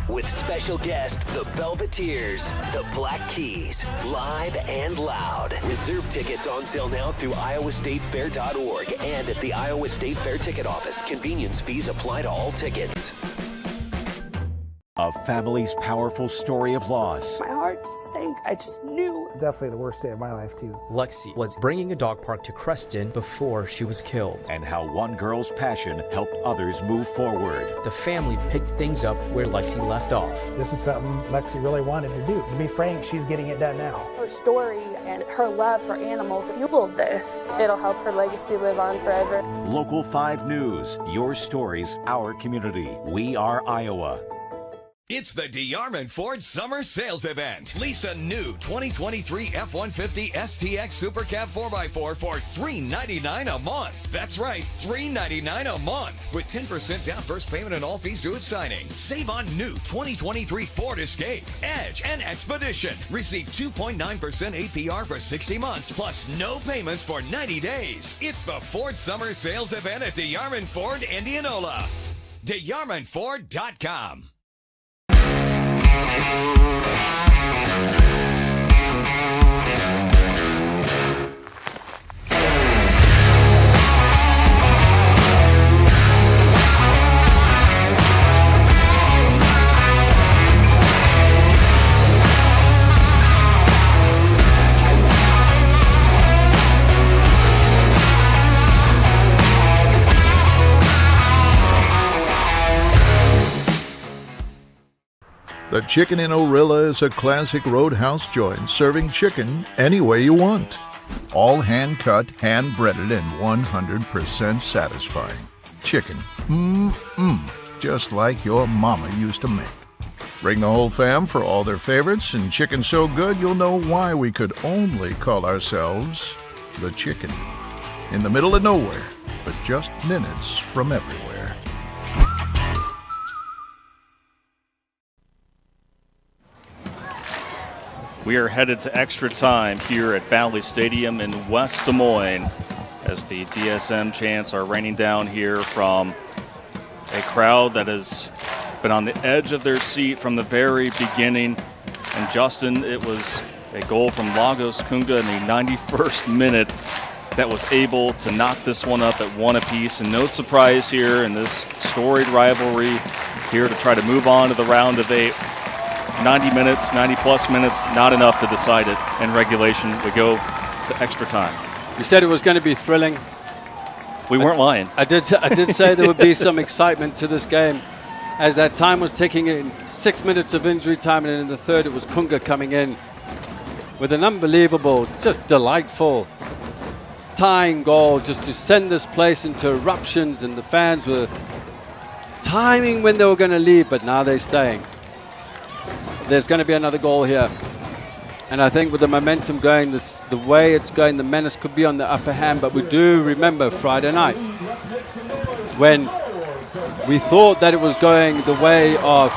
With special guest, the Velveteers, the Black Keys, live and loud. Reserve tickets on sale now through iowastatefair.org and at the Iowa State Fair ticket office. Convenience fees apply to all tickets. A family's powerful story of loss. My heart just sank. I just knew. Definitely the worst day of my life, too. Lexi was bringing a dog park to Creston before she was killed. And how one girl's passion helped others move forward. The family picked things up where Lexi left off. This is something Lexi really wanted to do. To be frank, she's getting it done now. Her story and her love for animals fueled this. It'll help her legacy live on forever. Local 5 News. Your stories, our community. We are Iowa. It's the DeArmond Ford Summer Sales Event. Lease a new 2023 F-150 STX Super Cab 4x4 for $399 a month. That's right, $399 a month. With 10% down first payment and all fees due at signing. Save on new 2023 Ford Escape, Edge, and Expedition. Receive 2.9% APR for 60 months, plus no payments for 90 days. It's the Ford Summer Sales Event at DeArmond Ford, Indianola. DeArmondFord.com. The Chicken in Orilla is a classic roadhouse joint serving chicken any way you want. All hand-cut, hand-breaded, and 100% satisfying. Chicken, just like your mama used to make. Bring the whole fam for all their favorites, and chicken so good you'll know why we could only call ourselves the Chicken. In the middle of nowhere, but just minutes from everywhere. We are headed to extra time here at Valley Stadium in West Des Moines as the DSM chants are raining down here from a crowd that has been on the edge of their seat from the very beginning. And Justin, it was a goal from Lagos Kunga in the 91st minute that was able to knock this one up at 1 apiece. And no surprise here in this storied rivalry here to try to move on to the round of 8. 90 minutes, 90-plus minutes, not enough to decide it. In regulation, we go to extra time. You said it was going to be thrilling. We weren't lying. I did say there would be some excitement to this game. As that time was ticking in, 6 minutes of injury time, and in the third it was Kunga coming in with an unbelievable, just delightful tying goal just to send this place into eruptions, and the fans were timing when they were going to leave, but now they're staying. There's going to be another goal here. And I think with the momentum going, the way it's going, the Menace could be on the upper hand. But we do remember Friday night when we thought that it was going the way of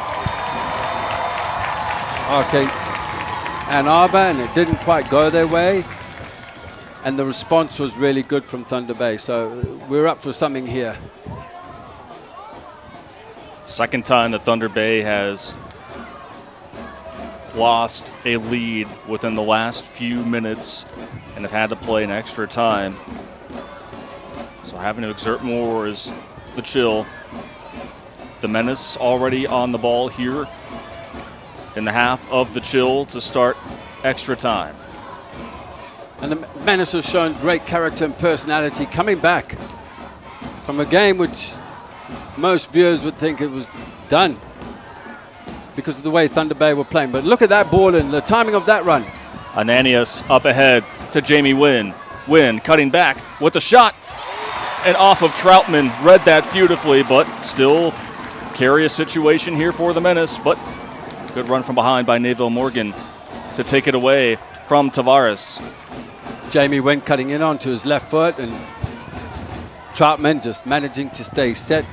Ann Arbor, and it didn't quite go their way. And the response was really good from Thunder Bay. So we're up for something here. Second time that Thunder Bay has lost a lead within the last few minutes and have had to play an extra time. So having to exert more is the chill. The Menace already on the ball here in the half of the chill to start extra time. And the Menace has shown great character and personality coming back from a game which most viewers would think it was done. because of the way Thunder Bay were playing. But look at that ball and the timing of that run. Ananias up ahead to Jamie Wynn. Wynn cutting back with a shot. And off of Troutman. Read that beautifully, but still precarious situation here for the Menace. But good run from behind by Neville Morgan to take it away from Tavares. Jamie Wynn cutting in onto his left foot, and Troutman just managing to stay set,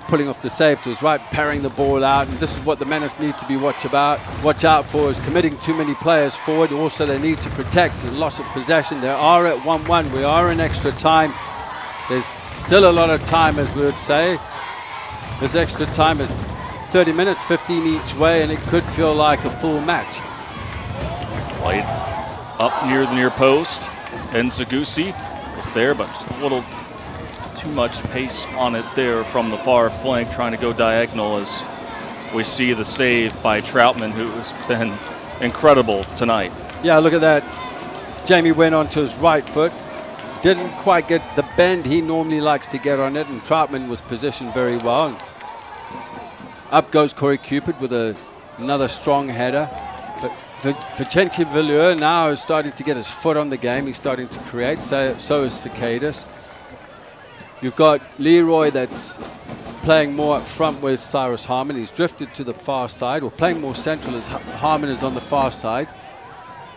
pulling off the save to his right, parrying the ball out. And this is what the Menace need to be watch out for, is committing too many players forward. Also, they need to protect the loss of possession. They are at 1-1. We are in extra time. There's still a lot of time, as we would say. This extra time is 30 minutes, 15 each way, and it could feel like a full match. Played up near the near post. Nzagusi is there, but just a little too much pace on it there from the far flank, trying to go diagonal, as we see the save by Troutman, who has been incredible tonight. Yeah, look at that. Jamie went onto his right foot. Didn't quite get the bend he normally likes to get on it, and Troutman was positioned very well. Up goes Corey Cupid with another strong header. But Vicente Villeur now is starting to get his foot on the game. He's starting to create. So is Cicadas. You've got Leroy that's playing more up front with Cyrus Harmon. He's drifted to the far side, or playing more central as Harmon is on the far side.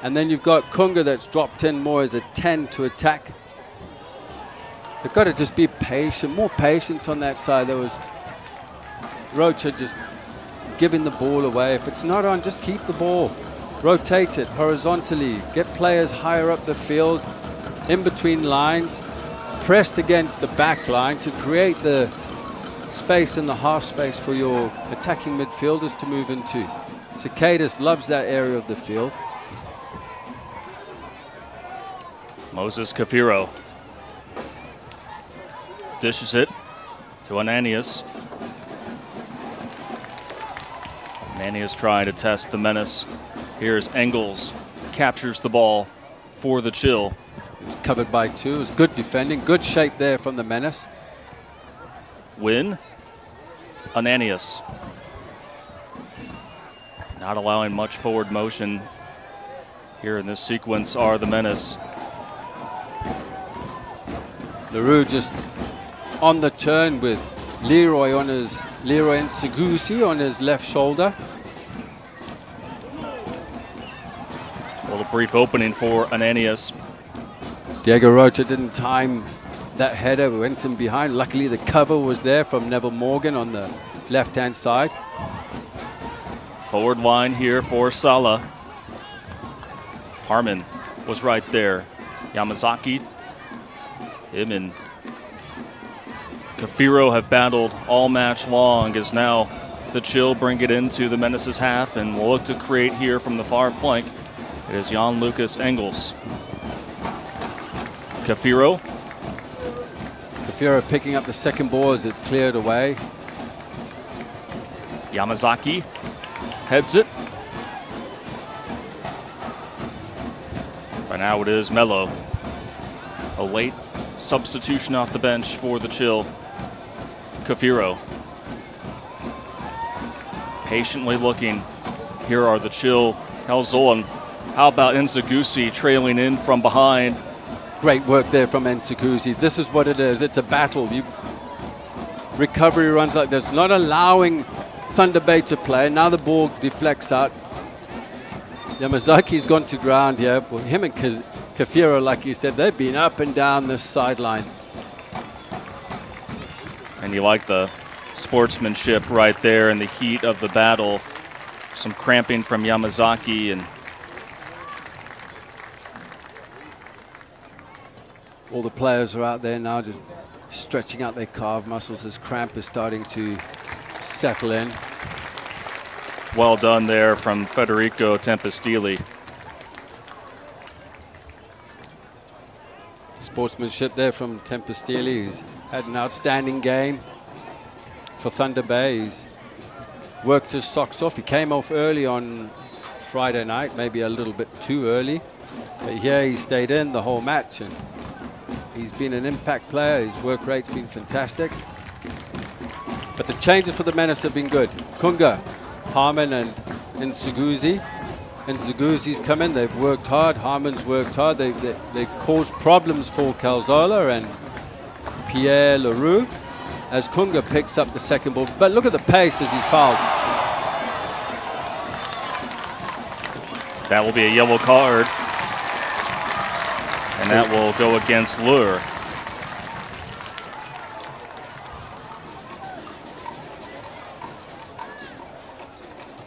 And then you've got Kunga that's dropped in more as a 10 to attack. They've got to just be patient, more patient on that side. There was Rocha just giving the ball away. If it's not on, just keep the ball. Rotate it horizontally. Get players higher up the field, in between lines, pressed against the back line to create the space in the half space for your attacking midfielders to move into. Cicadas loves that area of the field. Moses Cafiro dishes it to Ananias. Ananias trying to test the Menace. Here's Engels, captures the ball for the Chill. Covered by two. It was good defending, good shape there from the Menace. Win. Ananias. Not allowing much forward motion here in this sequence are the Menace. LaRue just on the turn with Leroy and Segusi on his left shoulder. A little brief opening for Ananias. Diego Rocha didn't time that header, went in behind. Luckily the cover was there from Neville Morgan on the left-hand side. Forward line here for Sala. Harmon was right there. Yamazaki, him and Cafiro have battled all match long, as now the Chill bring it into the Menace's half and will look to create here from the far flank. It is Jan Lucas Engels. Cafiro picking up the second ball as it's cleared away. Yamazaki heads it. Right now it is Mello. A late substitution off the bench for the Chill. Cafiro patiently looking. Here are the Chill. Helzolan. How about Nzagusi trailing in from behind? Great work there from Nzagusi. This is what it is. It's a battle. Recovery runs like this, not allowing Thunder Bay to play. Now the ball deflects out. Yamazaki's gone to ground here. Well, him and Cafiro, like you said, they've been up and down this sideline. And you like the sportsmanship right there in the heat of the battle. Some cramping from Yamazaki, and all the players are out there now just stretching out their calf muscles as cramp is starting to settle in. Well done there from Federico Tempestilli. Sportsmanship there from Tempestilli. He's had an outstanding game for Thunder Bay. He's worked his socks off. He came off early on Friday night, maybe a little bit too early. But here he stayed in the whole match, and he's been an impact player. His work rate's been fantastic. But the changes for the Menace have been good. Kunga Harmon and Nsuguzi. And Nsuguzi's come in. They've worked hard. Harmon's worked hard. They've caused problems for Calzola and Pierre Leroux as Kunga picks up the second ball. But look at the pace as he's fouled. That will be a yellow card. And that will go against Lure.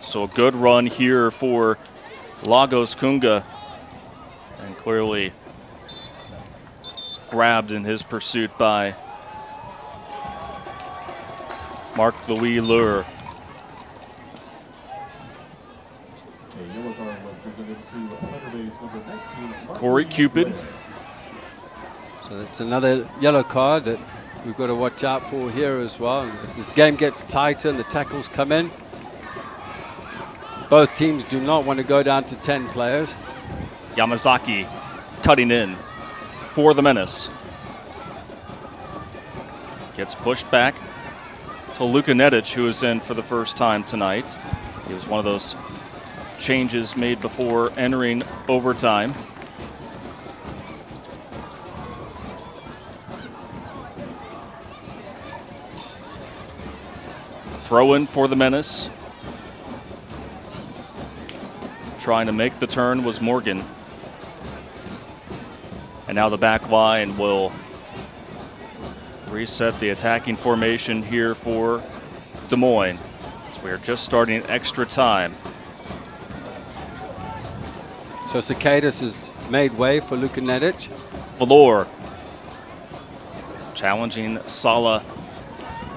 So a good run here for Lagos Kunga. And clearly grabbed in his pursuit by Marc-Louis Lure. Corey Cupid. So that's another yellow card that we've got to watch out for here as well. And as this game gets tighter and the tackles come in, both teams do not want to go down to 10 players. Yamazaki cutting in for the Menace. Gets pushed back to Luka Netic, who is in for the first time tonight. He was one of those changes made before entering overtime. Throw in for the Menace. Trying to make the turn was Morgan. And now the back line will reset the attacking formation here for Des Moines. So we are just starting extra time. So Cicadas has made way for Luka Netic. Valor challenging Sala.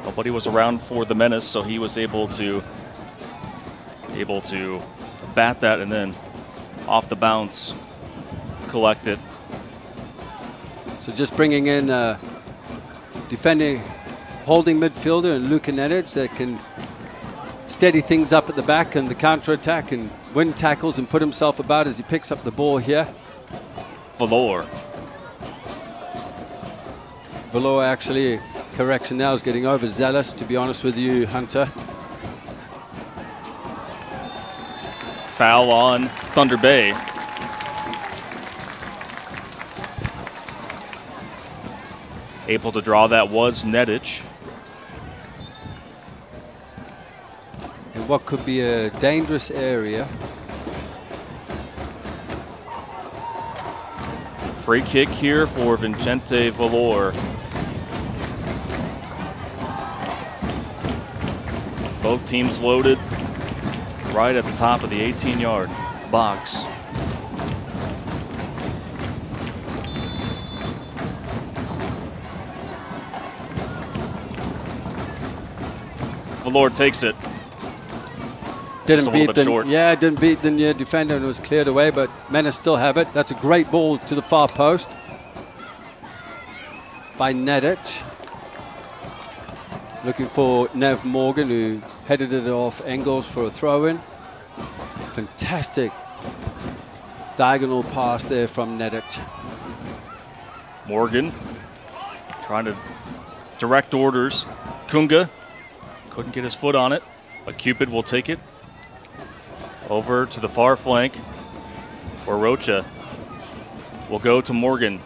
Nobody was around for the Menace, so he was able to bat that and then off the bounce collect it. So just bringing in defending, holding midfielder and Luka Netic that can steady things up at the back and the counter-attack and win tackles and put himself about as he picks up the ball here. Valor actually, correction now, is getting overzealous, to be honest with you, Hunter. Foul on Thunder Bay. Able to draw that was Netic. In what could be a dangerous area. Free kick here for Vincente Valor. Both teams loaded right at the top of the 18-yard box. Valor takes it. Didn't beat the defender and it was cleared away, but Menace still have it. That's a great ball to the far post by Netic. Looking for Nev Morgan, who headed it off Engels for a throw-in. Fantastic diagonal pass there from Netic. Morgan trying to direct orders. Kunga couldn't get his foot on it, but Cupid will take it over to the far flank, where Rocha will go to Morgan.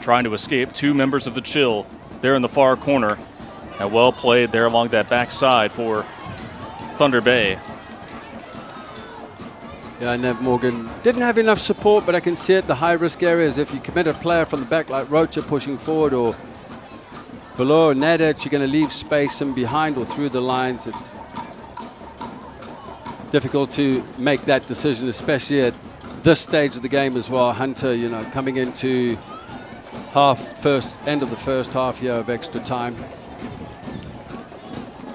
Trying to escape two members of the Chill there in the far corner. And well played there along that backside for Thunder Bay. Yeah, Nev Morgan didn't have enough support, but I can see it, the high-risk areas. If you commit a player from the back like Rocha pushing forward or Valor or Netic, you're going to leave space and behind or through the lines. It's difficult to make that decision, especially at this stage of the game as well. Hunter, coming into end of the first half here of extra time.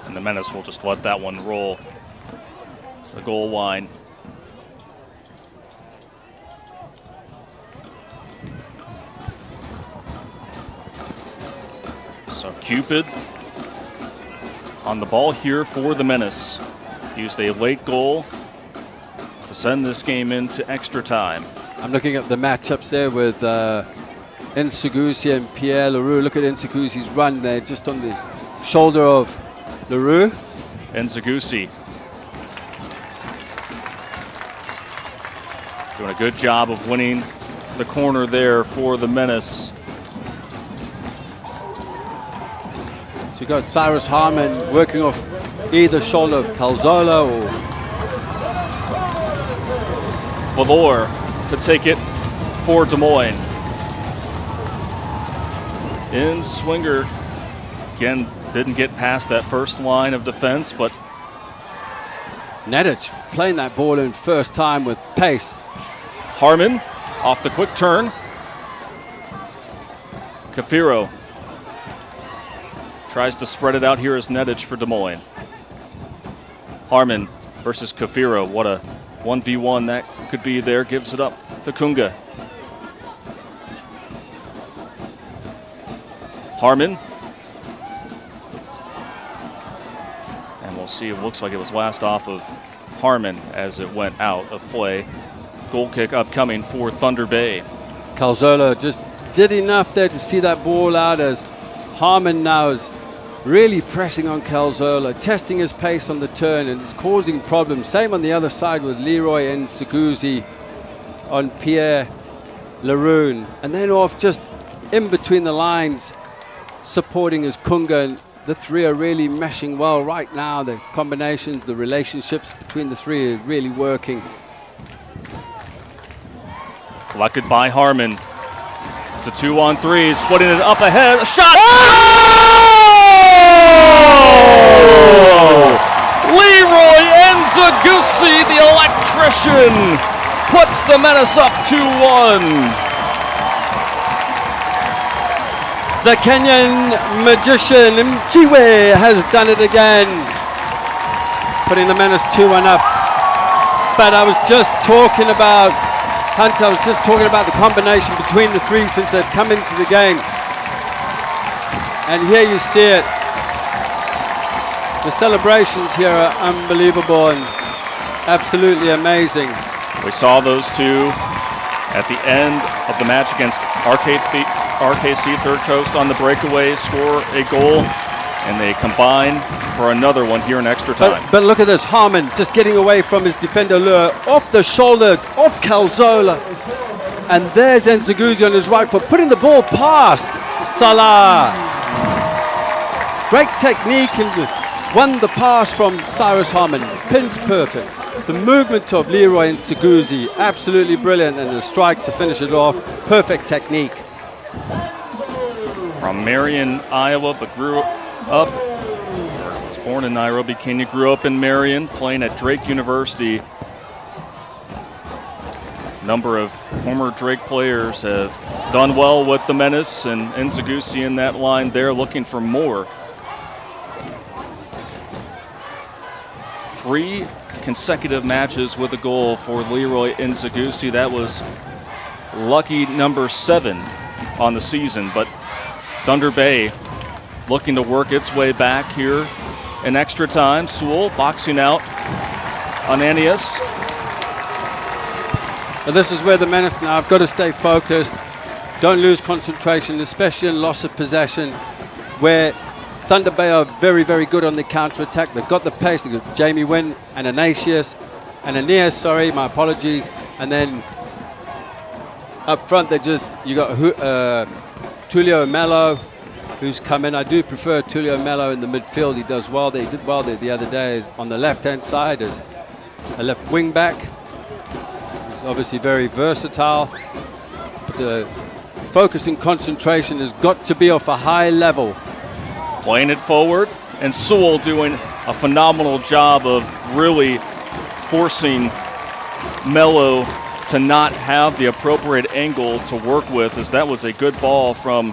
And the Menace will just let that one roll the goal line. So Cupid on the ball here for the Menace. Used a late goal to send this game into extra time. I'm looking at the matchups there with Nsuguzi and Pierre Leroux. Look at Nsuguzi's run there, just on the shoulder of Leroux. Nzagousi doing a good job of winning the corner there for the Menace. So you got Cyrus Harmon working off either shoulder of Calzola or Valor to take it for Des Moines. In swinger, again, didn't get past that first line of defense, but Nedic playing that ball in first time with pace. Harmon off the quick turn. Kafiro tries to spread it out here as Nedic for Des Moines. Harmon versus Kafiro. What a 1v1 that could be there. Gives it up to Kunga. Harmon. And we'll see. It looks like it was last off of Harmon as it went out of play. Goal kick upcoming for Thunder Bay. Calzola just did enough there to see that ball out as Harmon now is really pressing on Calzola, testing his pace on the turn, and it's causing problems. Same on the other side with Leroy Nzagousi on Pierre Laroon. And then off just in between the lines, supporting his Kunga. And the three are really meshing well right now. The combinations, the relationships between the three are really working. Collected by Harmon. It's a 2-on-3, splitting it up ahead. A shot! Oh! Leroy Nzagousi, the electrician, puts the Menace up 2-1. The Kenyan magician Mjiwe has done it again, putting the Menace 2-1 up. But I was just talking about Hunter, I was just talking about the combination between the three since they've come into the game. And here you see it. The celebrations here are unbelievable and absolutely amazing. We saw those two at the end of the match against RKC Third Coast on the breakaway, score a goal, and they combine for another one here in extra time. But look at this, Harmon just getting away from his defender Lure, off the shoulder, off Calzola. And there's Nzagousi on his right foot, putting the ball past Salah. Great technique and won the pass from Cyrus Harmon. Pins perfect. The movement of Leroy Nzagousi, absolutely brilliant, and the strike to finish it off, perfect technique. From Marion, Iowa, but grew up, was born in Nairobi, Kenya, grew up in Marion, playing at Drake University. Number of former Drake players have done well with the Menace, and Nzagousi in that line there looking for more. 3 consecutive matches with a goal for Leroy Nzagousi. That was lucky number 7 on the season, but Thunder Bay looking to work its way back here in extra time. Sewell boxing out Ananias. But this is where the Menace now have got to stay focused. Don't lose concentration, especially in loss of possession, where Thunder Bay are very, very good on the counter-attack. They've got the pace. They've got Jamie Wynn and Ananias, my apologies. And then up front, you got Tulio Mello, who's come in. I do prefer Tulio Mello in the midfield. He does well. They did well the other day on the left-hand side as a left wing back. He's obviously very versatile. But the focus and concentration has got to be off a high level. Playing it forward, and Sewell doing a phenomenal job of really forcing Mello to not have the appropriate angle to work with, as that was a good ball from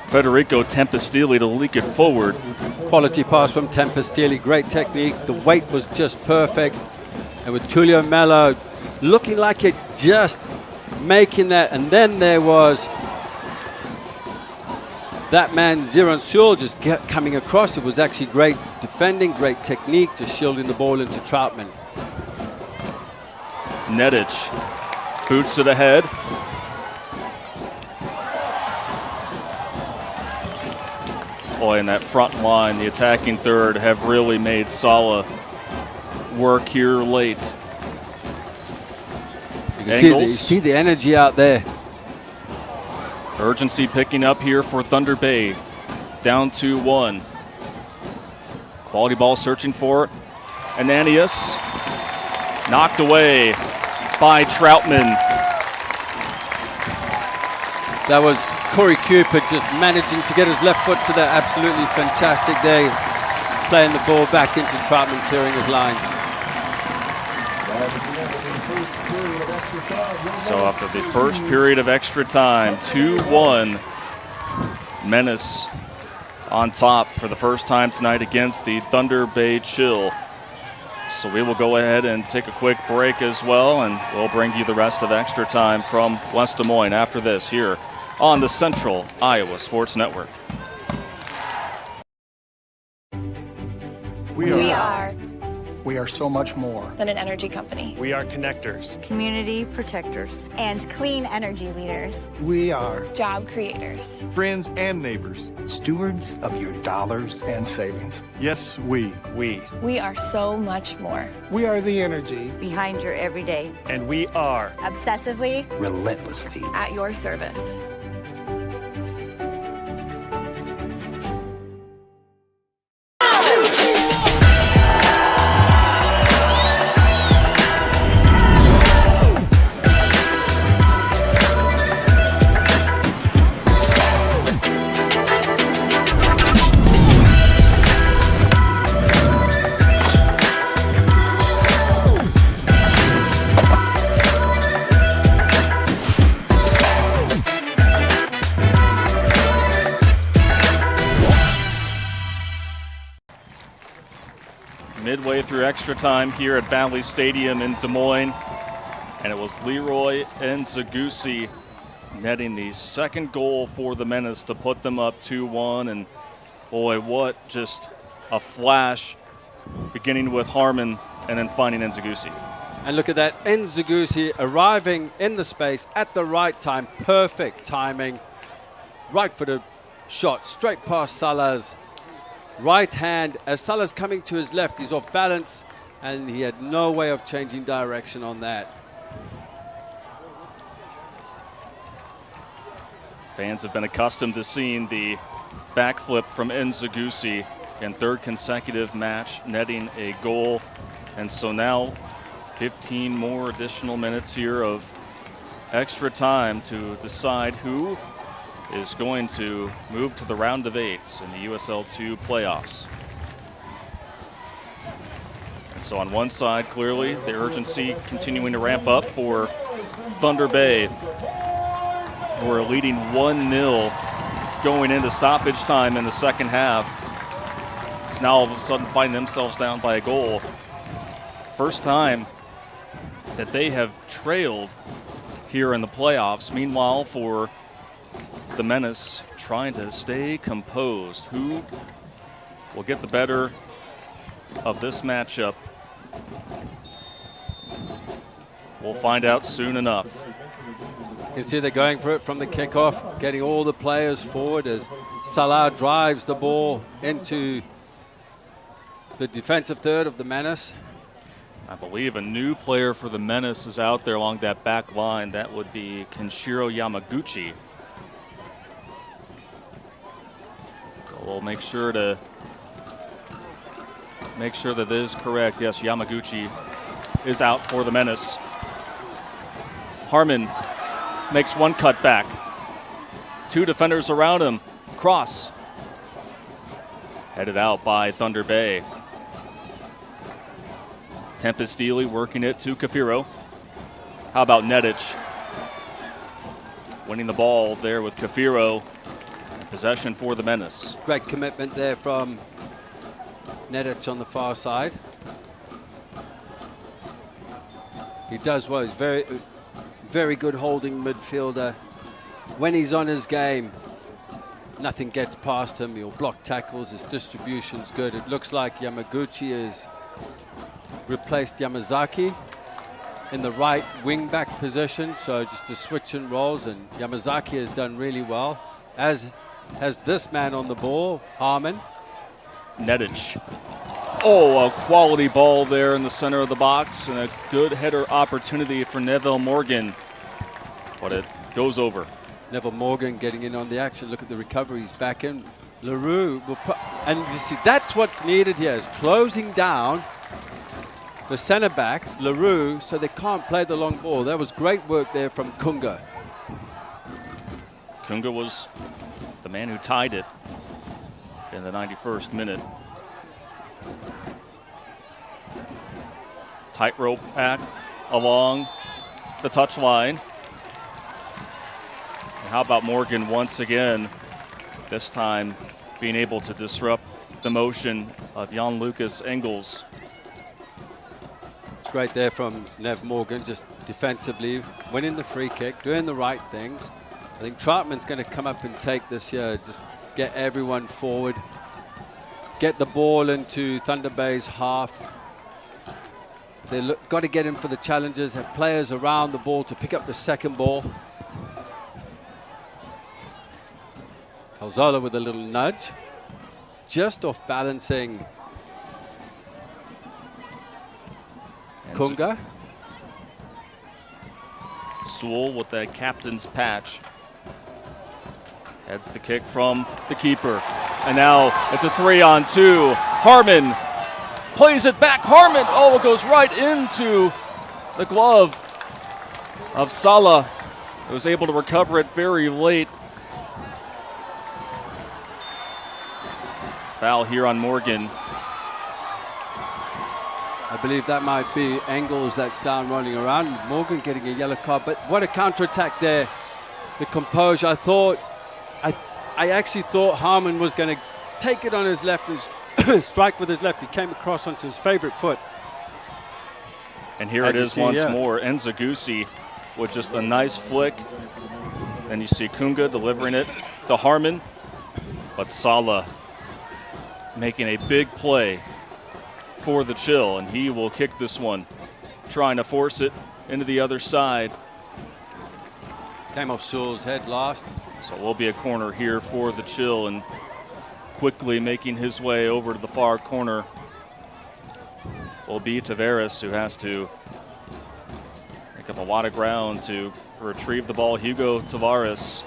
Federico Tempestilli to leak it forward. Quality pass from Tempestilli, great technique. The weight was just perfect. And with Tulio Mello looking like it, just making that. And then there was that man, Ziron Sewell, just coming across. It was actually great defending, great technique, just shielding the ball into Troutman. Nedic boots it ahead. Boy, in that front line, the attacking third have really made Sala work here late. You can see the energy out there. Urgency picking up here for Thunder Bay. Down 2-1. Quality ball searching for it. Ananias knocked away by Troutman. That was Corey Cooper just managing to get his left foot to that absolutely fantastic day. Playing the ball back into Troutman, clearing his lines. So after the first period of extra time, 2-1, Menace on top for the first time tonight against the Thunder Bay Chill. So we will go ahead and take a quick break as well, and we'll bring you the rest of extra time from West Des Moines after this here on the Central Iowa Sports Network. We are so much more than an energy company. We are connectors, community protectors, and clean energy leaders. We are job creators, friends and neighbors, stewards of your dollars and savings. Yes, we are so much more. We are the energy behind your everyday. And we are obsessively, relentlessly at your service. Midway through extra time here at Valley Stadium in Des Moines, and it was Leroy Nzegusi netting the second goal for the Menace to put them up 2-1. And boy, what just a flash, beginning with Harmon and then finding Nzegusi. And look at that, Nzegusi arriving in the space at the right time, perfect timing, right-footed shot straight past Salah's right hand. As Salah's coming to his left, he's off balance, and he had no way of changing direction on that. Fans have been accustomed to seeing the backflip from Nzegusi, and third consecutive match netting a goal. And so now 15 more additional minutes here of extra time to decide who is going to move to the round of eights in the USL 2 playoffs. And so on one side, clearly, the urgency continuing to ramp up for Thunder Bay, who are leading 1-0 going into stoppage time in the second half. It's now all of a sudden finding themselves down by a goal. First time that they have trailed here in the playoffs. Meanwhile, for the Menace, trying to stay composed. Who will get the better of this matchup? We'll find out soon enough. You can see they're going for it from the kickoff, getting all the players forward as Salah drives the ball into the defensive third of the Menace. I believe a new player for the Menace is out there along that back line. That would be Kenshiro Yamaguchi. We'll make sure that is correct. Yes, Yamaguchi is out for the Menace. Harmon makes one cut back. Two defenders around him. Cross. Headed out by Thunder Bay. Tempest Steely working it to Kafiro. How about Nedic? Winning the ball there with Kafiro. Possession for the Menace. Great commitment there from Nedic on the far side. He does well. He's very, very good holding midfielder. When he's on his game, nothing gets past him. He'll block tackles. His distribution's good. It looks like Yamaguchi has replaced Yamazaki in the right wing-back position. So just a switch in roles, and Yamazaki has done really well, as has this man on the ball, Harmon. Netich. Oh, a quality ball there in the center of the box, and a good header opportunity for Neville Morgan. But it goes over. Neville Morgan getting in on the action. Look at the recovery. He's back in. LaRue will put, and you see, that's what's needed here, is closing down the center backs, LaRue, so they can't play the long ball. That was great work there from Kunga. Kunga was the man who tied it in the 91st minute. Tightrope act along the touchline. And how about Morgan once again, this time being able to disrupt the motion of Jan Lucas Engels. It's great there from Nev Morgan, just defensively, winning the free kick, doing the right things. I think Troutman's going to come up and take this here, just get everyone forward, get the ball into Thunder Bay's half. They've got to get in for the challenges, have players around the ball to pick up the second ball. Calzola with a little nudge, just off balancing Kunga. Sewell with that captain's patch. Heads the kick from the keeper. And now it's a 3-on-2. Harmon plays it back. Harmon, oh, it goes right into the glove of Salah. He was able to recover it very late. Foul here on Morgan. I believe that might be Engels that's down running around. Morgan getting a yellow card, but what a counterattack there. The composure, I actually thought Harmon was going to take it on his left and strike with his left. He came across onto his favorite foot. And here it is once more. Nzagousi with just a nice flick. Then you see Kunga delivering it to Harmon. But Salah making a big play for the Chill, and he will kick this one, trying to force it into the other side. Came off Sewell's head last. So it will be a corner here for the Chill, and quickly making his way over to the far corner will be Tavares, who has to make up a lot of ground to retrieve the ball. Hugo Tavares.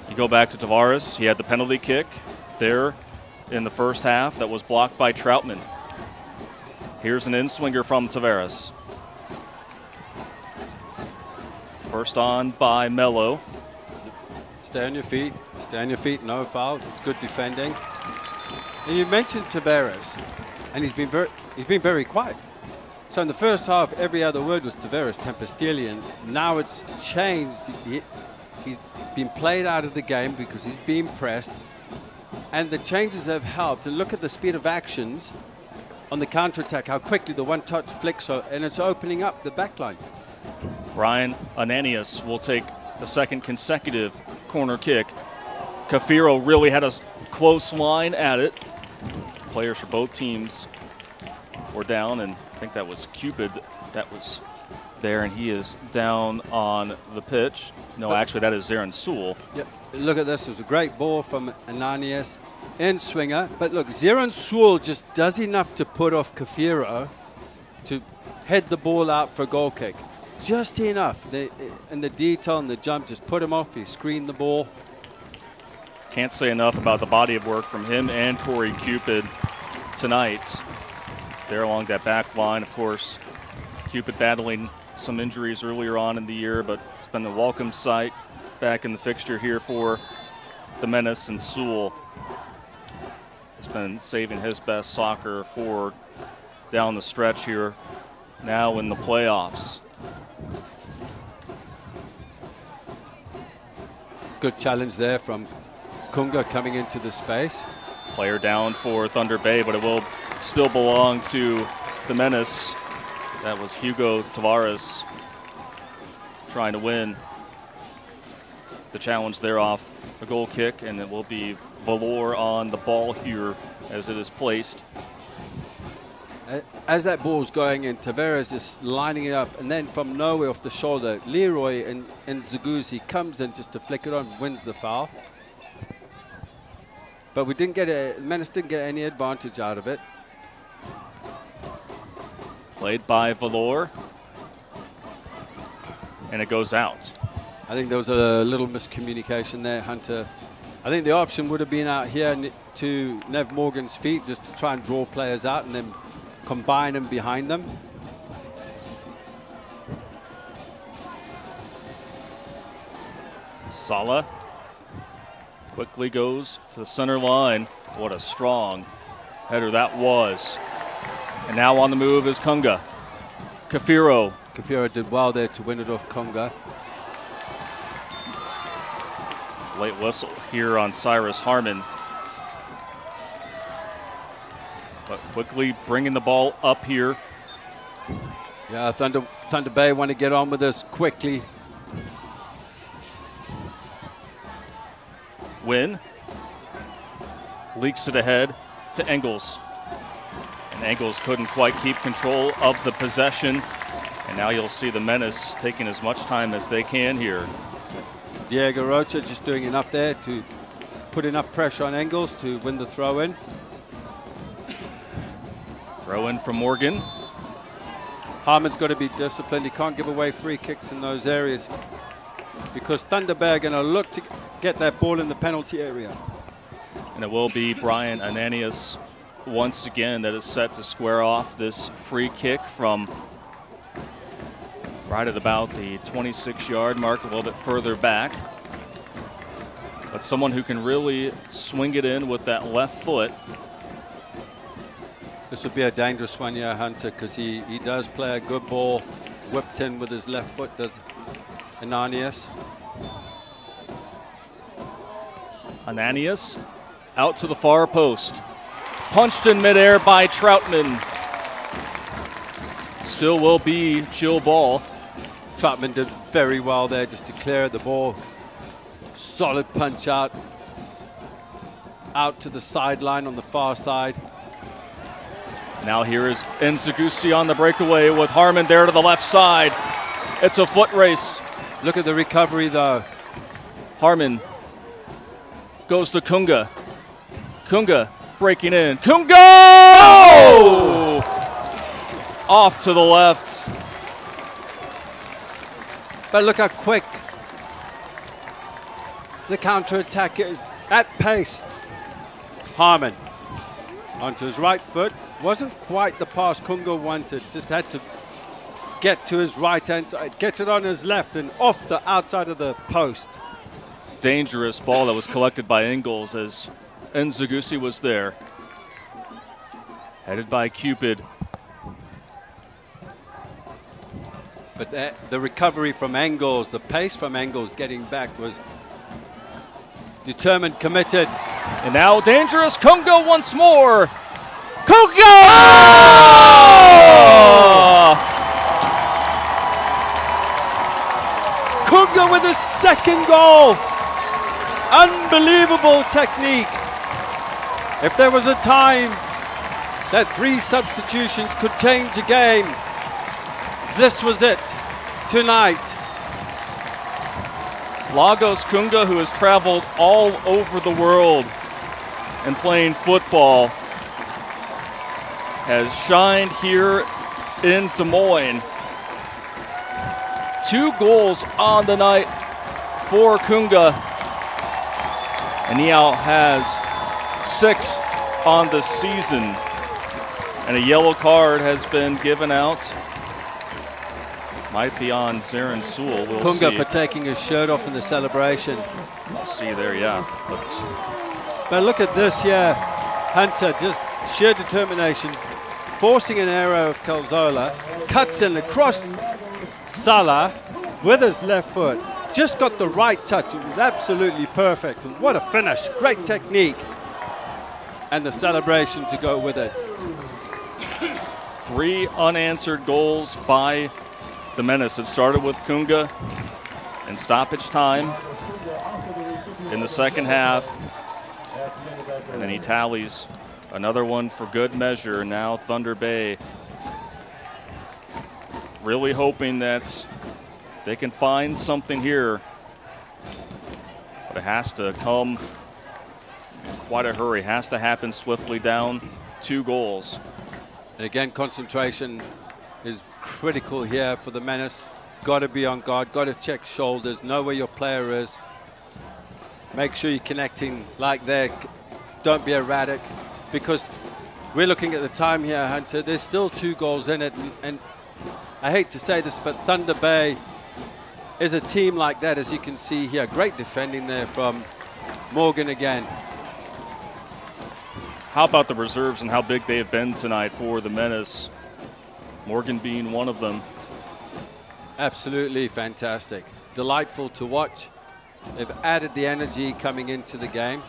You go back to Tavares. He had the penalty kick there in the first half that was blocked by Troutman. Here's an in-swinger from Tavares. First on by Mello. Stay on your feet. Stay on your feet. No foul. It's good defending. And you mentioned Tavares, and he's been very quiet. So in the first half, every other word was Tavares, Tempestillion. Now it's changed. He's been played out of the game because he's being pressed. And the changes have helped. And look at the speed of actions on the counter-attack, how quickly the one-touch flicks, and it's opening up the back line. Brian Ananias will take the second consecutive corner kick. Cafiro really had a close line at it. Players for both teams were down, and I think that was Cupid that was there, and he is down on the pitch. No, actually, that is Zarin Sewell. Yep. Look at this. It was a great ball from Ananias. In swinger. But look, Zarin Sewell just does enough to put off Cafiro to head the ball out for a goal kick. Just enough. And the detail and the jump just put him off. He screened the ball. Can't say enough about the body of work from him and Corey Cupid tonight. There along that back line, of course. Cupid battling some injuries earlier on in the year, but it's been a welcome sight back in the fixture here for the Menace, and Sewell has been saving his best soccer for down the stretch here now in the playoffs. Good challenge there from Kunga coming into the space. Player down for Thunder Bay, but it will still belong to the Menace. That was Hugo Tavares trying to win the challenge there off a goal kick, and it will be Valor on the ball here as it is placed. As that ball's going in, Tavares is lining it up, and then from nowhere off the shoulder, Leroy and Nzagousi comes in just to flick it on, wins the foul. but we didn't get Menace didn't get any advantage out of it. Played by Valor. And it goes out. I think there was a little miscommunication there, Hunter. I think the option would have been out here to Nev Morgan's feet, just to try and draw players out and then combine them behind them. Sala quickly goes to the center line. What a strong header that was. And now on the move is Kunga. Kafiro. Kafiro did well there to win it off Kunga. Late whistle here on Cyrus Harmon. But quickly bringing the ball up here. Yeah, Thunder Bay want to get on with this quickly. Win. Leaks it ahead to Engels. And Engels couldn't quite keep control of the possession. And now you'll see the Menace taking as much time as they can here. Diego Rocha just doing enough there to put enough pressure on Engels to win the throw-in. Throw in from Morgan. Harmon's got to be disciplined. He can't give away free kicks in those areas because Thunder Bay are going to look to get that ball in the penalty area. And it will be Brian Ananias once again that is set to square off this free kick from right at about the 26-yard mark, a little bit further back. But someone who can really swing it in with that left foot. This would be a dangerous one, yeah, Hunter, because he does play a good ball, whipped in with his left foot, does Ananias. Ananias out to the far post. Punched in midair by Troutman. Still will be chill ball. Troutman did very well there just to clear the ball. Solid punch out to the sideline on the far side. Now here is Nzagusi on the breakaway with Harmon there to the left side. It's a foot race. Look at the recovery though. Harmon goes to Kunga. Kunga breaking in. Kunga! Oh! Off to the left. But look how quick the counter-attack is at pace. Harmon onto his right foot. Wasn't quite the pass Kunga wanted. Just had to get to his right-hand side. Gets it on his left and off the outside of the post. Dangerous ball that was collected by Engels as Nzagusi was there. Headed by Cupid. But the recovery from Engels, the pace from Engels getting back was determined, committed. And now dangerous Kunga once more. Kunga! Kunga with his second goal. Unbelievable technique. If there was a time that 3 substitutions could change a game, this was it tonight. Lagos Kunga, who has traveled all over the world and playing football, has shined here in Des Moines. 2 goals on the night for Kunga. And he now has 6 on the season. And a yellow card has been given out. Might be on Zarin Sewell. We'll Kunga see. for taking his shirt off in the celebration. We'll see there, yeah. But look at this, yeah. Hunter, just sheer determination. Forcing an error of Calzola. Cuts in across Salah with his left foot. Just got the right touch. It was absolutely perfect. And what a finish. Great technique. And the celebration to go with it. 3 unanswered goals by the Menace. It started with Kunga in stoppage time in the second half. And then he tallies another one for good measure. Now Thunder Bay really hoping that they can find something here. But it has to come quite a hurry. Has to happen swiftly. Down 2 goals. And again, concentration is critical here for the Menace. Got to be on guard, got to check shoulders, know where your player is. Make sure you're connecting like that. Don't be erratic, because we're looking at the time here, Hunter. There's still 2 goals in it, and I hate to say this, but Thunder Bay is a team like that, as you can see here. Great defending there from Morgan again. How about the reserves and how big they have been tonight for the Menace? Morgan being one of them. Absolutely fantastic. Delightful to watch. They've added the energy coming into the game.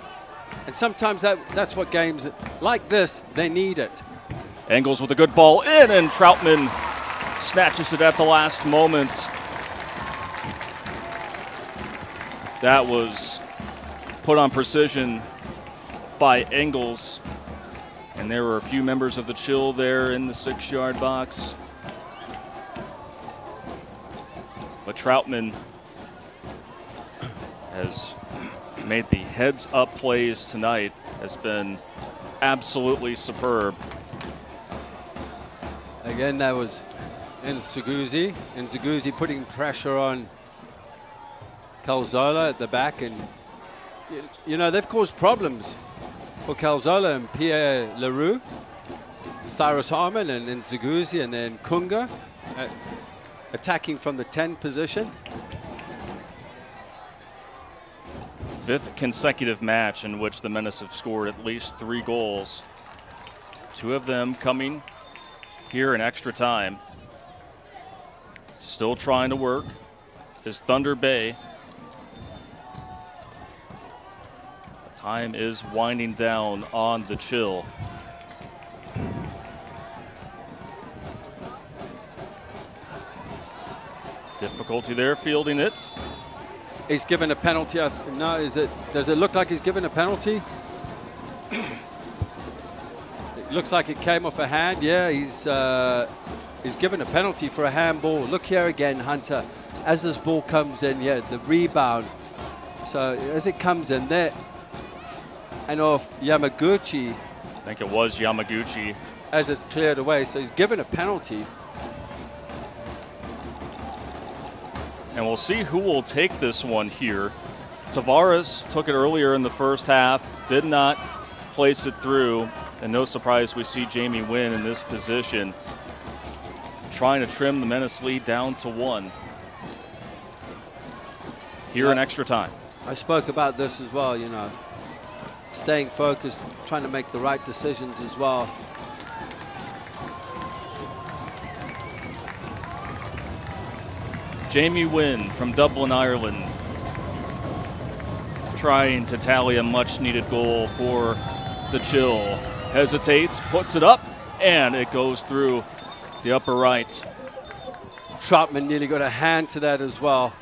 And sometimes that's what games like this, they need it. Engels with a good ball in, and Troutman snatches it at the last moment. That was put on precision by Engels. And there were a few members of the Chill there in the 6-yard box. But Troutman has made the heads-up plays tonight, has been absolutely superb. Again, that was Nziguzi. Nziguzi putting pressure on Calzola at the back, and you know, they've caused problems for Calzola and Pierre Leroux, Cyrus Harmon and Nziguzi, and then Kunga attacking from the 10 position. 5th consecutive match in which the Menace have scored at least 3 goals. 2 of them coming here in extra time. Still trying to work is Thunder Bay. The time is winding down on the Chill. Difficulty there fielding it. He's given a penalty. No, does it look like he's given a penalty? It looks like it came off a hand. Yeah, he's given a penalty for a handball. Look here again, Hunter. As this ball comes in, yeah, the rebound. So as it comes in there, and off Yamaguchi. I think it was Yamaguchi. As it's cleared away, so he's given a penalty. And we'll see who will take this one here. Tavares took it earlier in the first half, did not place it through, and no surprise we see Jamie Wynn in this position, trying to trim the Menace lead down to 1 here in extra time. I spoke about this as well, you know, staying focused, trying to make the right decisions as well. Jamie Wynn from Dublin, Ireland, trying to tally a much-needed goal for the Chill. Hesitates, puts it up, and it goes through the upper right. Troutman nearly got a hand to that as well.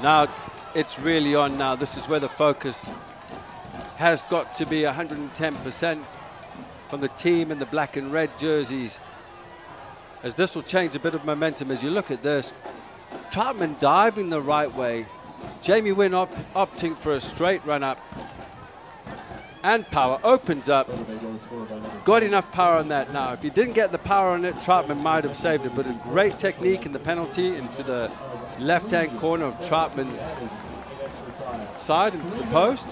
Now it's really on now. This is where the focus has got to be 110% from the team in the black and red jerseys, as this will change a bit of momentum. As you look at this, Troutman diving the right way, Jamie Wynn opting for a straight run up, and power opens up. Got enough power on that now. If he didn't get the power on it, Troutman might have saved it, but a great technique in the penalty into the left-hand corner of Troutman's side, into the post.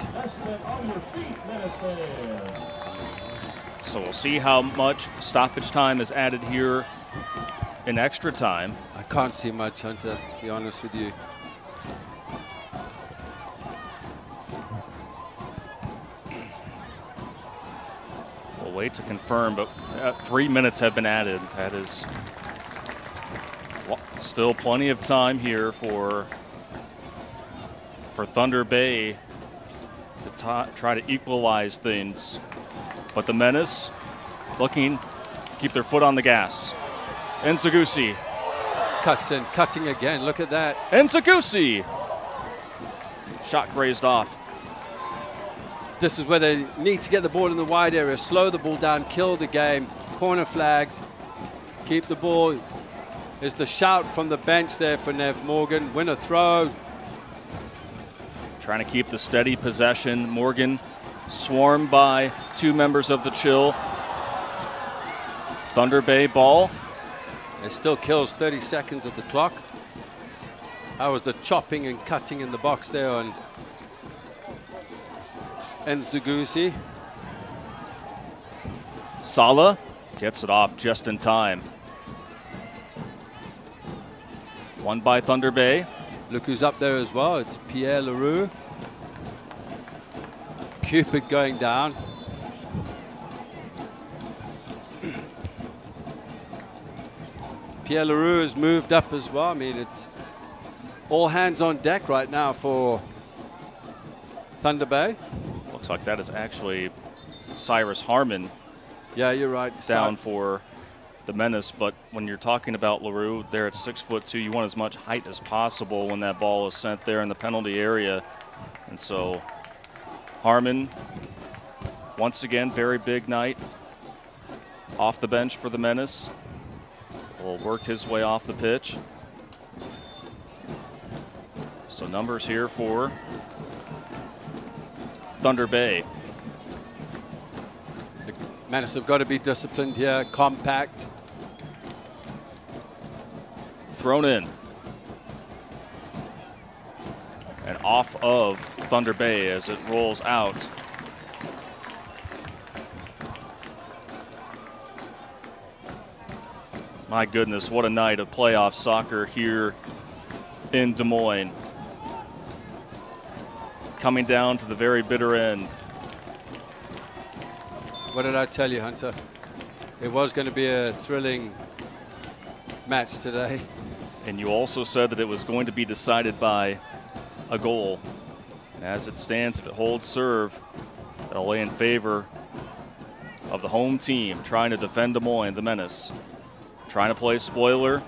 So we'll see how much stoppage time is added here in extra time. I can't see much, Hunter, to be honest with you. We'll wait to confirm, but 3 minutes have been added. That is still plenty of time here for Thunder Bay to try to equalize things. But the Menace looking to keep their foot on the gas. Nziguzi cuts in, cutting again. Look at that. Nziguzi. Shot grazed off. This is where they need to get the ball in the wide area, slow the ball down, kill the game. Corner flags, keep the ball. There's the shout from the bench there for Nev Morgan. Win a throw. trying to keep the steady possession. Morgan swarmed by two members of the Chill. Thunder Bay ball. It still kills 30 seconds of the clock. That was the chopping and cutting in the box there on Nzugusi. Sala gets it off just in time. Won by Thunder Bay. Look who's up there as well. It's Pierre Leroux. Cupid going down. Pierre Leroux has moved up as well. I mean, it's all hands on deck right now for Thunder Bay. Looks like that is actually Cyrus Harmon. Yeah, you're right. Down for the Menace, but when you're talking about Leroux, there at 6'2", you want as much height as possible when that ball is sent there in the penalty area. And so Harmon, once again, very big night. Off the bench for the Menace. Will work his way off the pitch. So numbers here for Thunder Bay. The Menace have got to be disciplined here, compact. Thrown in. And off of Thunder Bay as it rolls out. My goodness, what a night of playoff soccer here in Des Moines. Coming down to the very bitter end. What did I tell you, Hunter? It was going to be a thrilling match today. And you also said that it was going to be decided by a goal. As it stands, if it holds serve, that'll lay in favor of the home team trying to defend Des Moines, the Menace. Trying to play spoiler.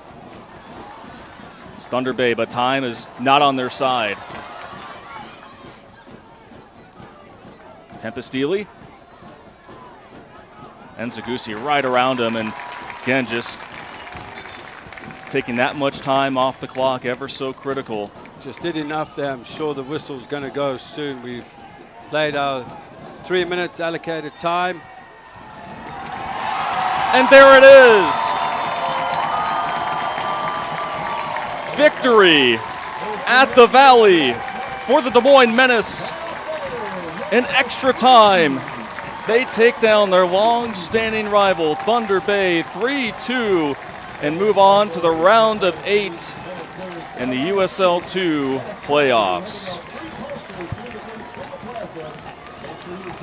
It's Thunder Bay, but time is not on their side. Tempestili. Nzugusi right around him, and again, just taking that much time off the clock, ever so critical. Just did enough there. I'm sure the whistle's going to go soon. We've played our 3 minutes allocated time. And there it is. Victory at the Valley for the Des Moines Menace. In extra time, they take down their long-standing rival, Thunder Bay, 3-2, and move on to the round of 8 in the USL 2 playoffs.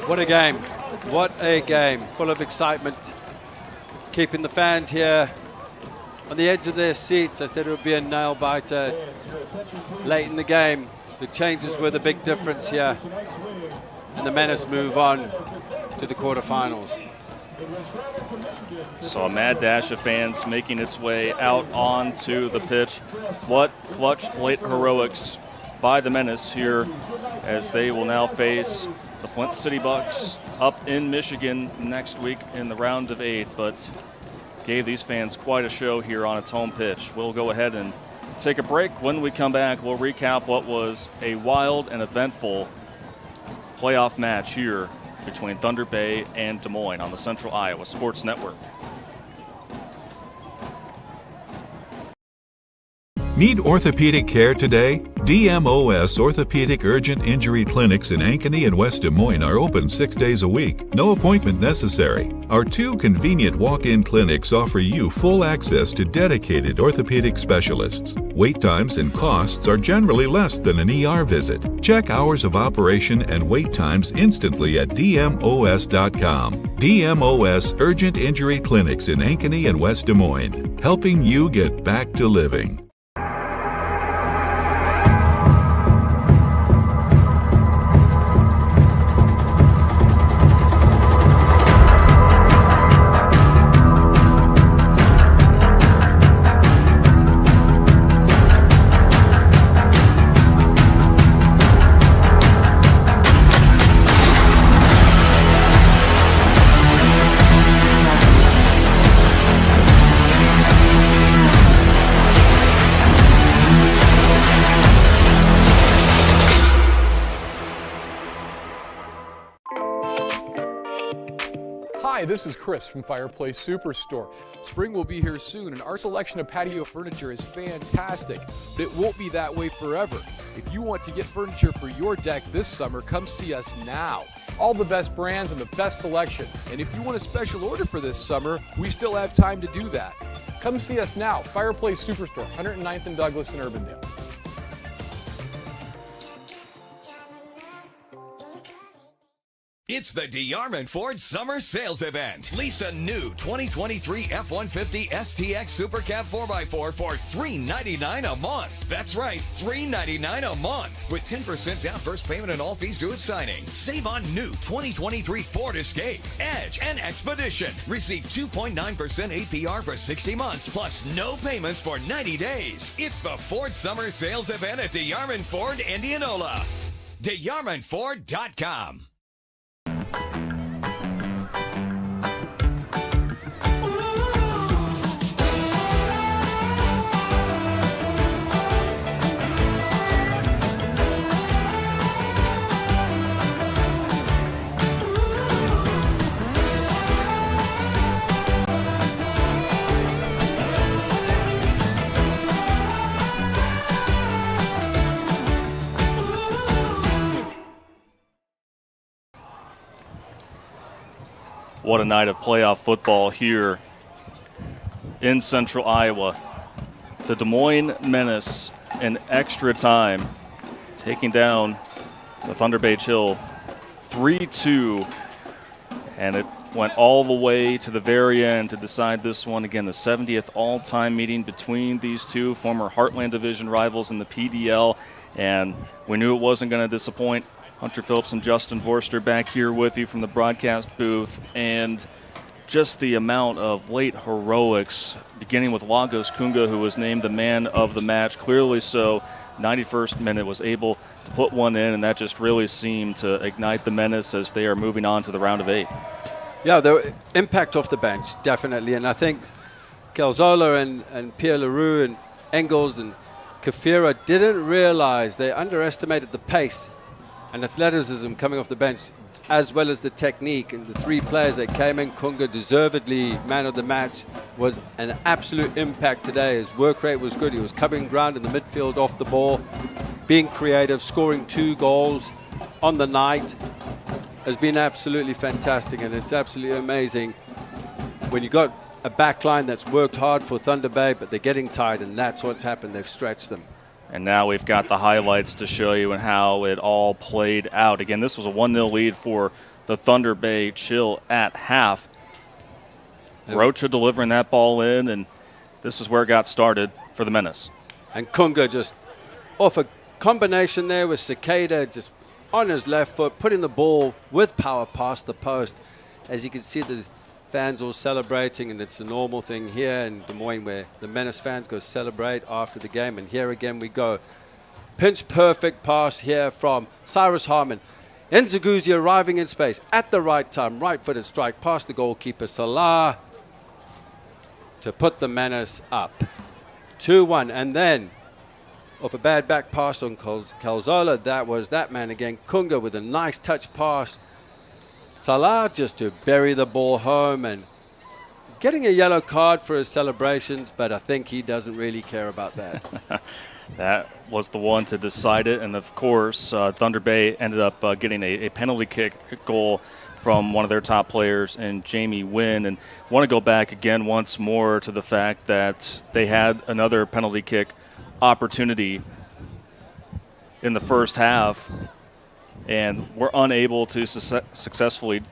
What a game. What a game. Full of excitement. Keeping the fans here on the edge of their seats. I said it would be a nail-biter late in the game. The changes were the big difference here. And the Menace move on to the quarterfinals. So a mad dash of fans making its way out onto the pitch. What clutch late heroics by the Menace here as they will now face the Flint City Bucks up in Michigan next week in the round of 8, but gave these fans quite a show here on its home pitch. We'll go ahead and take a break. When we come back, we'll recap what was a wild and eventful playoff match here between Thunder Bay and Des Moines on the Central Iowa Sports Network. Need orthopedic care today? DMOS Orthopedic Urgent Injury Clinics in Ankeny and West Des Moines are open 6 days a week. No appointment necessary. Our 2 convenient walk-in clinics offer you full access to dedicated orthopedic specialists. Wait times and costs are generally less than an ER visit. Check hours of operation and wait times instantly at DMOS.com. DMOS Urgent Injury Clinics in Ankeny and West Des Moines, helping you get back to living. This is Chris from Fireplace Superstore. Spring will be here soon, and our selection of patio furniture is fantastic, but it won't be that way forever. If you want to get furniture for your deck this summer, come see us now. All the best brands and the best selection. And if you want a special order for this summer, we still have time to do that. Come see us now. Fireplace Superstore, 109th and Douglas in Urbandale. It's the DeArmond Ford Summer Sales Event. Lease a new 2023 F-150 STX Super Cab 4x4 for $399 a month. That's right, $399 a month. With 10% down first payment and all fees due at signing. Save on new 2023 Ford Escape, Edge, and Expedition. Receive 2.9% APR for 60 months, plus no payments for 90 days. It's the Ford Summer Sales Event at DeArmond Ford, Indianola. DeArmondFord.com. What a night of playoff football here in central Iowa. The Des Moines Menace in extra time, taking down the Thunder Bay Chill 3-2. And it went all the way to the very end to decide this one. Again, the 70th all-time meeting between these two former Heartland Division rivals in the PDL. And we knew it wasn't going to disappoint. Hunter Phillips and Justin Vorster back here with you from the broadcast booth. And just the amount of late heroics, beginning with Lagos Kunga, who was named the man of the match. Clearly so, 91st minute was able to put one in, and that just really seemed to ignite the Menace as they are moving on to the round of 8. Yeah, the impact off the bench, definitely. And I think Calzola and Pierre Leroux and Engels and Kafira didn't realize, they underestimated the pace and athleticism coming off the bench, as well as the technique. And the three players that came in, Kunga deservedly man of the match, was an absolute impact today. His work rate was good. He was covering ground in the midfield off the ball, being creative, scoring 2 goals on the night. Has been absolutely fantastic, and it's absolutely amazing when you got a back line that's worked hard for Thunder Bay, but they're getting tired, and that's what's happened. They've stretched them. And now we've got the highlights to show you and how it all played out. Again, this was a 1-0 lead for the Thunder Bay Chill at half. Rocha delivering that ball in, and this is where it got started for the Menace. And Kunga just off a combination there with Cicada, just on his left foot, putting the ball with power past the post. As you can see, the fans all celebrating, and it's a normal thing here in Des Moines where the Menace fans go celebrate after the game. And here again we go. Pinch perfect pass here from Cyrus Harmon. Nzaguzzi arriving in space at the right time, right-footed strike past the goalkeeper Salah to put the Menace up 2-1. And then off a bad back pass on Calzola, that was that man again, Kunga, with a nice touch pass. Salah just to bury the ball home, and getting a yellow card for his celebrations, but I think he doesn't really care about that. That was the one to decide it, and of course Thunder Bay ended up getting a penalty kick goal from one of their top players in Jamie Wynn. And want to go back again once more to the fact that they had another penalty kick opportunity in the first half and were unable to successfully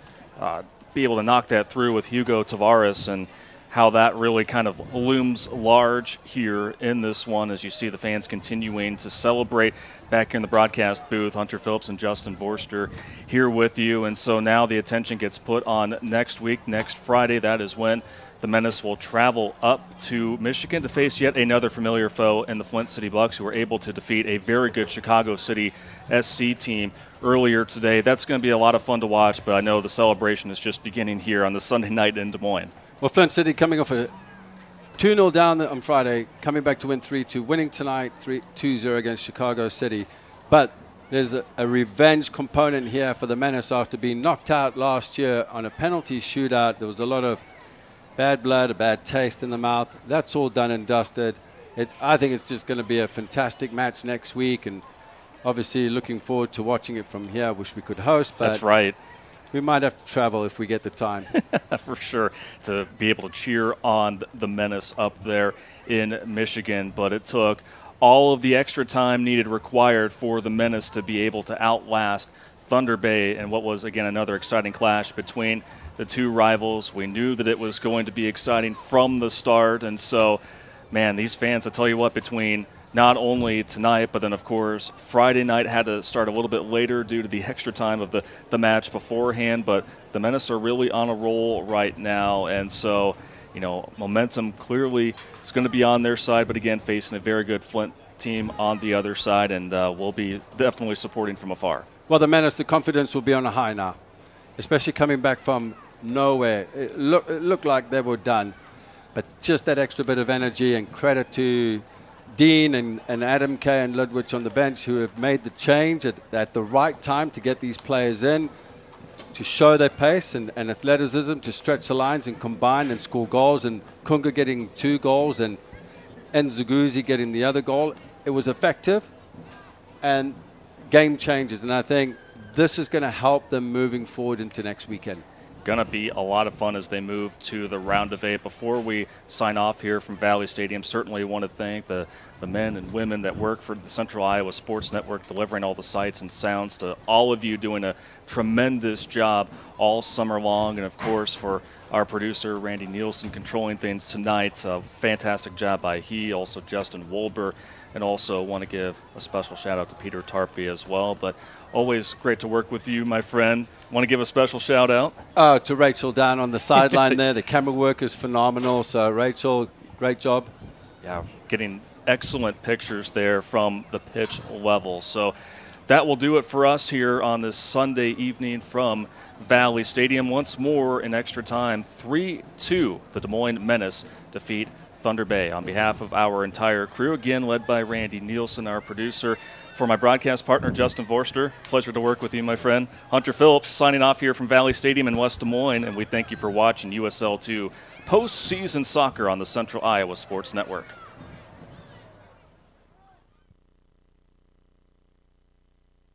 be able to knock that through with Hugo Tavares, and how that really kind of looms large here in this one as you see the fans continuing to celebrate. Back in the broadcast booth, Hunter Phillips and Justin Vorster here with you. And so now the attention gets put on next week, next Friday. That is when the Menace will travel up to Michigan to face yet another familiar foe in the Flint City Bucks, who were able to defeat a very good Chicago City SC team earlier today. That's going to be a lot of fun to watch, but I know the celebration is just beginning here on the Sunday night in Des Moines. Well, Flint City coming off a 2-0 down on Friday, coming back to win 3-2, winning tonight 2-0 against Chicago City. But there's a revenge component here for the Menace after being knocked out last year on a penalty shootout. There was a lot of bad blood, a bad taste in the mouth. That's all done and dusted. I think it's just going to be a fantastic match next week, and obviously looking forward to watching it from here. I wish we could host, but that's right. We might have to travel if we get the time. For sure, to be able to cheer on the Menace up there in Michigan. But it took all of the extra time required for the Menace to be able to outlast Thunder Bay and what was, again, another exciting clash between the two rivals. We knew that it was going to be exciting from the start. And so, man, these fans, I tell you what, between not only tonight, but then, of course, Friday night had to start a little bit later due to the extra time of the match beforehand. But the Menace are really on a roll right now. And so, momentum clearly is going to be on their side, but again, facing a very good Flint team on the other side, and we'll be definitely supporting from afar. Well, the Menace, the confidence will be on a high now, especially coming back from nowhere. It looked like they were done, but just that extra bit of energy, and credit to Dean and Adam Kay and Ludwig on the bench, who have made the change at the right time to get these players in, to show their pace and athleticism, to stretch the lines and combine and score goals, and Kunga getting 2 goals and Nzuguzi getting the other goal. It was effective and game changers, and I think this is going to help them moving forward into next weekend. Going to be a lot of fun as they move to the round of 8. Before we sign off here from Valley Stadium, certainly want to thank the men and women that work for the Central Iowa Sports Network, delivering all the sights and sounds to all of you, doing a tremendous job all summer long. And, of course, for our producer, Randy Nielsen, controlling things tonight. A fantastic job by he, also Justin Wolber, and also want to give a special shout-out to Peter Tarpey as well. But always great to work with you, my friend. Want to give a special shout-out? To Rachel down on the sideline there. The camera work is phenomenal. So, Rachel, great job. Yeah, getting excellent pictures there from the pitch level. So that will do it for us here on this Sunday evening from Valley Stadium. Once more in extra time, 3-2, the Des Moines Menace defeat Thunder Bay. On behalf of our entire crew, again led by Randy Nielsen, our producer, for my broadcast partner, Justin Vorster, pleasure to work with you, my friend. Hunter Phillips signing off here from Valley Stadium in West Des Moines, and we thank you for watching USL 2 postseason soccer on the Central Iowa Sports Network.